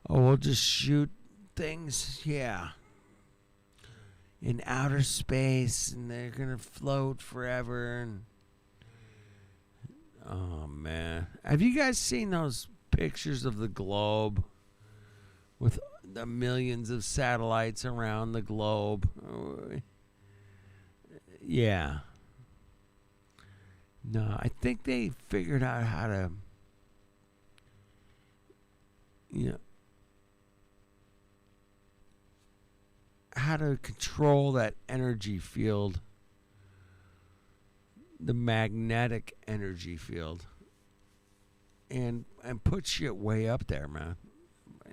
Oh, we'll just shoot things, yeah, in outer space, and they're gonna float forever. And oh man, have you guys seen those pictures of the globe with the millions of satellites around the globe? Yeah. No, I think they figured out how to, how to control that energy field, the magnetic energy field, and put shit way up there, man.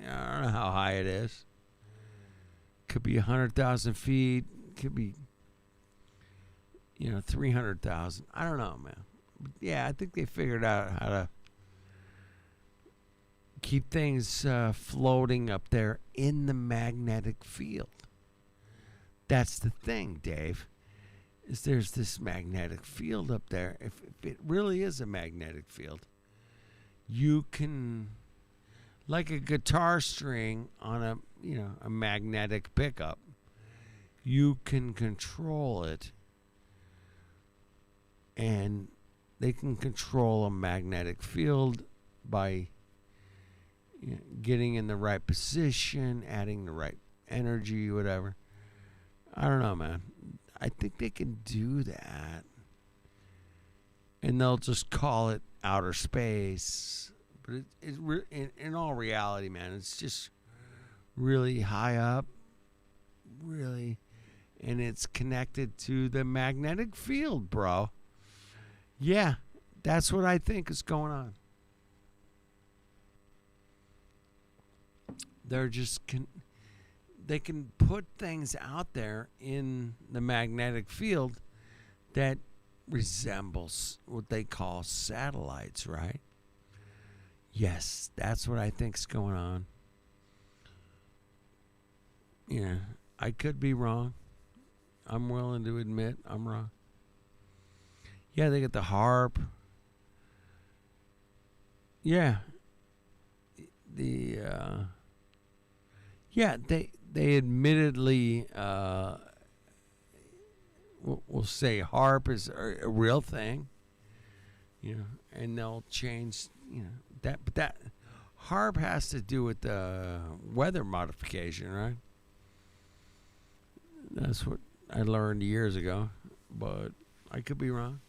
I don't know how high it is. Could be 100,000 feet. Could be 300,000. I don't know, man. But yeah, I think they figured out how to keep things floating up there in the magnetic field. That's the thing, Dave, is there's this magnetic field up there. If it really is a magnetic field, you can, like a guitar string on a magnetic pickup, you can control it, and they can control a magnetic field by getting in the right position, adding the right energy, whatever. I don't know, man. I think they can do that. And they'll just call it outer space. But in all reality, man, it's just really high up. Really. And it's connected to the magnetic field, bro. Yeah, that's what I think is going on. They're just they can put things out there in the magnetic field that resembles what they call satellites, right? Yes, that's what I think's going on. Yeah, I could be wrong. I'm willing to admit I'm wrong. Yeah, they get the harp. Yeah. Yeah, they admittedly will say harp is a real thing, and they'll change, that. But that harp has to do with the weather modification, right? That's what I learned years ago, but I could be wrong.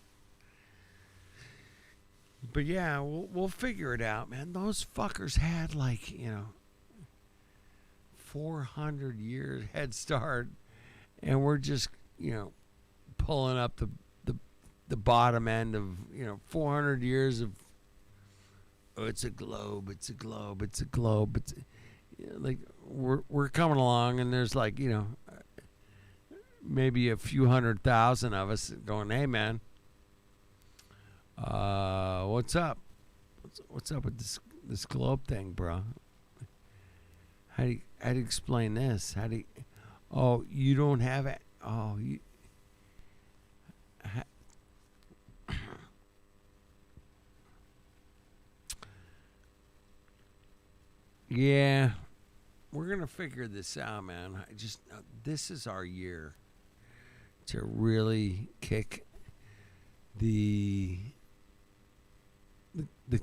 But yeah, we'll figure it out, man. Those fuckers had 400 years head start, and we're just pulling up the bottom end of 400 years of it's a globe, it's a globe, it's a globe. It's we're coming along, and there's maybe a few 100,000 of us going, hey man, what's up? What's up with this globe thing, bro? How do you explain this? You don't have it. Yeah, we're gonna figure this out, man. This is our year to really kick the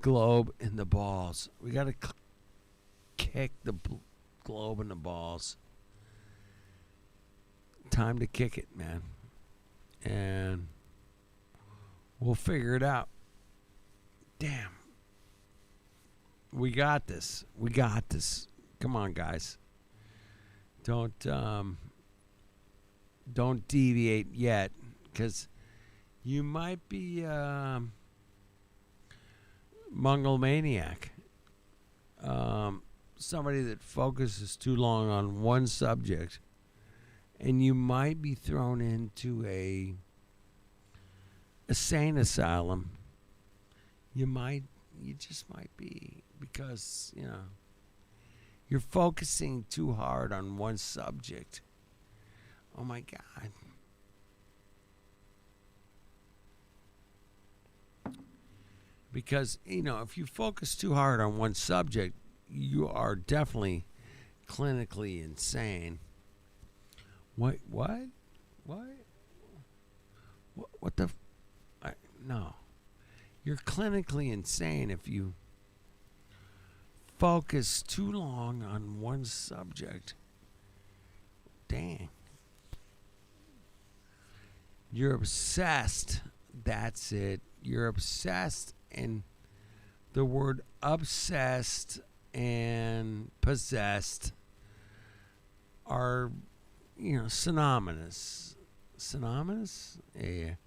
globe in the balls. We gotta kick the globe in the balls. Time to kick it, man. And we'll figure it out. Damn. We got this. We got this. Come on, guys. Don't deviate yet, because you might be Mongolmaniac. Somebody that focuses too long on one subject, and you might be thrown into a insane asylum. You just might be, because you're focusing too hard on one subject. Oh my God. Because if you focus too hard on one subject, you are definitely clinically insane. What the? No. You're clinically insane if you focus too long on one subject. Dang. You're obsessed. That's it. You're obsessed, and the word obsessed and possessed are, synonymous. Synonymous? Yeah.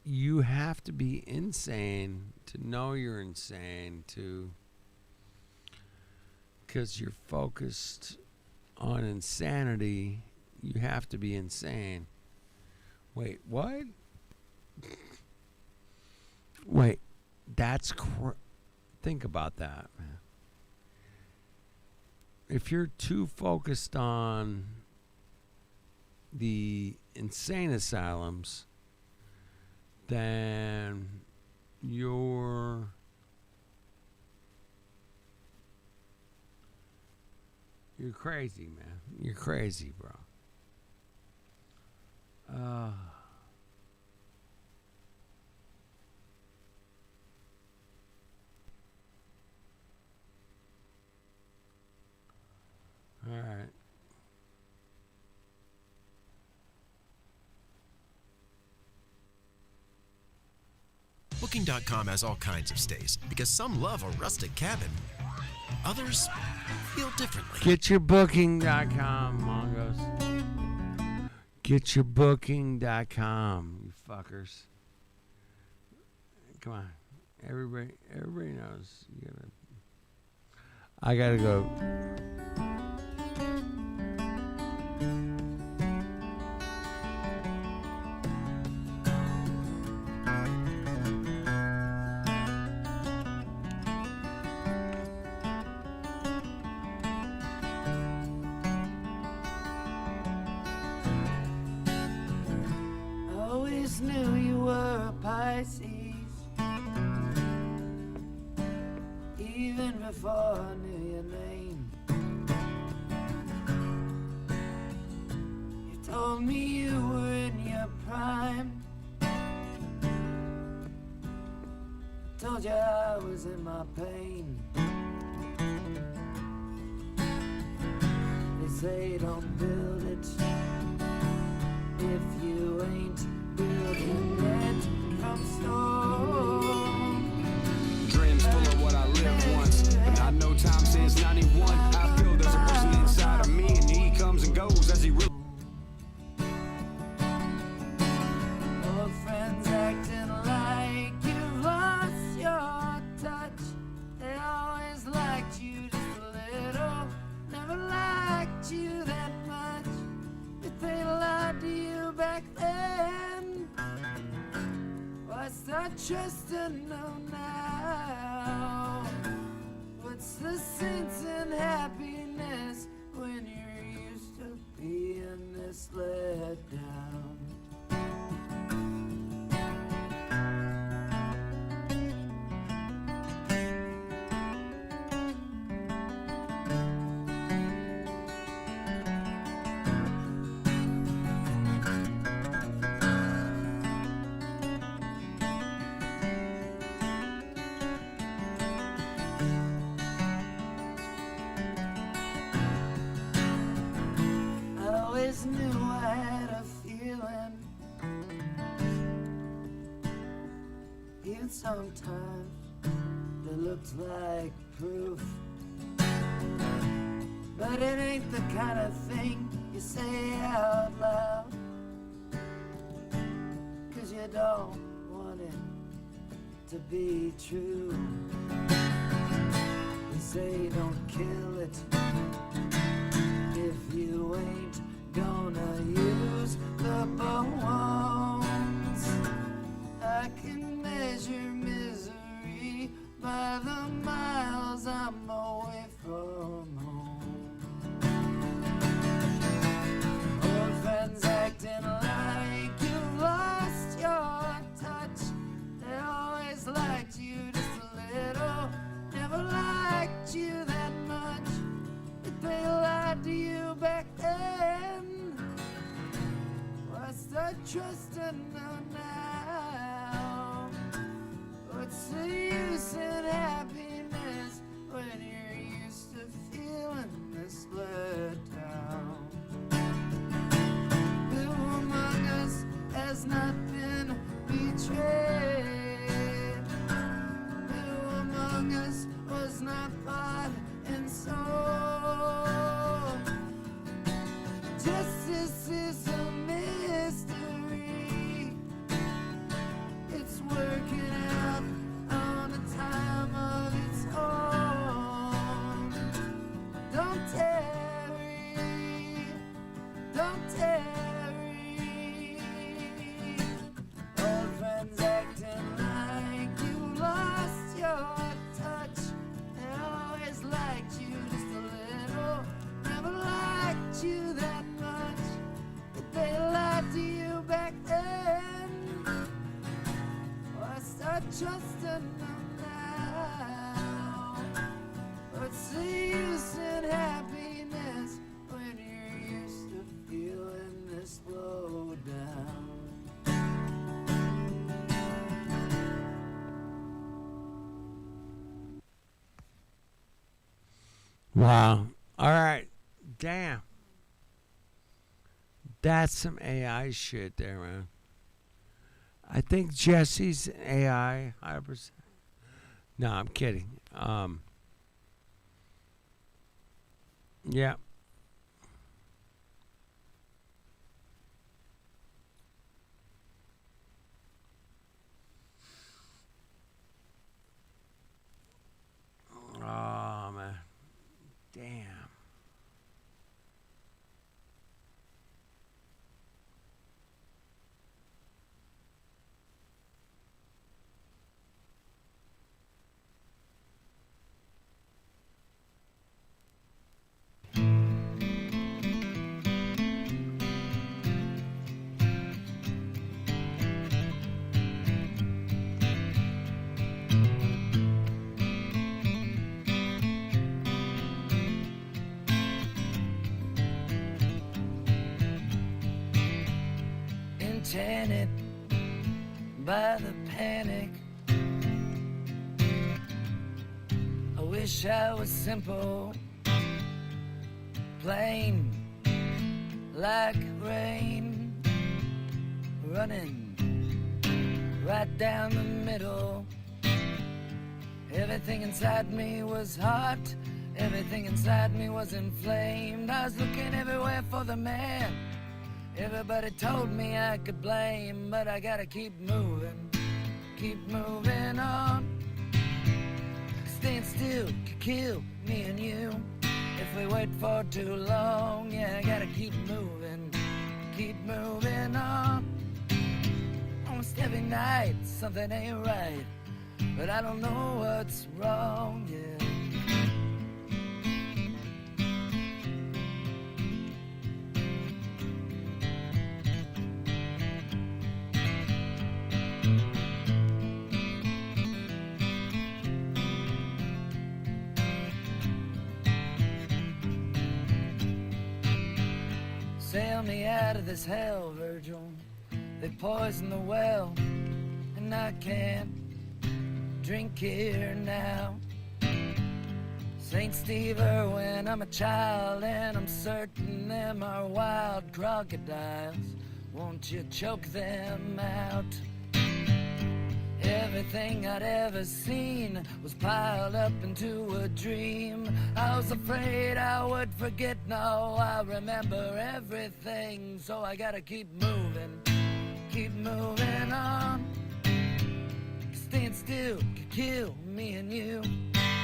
You have to be insane to know you're insane, because you're focused on insanity. You have to be insane. Wait, what? Wait, that's Think about that, man. If you're too focused on the insane asylums, then you're crazy, man. You're crazy, bro. All right. Booking.com has all kinds of stays because some love a rustic cabin. Others feel differently. GetYourBooking.com, Mongos. GetYourBooking.com, you fuckers. Come on. Everybody knows. I gotta go. Always knew you were a Pisces, even before I knew your name. You told me you were in your prime. Told you I was in my pain. They say don't build it if you ain't building it from stone. Dreams full of what I lived once, but I know time since 91. I feel there's a person inside of me, and he comes and goes as he really. Old friends acting like you've lost your touch. They always liked you just a little, never liked you that much. If they lied to you back then, why start trusting them now? What's the sense in happiness when you're used to being this let down? I always knew I had a feeling, even sometimes it looked like proof. But it ain't the kind of thing you say out loud, 'cause you don't want it to be true. You say don't kill it if you ain't gonna use the bones. I can measure misery by the miles I'm away from home. Old friends acting like you've lost your touch. They always liked you just a little, never liked you that much. If they lied to you back then, why start trusting them now? What's the use in happiness when you're used to feeling this let down? Who among us has not been betrayed? Who among us was not bought and sold? Justice is a mystery. It's working out on a time of its own. Don't tarry, don't tarry. Old friends acting like you lost your touch. trusting them now. What's the use in happiness when you're used to feeling this low down? Wow. All right. Damn. That's some AI shit there, man. I think Jesse's AI 100%. No, I'm kidding. Yeah. Oh, man. Damn. Enchanted by the panic, I wish I was simple, plain like rain, running right down the middle. Everything inside me was hot, everything inside me was inflamed. I was looking everywhere for the man. Everybody told me I could blame, but I gotta keep moving on. Staying still could kill me and you if we wait for too long. Yeah, I gotta keep moving on. Almost every night something ain't right, but I don't know what's wrong, yeah. Sail me out of this hell, Virgil. They poisoned the well, and I can't drink here now. St. Steve Irwin, I'm a child, and I'm certain them are wild crocodiles. Won't you choke them out? Everything I'd ever seen was piled up into a dream. I was afraid I would forget. No, I remember everything, so I gotta keep moving on. Staying still could kill me and you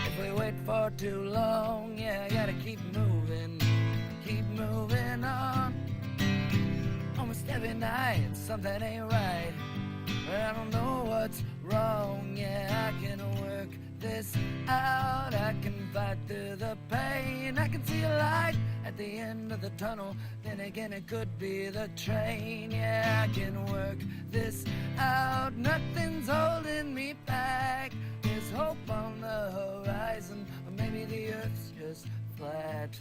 if we wait for too long. Yeah, I gotta keep moving on. Almost every night something ain't right, but I don't know what's wrong. Yeah, I can work this out. I can fight through the pain. I can see a light at the end of the tunnel. Then again, it could be the train. Yeah, I can work this out. Nothing's holding me back. There's hope on the horizon, or maybe the earth's just flat.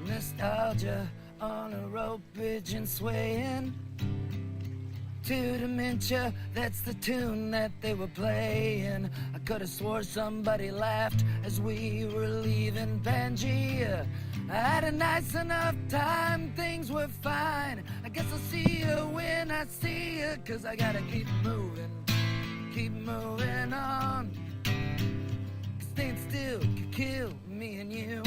Nostalgia on a rope bridge and swaying to dementia, that's the tune that they were playing. I could have swore somebody laughed as we were leaving Pangea. I had a nice enough time, things were fine. I guess I'll see you when I see you, 'cause I gotta keep moving on. Staying still could kill me and you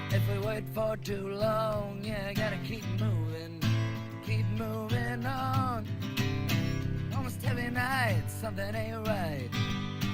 if we wait for too long. Yeah, I gotta keep moving on. Almost every night something ain't right,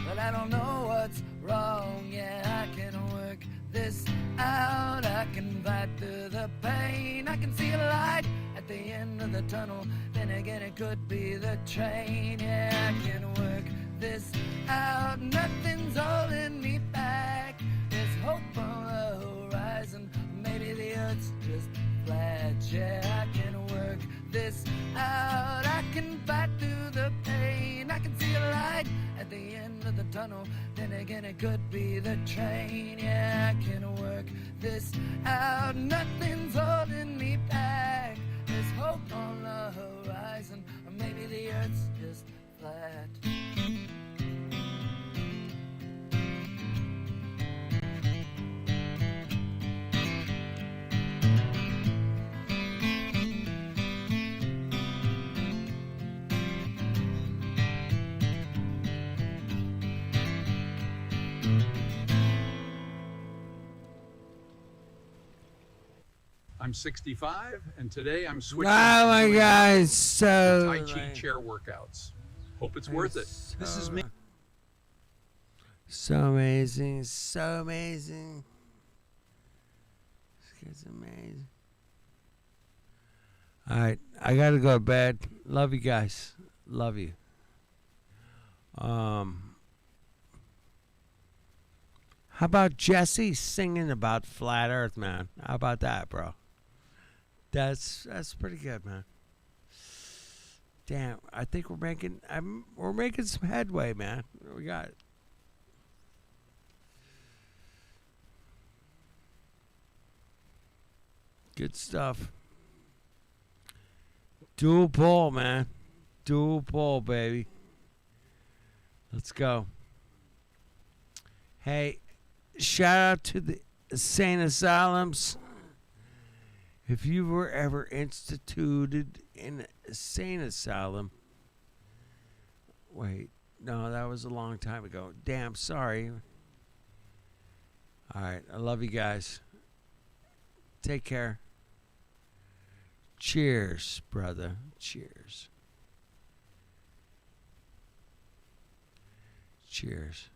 but I don't know what's wrong. Yeah, I can work this out. I can fight through the pain. I can see a light at at the end of the tunnel. Then again, it could be the train. Yeah, I can work this out. Nothing's holding me back. There's hope on the horizon. Maybe the earth's just flat. Yeah, I can work this out. I can fight through the pain. I can see a light at the end of the tunnel. Then again, it could be the train. Yeah, I can work this out. Nothing's holding me back. There's hope on the horizon. Or maybe the earth's just flat. I'm 65, and today I'm switching. Oh my God, it's so Tai Chi chair workouts. Hope it's worth it. This is me. So amazing, so amazing. This kid's amazing. All right, I gotta go to bed. Love you guys. Love you. How about Jesse singing about flat Earth, man? How about that, bro? That's pretty good, man. Damn, I think we're making some headway, man. We got it. Good stuff. Dual pull, man. Dual pull, baby. Let's go. Hey, shout out to the Insane Asylums. If you were ever instituted in an insane asylum, wait, no, that was a long time ago. Damn, sorry. All right, I love you guys. Take care. Cheers, brother. Cheers. Cheers.